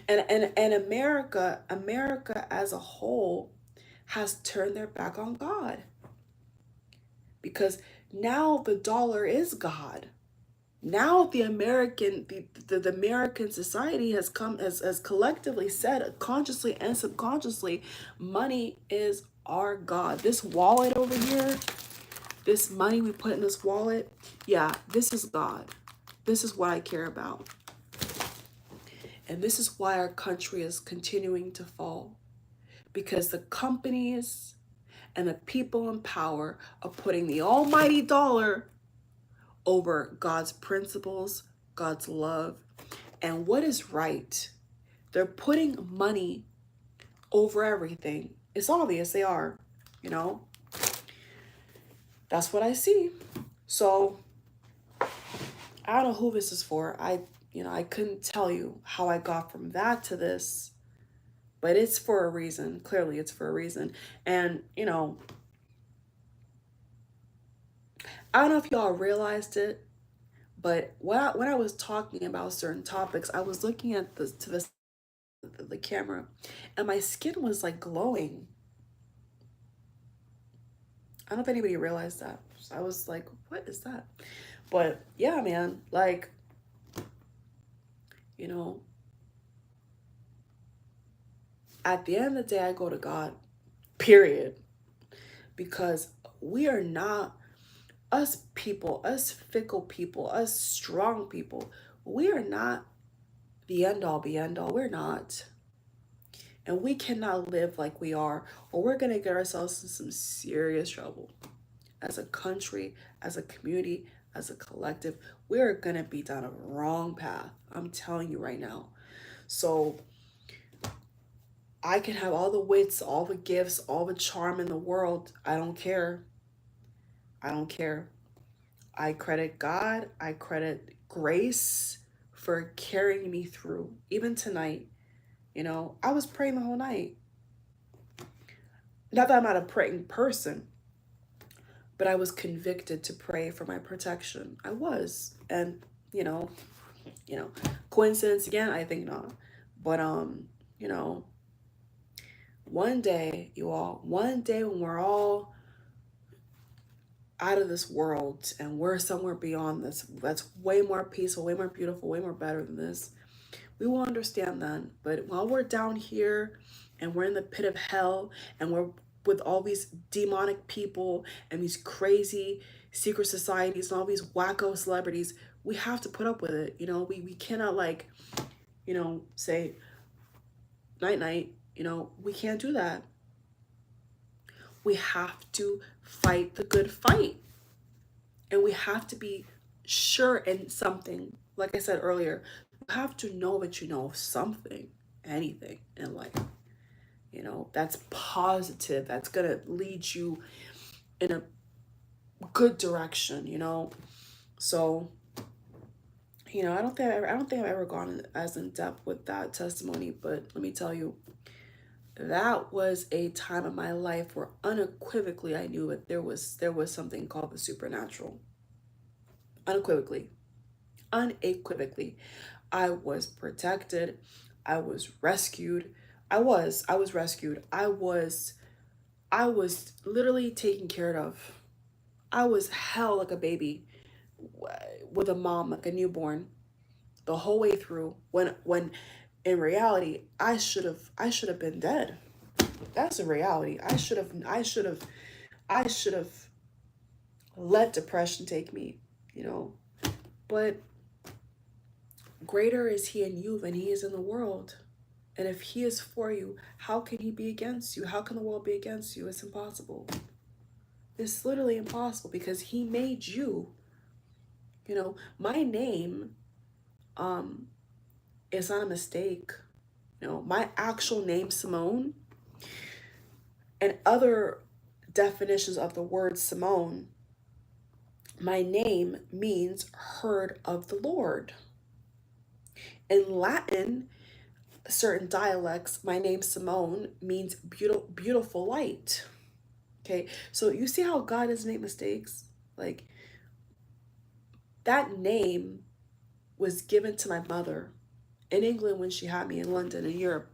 And America as a whole has turned their back on God, because now the dollar is God. Now the American society has collectively said, consciously and subconsciously, money is our God. This wallet over here, this money we put in this wallet, yeah, this is God. This is what I care about. And this is why our country is continuing to fall, because the companies and the people in power are putting the almighty dollar over God's principles, God's love, and what is right. They're putting money over everything. It's obvious they are, That's what I see. So I don't know who this is for. I couldn't tell you how I got from that to this, but it's for a reason. Clearly it's for a reason. And, I don't know if y'all realized it, But when I was talking about certain topics, I was looking at the camera, and my skin was like glowing. I don't know if anybody realized that. So I was like, what is that? But yeah, man, like, you know, at the end of the day, I go to God, period. Because we are not, us people, us fickle people, us strong people, we are not the end all be end all. We're not. And we cannot live like we are, or we're going to get ourselves in some serious trouble. As a country, as a community, as a collective, we're going to be down a wrong path. I'm telling you right now. So I can have all the wits, all the gifts, all the charm in the world. I don't care. I don't care. I credit God, I credit grace for carrying me through. Even tonight, I was praying the whole night. Not that I'm not a praying person, but I was convicted to pray for my protection. I was. And, you know, you know, coincidence again, I think not. But you know, one day, you all, one day when we're all out of this world and we're somewhere beyond this, that's way more peaceful, way more beautiful, way more better than this, we will understand then. But while we're down here and we're in the pit of hell and we're with all these demonic people and these crazy secret societies and all these wacko celebrities, we have to put up with it. We cannot, like, say night night. We can't do that. We have to fight the good fight. And we have to be sure in something. Like I said earlier, you have to know that you know something, anything in life, that's positive, that's going to lead you in a good direction. So, I don't think I've ever gone as in depth with that testimony, but let me tell you, that was a time in my life where unequivocally I knew that there was something called the supernatural. Unequivocally. Unequivocally. I was protected. I was rescued. I was rescued. I was literally taken care of. I was held like a baby with a mom, like a newborn, the whole way through. When in reality, I should have been dead. That's the reality. I should have let depression take me, you know. But greater is he in you than he is in the world. And if he is for you, how can he be against you? How can the world be against you? It's impossible. It's literally impossible because he made you. My name is not a mistake. My actual name, Simone, and other definitions of the word Simone, my name means heard of the Lord. In Latin, certain dialects, my name Simone means beautiful light. Okay, so you see how God doesn't make mistakes? Like, that name was given to my mother in England when she had me in London, in Europe,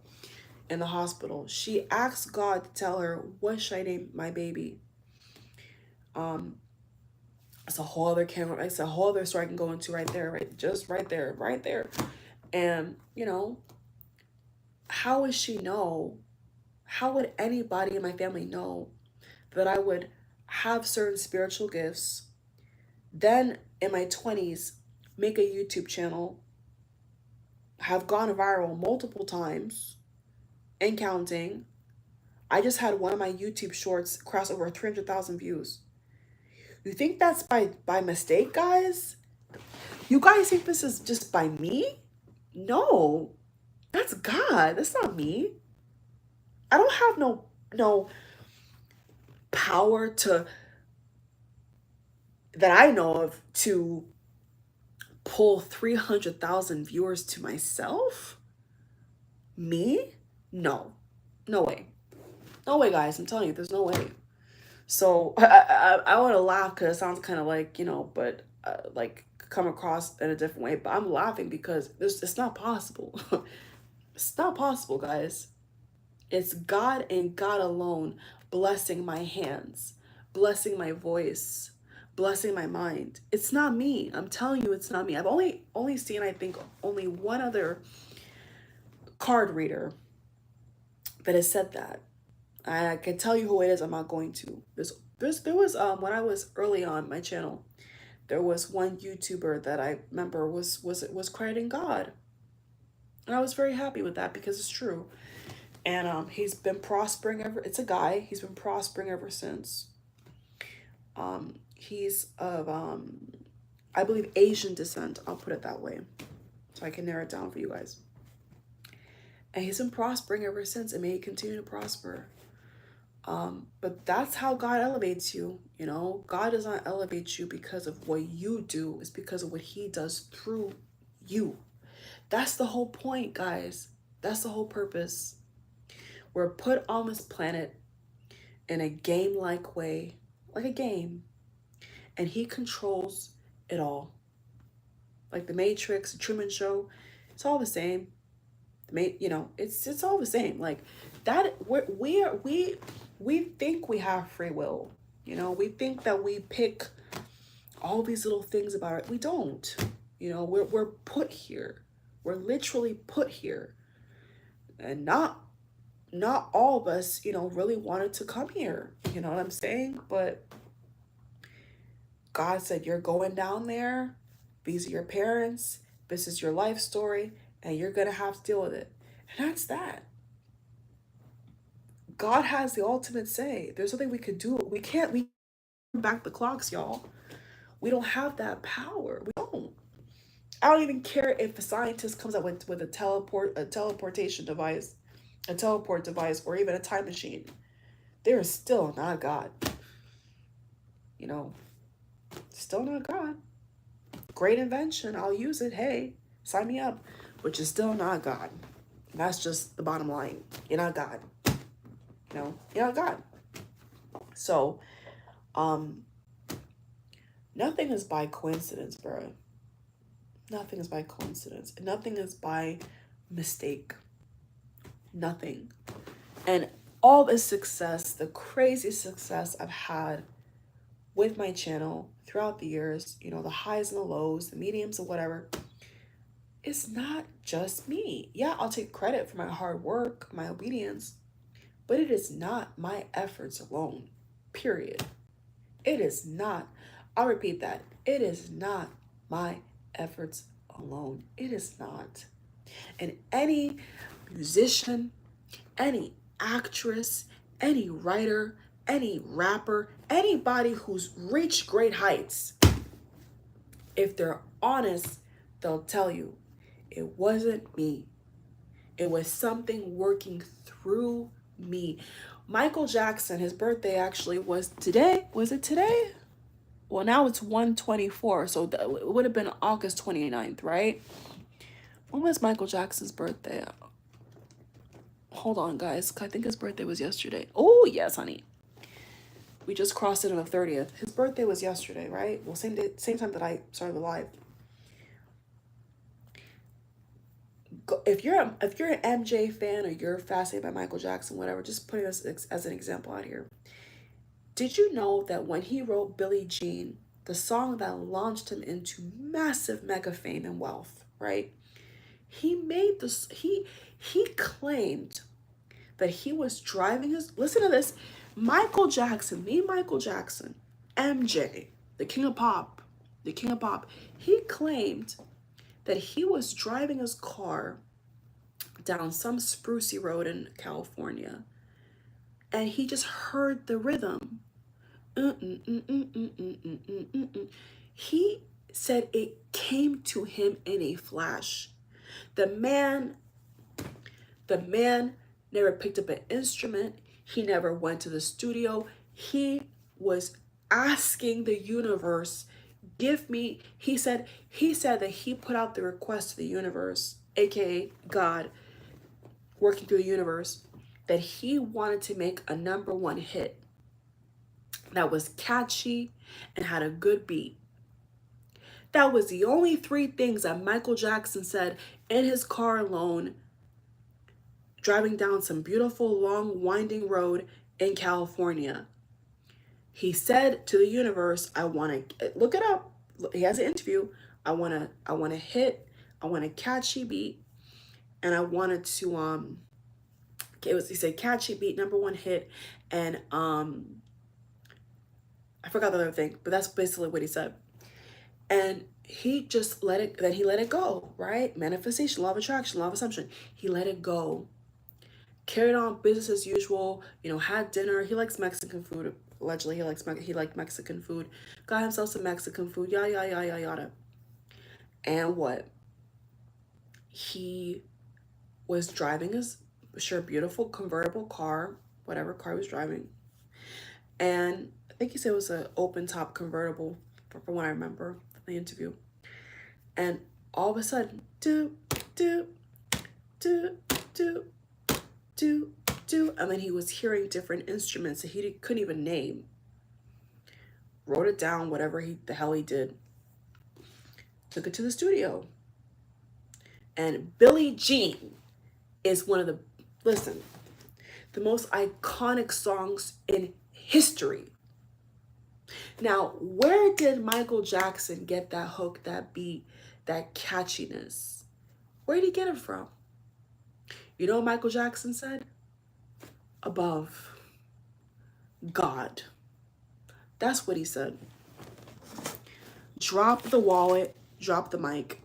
in the hospital. She asked God to tell her, what should I name my baby? It's a whole other camera. It's a whole other story I can go into right there, right? Just right there, right there. And, how would she know? How would anybody in my family know that I would have certain spiritual gifts, then in my 20s, make a YouTube channel, have gone viral multiple times and counting? I just had one of my YouTube shorts cross over 300,000 views. You think that's by mistake, guys? You guys think this is just by me? No, that's God. That's not me. I don't have no power to that I know of to pull 300,000 viewers to myself. Me? No, no way, no way, guys. I'm telling you, there's no way. So I want to laugh because it sounds kind of like, but like come across in a different way, but I'm laughing because it's not possible. It's not possible, guys. It's God and God alone blessing my hands, blessing my voice, blessing my mind. It's not me. I'm telling you, it's not me. I've only seen, I think, only one other card reader that has said that. I can tell you who it is. I'm not going to. There was when I was early on my channel, there was one YouTuber that I remember was crediting God, and I was very happy with that because it's true. And he's been prospering ever. It's a guy. He's been prospering ever since. He's of I believe Asian descent. I'll put it that way, so I can narrow it down for you guys. And he's been prospering ever since, and may he continue to prosper. But that's how God elevates you. You know, God does not elevate you because of what you do. It's because of what he does through you. That's the whole point, guys. That's the whole purpose. We're put on this planet in a game-like way, like a game, and he controls it all. Like the Matrix, the Truman Show, it's all the same. You know, it's all the same. Like that. We think we have free will. You know, we think that we pick all these little things about it. We don't. You know, we're put here. We're literally put here, and not all of us, you know, really wanted to come here. You know what I'm saying? But God said, you're going down there. These are your parents. This is your life story, and you're gonna have to deal with it. And that's that. God has the ultimate say. There's nothing we could do. We turn back the clocks, y'all. We don't have that power. We don't. I don't even care if a scientist comes up with a teleportation device, a teleport device, or even a time machine. They're still not God. You know, still not God. Great invention. I'll use it. Hey, sign me up. But you're still not God. That's just the bottom line. You're not God. You know, you're not God. So, nothing is by coincidence, bro. Nothing is by coincidence. Nothing is by mistake. Nothing. And all this success, the crazy success I've had with my channel throughout the years, you know, the highs and the lows, the mediums and whatever, it's not just me. Yeah, I'll take credit for my hard work, my obedience, but it is not my efforts alone, period. It is not. I'll repeat that. It is not my efforts alone. It is not. And any musician, any actress, any writer, any rapper, anybody who's reached great heights, if they're honest, they'll tell you it wasn't me. It was something working through me. Michael Jackson, his birthday actually was today. Was it today? Well, now it's 1/24, so it would have been August 29th, right? When was Michael Jackson's birthday? Hold on, guys. I think his birthday was yesterday. Oh, yes, honey. We just crossed it on the 30th. His birthday was yesterday, right? Well, same day, same time that I started the live. If you're an MJ fan or you're fascinated by Michael Jackson, whatever, just putting this as an example out here. Did you know that when he wrote Billie Jean, the song that launched him into massive mega fame and wealth, right? He made this, he claimed that he was driving his, listen to this, Michael Jackson, MJ, the king of pop, he claimed that he was driving his car down some sprucey road in California, and he just heard the rhythm. He said it came to him in a flash. The man never picked up an instrument. He never went to the studio. He was asking the universe, give me, he said that he put out the request to the universe, aka God, working through the universe, that he wanted to make a #1 hit that was catchy and had a good beat. That was the only 3 things that Michael Jackson said in his car alone, driving down some beautiful, long, winding road in California. He said to the universe, I want to, look it up. He has an interview. I want to hit, I want a catchy beat, and I wanted to, he said catchy beat, #1 hit, and I forgot the other thing, but that's basically what he said. And he just let it, then he let it go, right? Manifestation, law of attraction, law of assumption. He let it go. Carried on business as usual, you know, had dinner. He likes Mexican food. Allegedly, he liked Mexican food. Got himself some Mexican food, yada, yada, yada, yada. And what? He was driving his, sure, beautiful convertible car, whatever car he was driving. And I think he said it was an open top convertible, from what I remember from the interview. And all of a sudden, do, do, do, do, do, do. And then he was hearing different instruments that he couldn't even name. Wrote it down, whatever the hell he did. Took it to the studio. And Billie Jean is one of the, listen, the most iconic songs in history. Now, where did Michael Jackson get that hook, that beat, that catchiness? Where did he get it from? You know what Michael Jackson said? Above. God. That's what he said. Drop the wallet, drop the mic.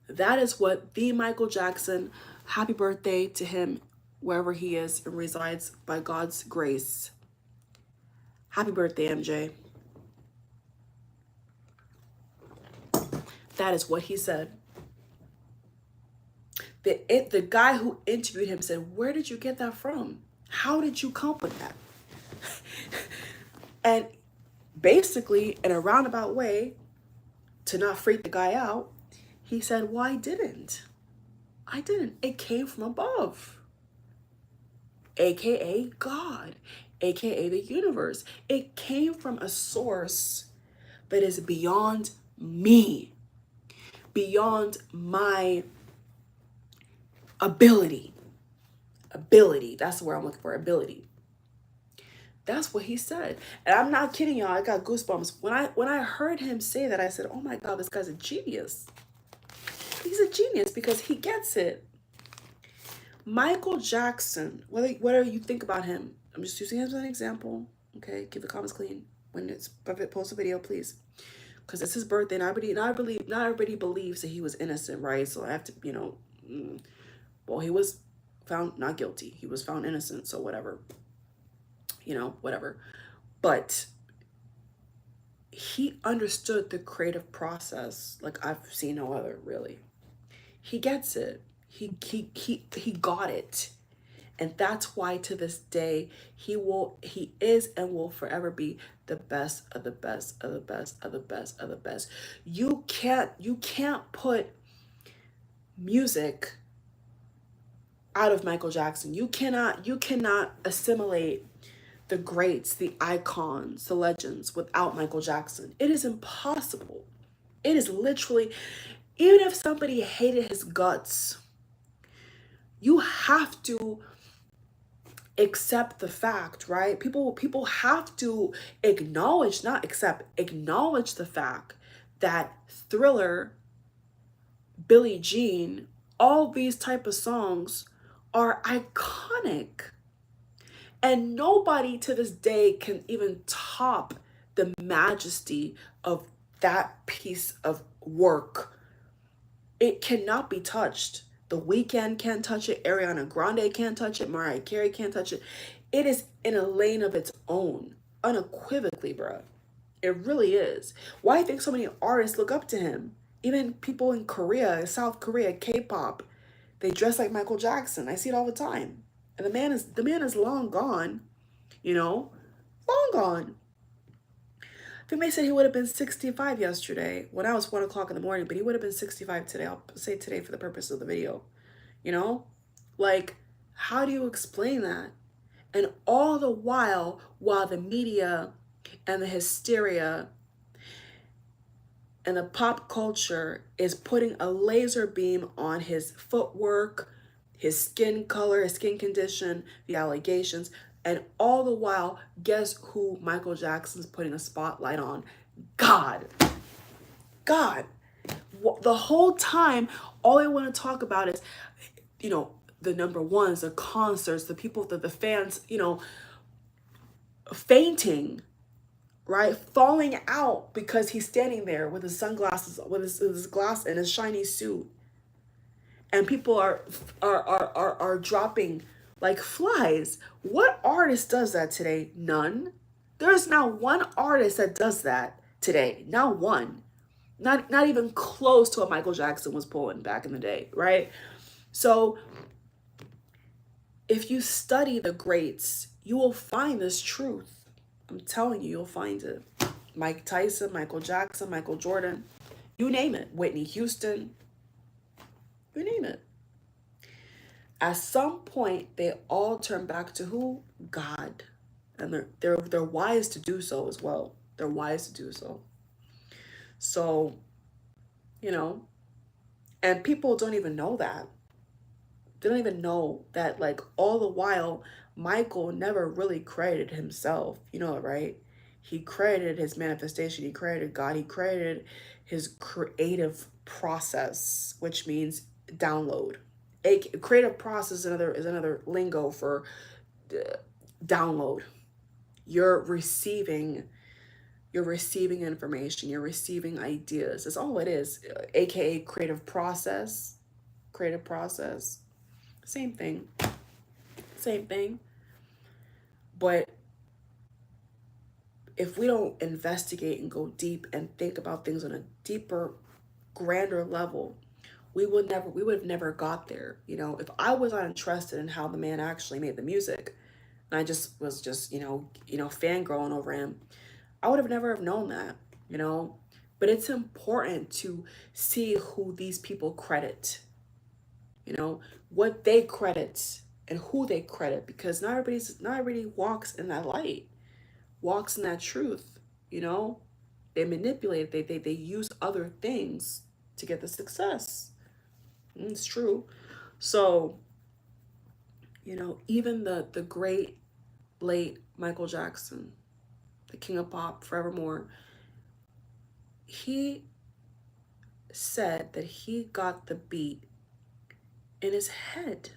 That is what the Michael Jackson, happy birthday to him, wherever he is and resides by God's grace. Happy birthday, MJ. That is what he said. The guy who interviewed him said, where did you get that from? How did you come up with that? And basically, in a roundabout way, to not freak the guy out, he said, well, I didn't. It came from above. AKA God. AKA the universe. It came from a source that is beyond me. Beyond my ability. That's the word I'm looking for, ability. That's what he said. And I'm not kidding y'all, I got goosebumps. When I heard him say that, I said, oh my God, this guy's a genius. He's a genius because he gets it. Michael Jackson, whatever you think about him, I'm just using him as an example. Okay, keep the comments clean when it's post a video, please. Because it's his birthday, and not everybody believes that he was innocent, right? So I have to, you know, well, he was found not guilty. He was found innocent, so whatever. You know, whatever. But he understood the creative process like I've seen no other, really. He gets it. He got it. And that's why to this day, he is and will forever be the best of the best of the best of the best of the best. You can't put music out of Michael Jackson. You cannot assimilate the greats, the icons, the legends without Michael Jackson. It is impossible. It is literally, even if somebody hated his guts, you have to accept the fact, right? People have to acknowledge, not accept, acknowledge the fact that Thriller, Billie Jean, all these type of songs are iconic. And nobody to this day can even top the majesty of that piece of work. It cannot be touched. The Weeknd can't touch it. Ariana Grande can't touch it. Mariah Carey can't touch it. It is in a lane of its own, unequivocally, bruh. It really is. Why do you think so many artists look up to him? Even people in Korea, South Korea, K-pop, they dress like Michael Jackson. I see it all the time. And the man is long gone, you know, long gone. I think they said he would have been 65 yesterday. When I was 1 o'clock in the morning, but he would have been 65 today. I'll say today for the purpose of the video. You know, like, how do you explain that? And all the while, the media and the hysteria And the pop culture is putting a laser beam on his footwork, his skin color, his skin condition, the allegations, and all the while, guess who Michael Jackson's putting a spotlight on? God. God. The whole time, all they want to talk about is, you know, the number ones, the concerts, the people, the fans, you know, fainting, right? Falling out because he's standing there with his sunglasses, with his glass and his shiny suit. And people are dropping like flies. What artist does that today? None. There's not one artist that does that today. Not one. Not even close to what Michael Jackson was pulling back in the day, right? So if you study the greats, you will find this truth. I'm telling you, you'll find it. Mike Tyson, Michael Jackson, Michael Jordan, you name it. Whitney Houston, you name it. At some point, they all turn back to who? God. And they're wise to do so as well. They're wise to do so. So, you know, and people don't even know that. They don't even know that, like, all the while, Michael never really credited himself. You know, right? He credited his manifestation. He credited God. He credited his creative process, which means download. A creative process is another lingo for download. You're receiving information. You're receiving ideas. That's all it is. AKA creative process. Creative process. Same thing. Same thing. But if we don't investigate and go deep and think about things on a deeper, grander level, we would have never got there. You know, if I was not interested in how the man actually made the music, and I just was fangirling over him, I would have never have known that, you know. But it's important to see who these people credit, you know, what they credit and who they credit, because not everybody walks in that light, walks in that truth, you know. They manipulate, they use other things to get the success. It's true. So, you know, even the great late Michael Jackson, the king of pop forevermore, he said that he got the beat in his head.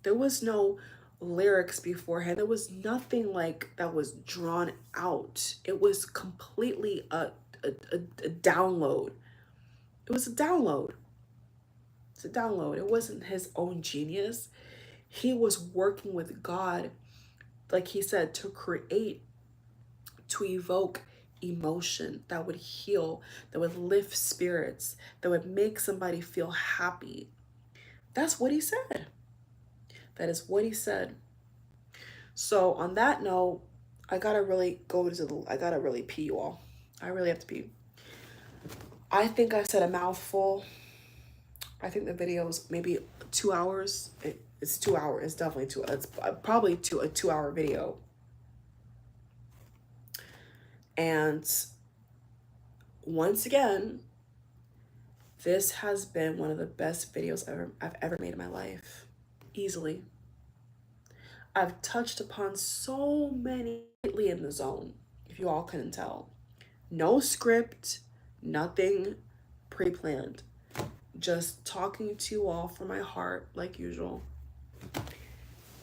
There was no lyrics beforehand. There was nothing like that was drawn out. It was completely a download. It was a download. It's a download. It wasn't his own genius. He was working with God, like he said, to create, to evoke emotion that would heal, that would lift spirits, that would make somebody feel happy. That's what he said. That is what he said. So on that note, I gotta really pee, you all. I really have to pee. I think I said a mouthful. I think the video is maybe 2 hours. It's 2 hours. It's definitely it's probably a 2-hour video. And once again, this has been one of the best videos I've ever made in my life. Easily. I've touched upon so many in the zone, if you all couldn't tell. No script, nothing pre-planned. Just talking to you all from my heart, like usual.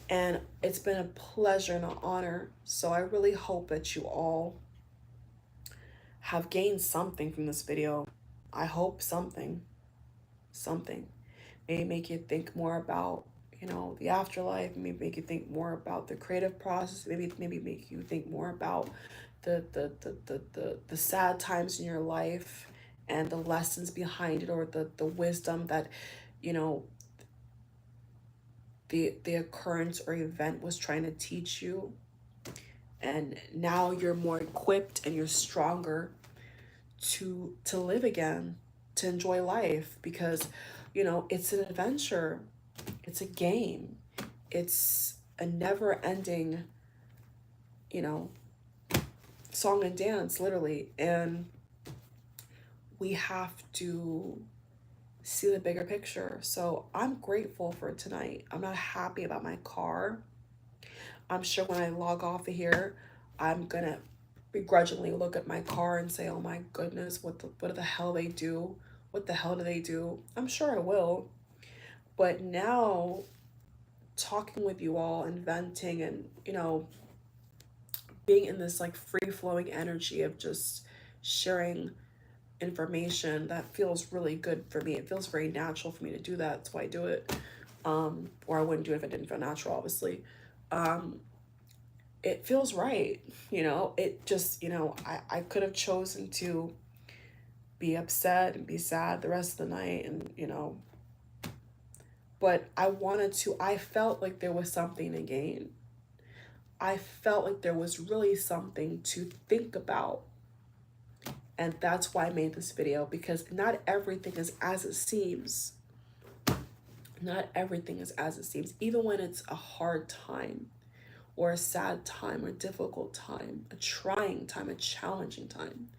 And it's been a pleasure and an honor. So I really hope that you all have gained something from this video. I hope something. Maybe make you think more about, you know, the afterlife. Maybe make you think more about the creative process. Maybe make you think more about the sad times in your life and the lessons behind it, or the wisdom that, you know, the occurrence or event was trying to teach you. And now you're more equipped and you're stronger to live again, to enjoy life, because, you know, it's an adventure. It's a game. It's a never-ending, you know, song and dance, literally. And we have to see the bigger picture. So I'm grateful for tonight. I'm not happy about my car. I'm sure when I log off of here, I'm gonna begrudgingly look at my car and say, "Oh my goodness, what the hell they do? What the hell do they do?" I'm sure I will. But now, talking with you all and venting and being in this like free flowing energy of just sharing information, that feels really good for me. It feels very natural for me to do that. That's why I do it. Or I wouldn't do it if it didn't feel natural, obviously. Um, it feels right. It just, I could have chosen to be upset and be sad the rest of the night and, but I felt like there was something to gain. I felt like there was really something to think about. And that's why I made this video, because not everything is as it seems. Not everything is as it seems. Even when it's a hard time or a sad time or difficult time, a trying time, a challenging time,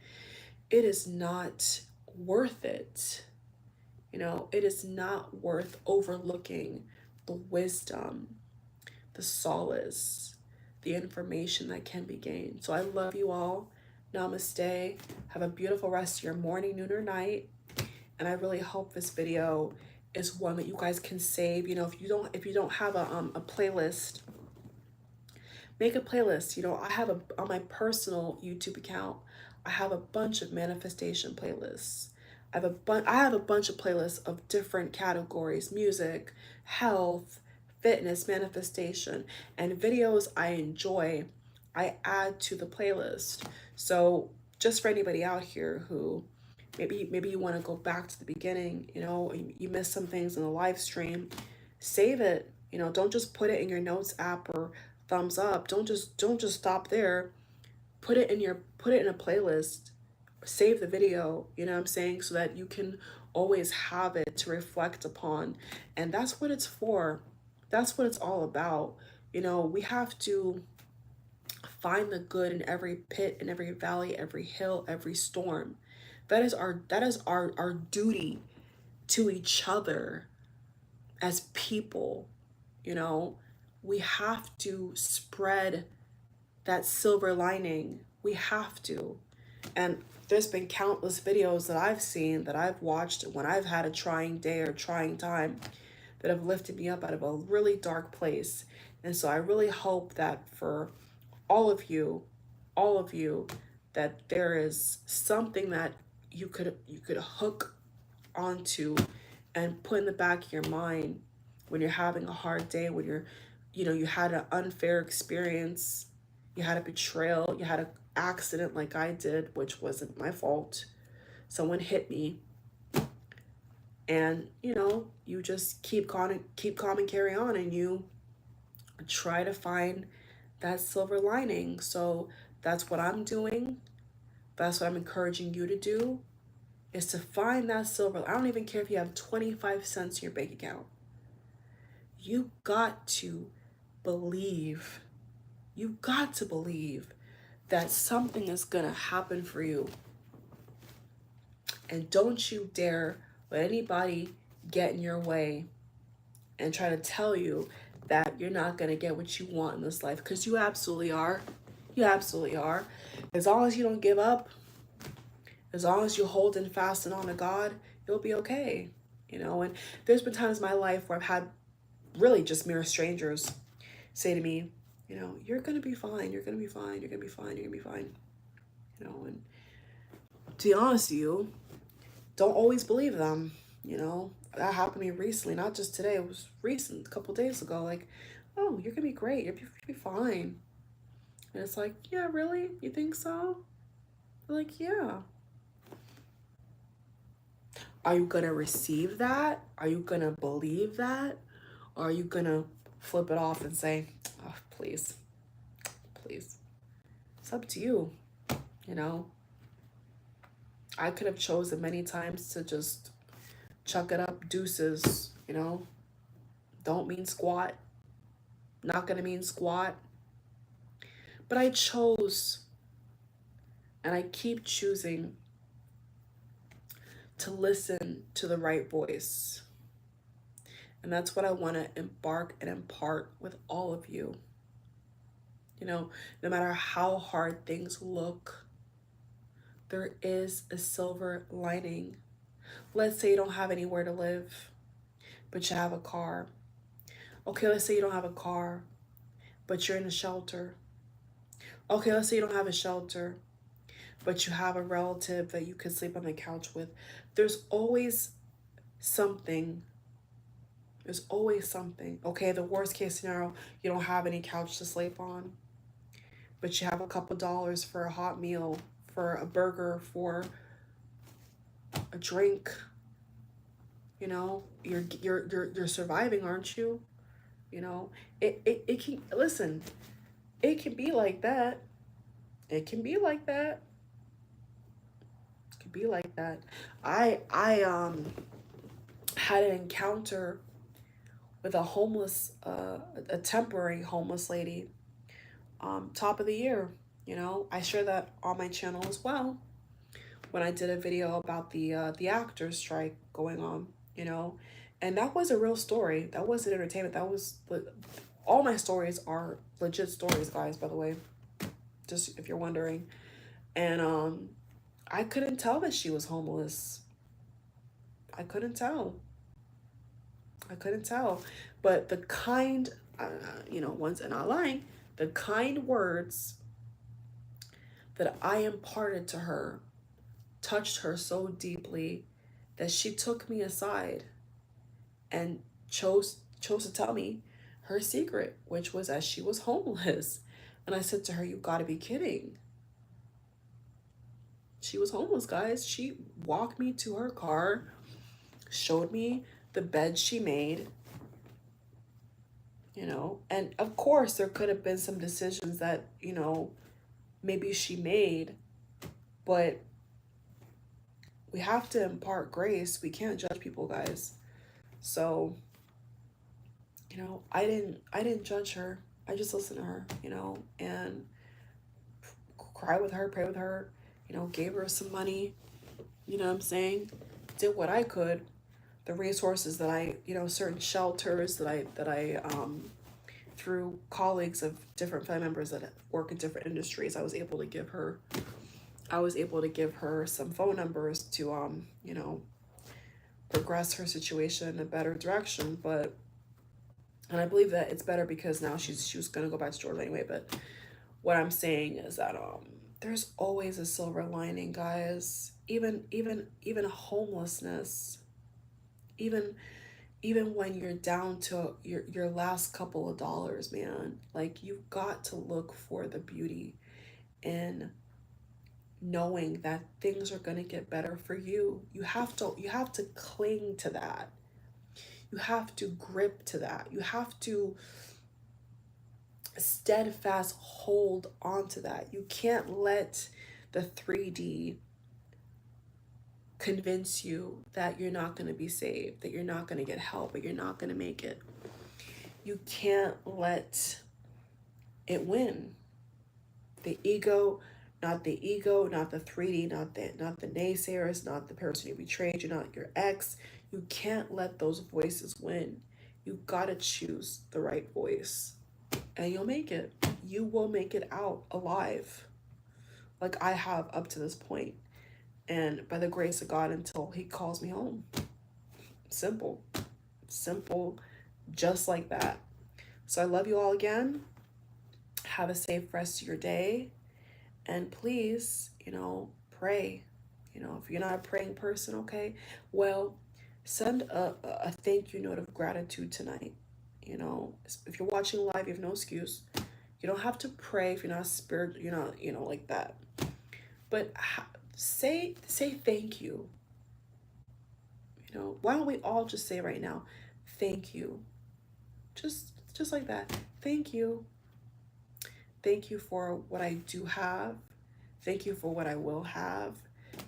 it is not worth it. It is not worth overlooking the wisdom, the solace, the information that can be gained. So I love you all. Namaste. Have a beautiful rest of your morning, noon, or night. And I really hope this video is one that you guys can save. If you don't have a playlist, make a playlist. I have on my personal YouTube account, I have a bunch of manifestation playlists. I have a bunch of playlists of different categories: music, health, fitness, manifestation, and videos I enjoy, I add to the playlist. So just for anybody out here who maybe you want to go back to the beginning, you missed some things in the live stream, save it. Don't just put it in your notes app or thumbs up. Don't just stop there. Put it in a playlist. Save the video, you know what I'm saying, so that you can always have it to reflect upon. And that's what it's for. That's what it's all about. We have to find the good in every pit, in every valley, every hill, every storm. That is our duty to each other as people. We have to spread that silver lining. We have to. And there's been countless videos that I've seen, that I've watched when I've had a trying day or trying time, that have lifted me up out of a really dark place. And so I really hope that for all of you, that there is something that you could hook onto and put in the back of your mind when you're having a hard day, when you had an unfair experience, you had a betrayal, you had an accident like I did, which wasn't my fault. Someone hit me, and you just keep calm and carry on, and you try to find that silver lining. So that's what I'm doing. That's what I'm encouraging you to do, is to find that silver. I don't even care if you have 25 cents in your bank account. You got to believe. You got to believe that something is going to happen for you. And don't you dare let anybody get in your way and try to tell you that you're not going to get what you want in this life, because you absolutely are. You absolutely are. As long as you don't give up, as long as you hold and fasten on to God, you'll be okay. And there's been times in my life where I've had really just mere strangers say to me, you're going to be fine. You're going to be fine. You're going to be fine. You're going to be fine. And to be honest with you, don't always believe them. That happened to me recently, not just today. It was recent, a couple days ago. Like, oh, you're going to be great. You'll be fine. And it's like, yeah, really? You think so? Like, yeah. Are you going to receive that? Are you going to believe that? Or are you going to flip it off and say, oh, please, please? It's up to you. I could have chosen many times to just chuck it up, deuces, don't mean squat, not going to mean squat. But I chose, and I keep choosing to listen to the right voice. And that's what I want to embark and impart with all of you. You know, no matter how hard things look, there is a silver lining. Let's say you don't have anywhere to live, but you have a car. Okay, let's say you don't have a car, but you're in a shelter. Okay, let's say you don't have a shelter, but you have a relative that you could sleep on the couch with. There's always something. There's always something. Okay, the worst case scenario, you don't have any couch to sleep on, but you have a couple dollars for a hot meal, for a burger, for a drink. You know, you're surviving, aren't you? You know, it can, listen, it can be like that. It can be like that. It can be like that. I had an encounter with a homeless, a temporary homeless lady, top of the year. You know, I share that on my channel as well. When I did a video about the actors strike going on, you know, and that was a real story. That wasn't entertainment. That was, all my stories are legit stories, guys. By the way, just if you're wondering. And I couldn't tell that she was homeless. I couldn't tell. I couldn't tell. But the kind, you know, once and not lying, the kind words that I imparted to her touched her so deeply that she took me aside and chose to tell me her secret, which was that she was homeless. And I said to her, "You gotta be kidding." She was homeless, guys. She walked me to her car, showed me the bed she made, you know, and of course there could have been some decisions that, you know, maybe she made, but we have to impart grace. We can't judge people, guys. So, you know, I didn't judge her. I just listened to her, you know, and cry with her, pray with her, you know, gave her some money, you know what I'm saying? Did what I could. The resources that I, you know, certain shelters that I through colleagues of different family members that work in different industries, I was able to give her some phone numbers to you know, progress her situation in a better direction. But, and I believe that it's better because now she was gonna go back to Georgia anyway. But what I'm saying is that there's always a silver lining, guys. Even homelessness, even when you're down to your last couple of dollars, man, like, you've got to look for the beauty in knowing that things are going to get better for you. You have to cling to that. You have to grip to that. You have to steadfast hold on to that. You can't let the 3D convince you that you're not going to be saved, that you're not going to get help, that you're not going to make it. You can't let it win. The ego, not the 3D, not the naysayers, not the person you betrayed, you're not your ex. You can't let those voices win. You gotta choose the right voice, and you'll make it. You will make it out alive, like I have up to this point, and by the grace of God, until He calls me home. Simple, just like that. So I love you all again. Have a safe rest of your day. And please, you know, pray. You know, if you're not a praying person, okay, well, send a thank you note of gratitude tonight. You know, if you're watching live, you have no excuse. You don't have to pray if you're not spirit, you're not, you know, like that. But say thank you. You know, why don't we all just say right now, thank you. Just like that. Thank you. Thank you for what I do have. Thank you for what I will have.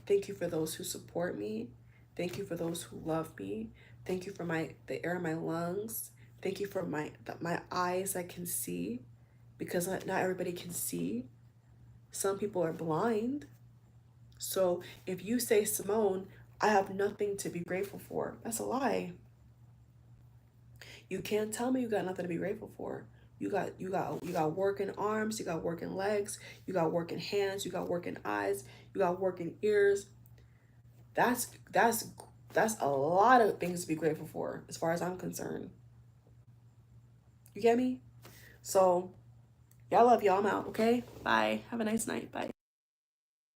Thank you for those who support me. Thank you for those who love me. Thank you for the air in my lungs. Thank you for my eyes that can see, because not everybody can see. Some people are blind. So if you say, Simone, I have nothing to be grateful for. That's a lie. You can't tell me you got nothing to be grateful for. You got working arms, you got working legs, you got working hands, you got working eyes, you got working ears. That's that's that's a lot of things to be grateful for as far as I'm concerned. You get me? So, y'all love y'all. I'm out, okay? Bye. Have a nice night. Bye.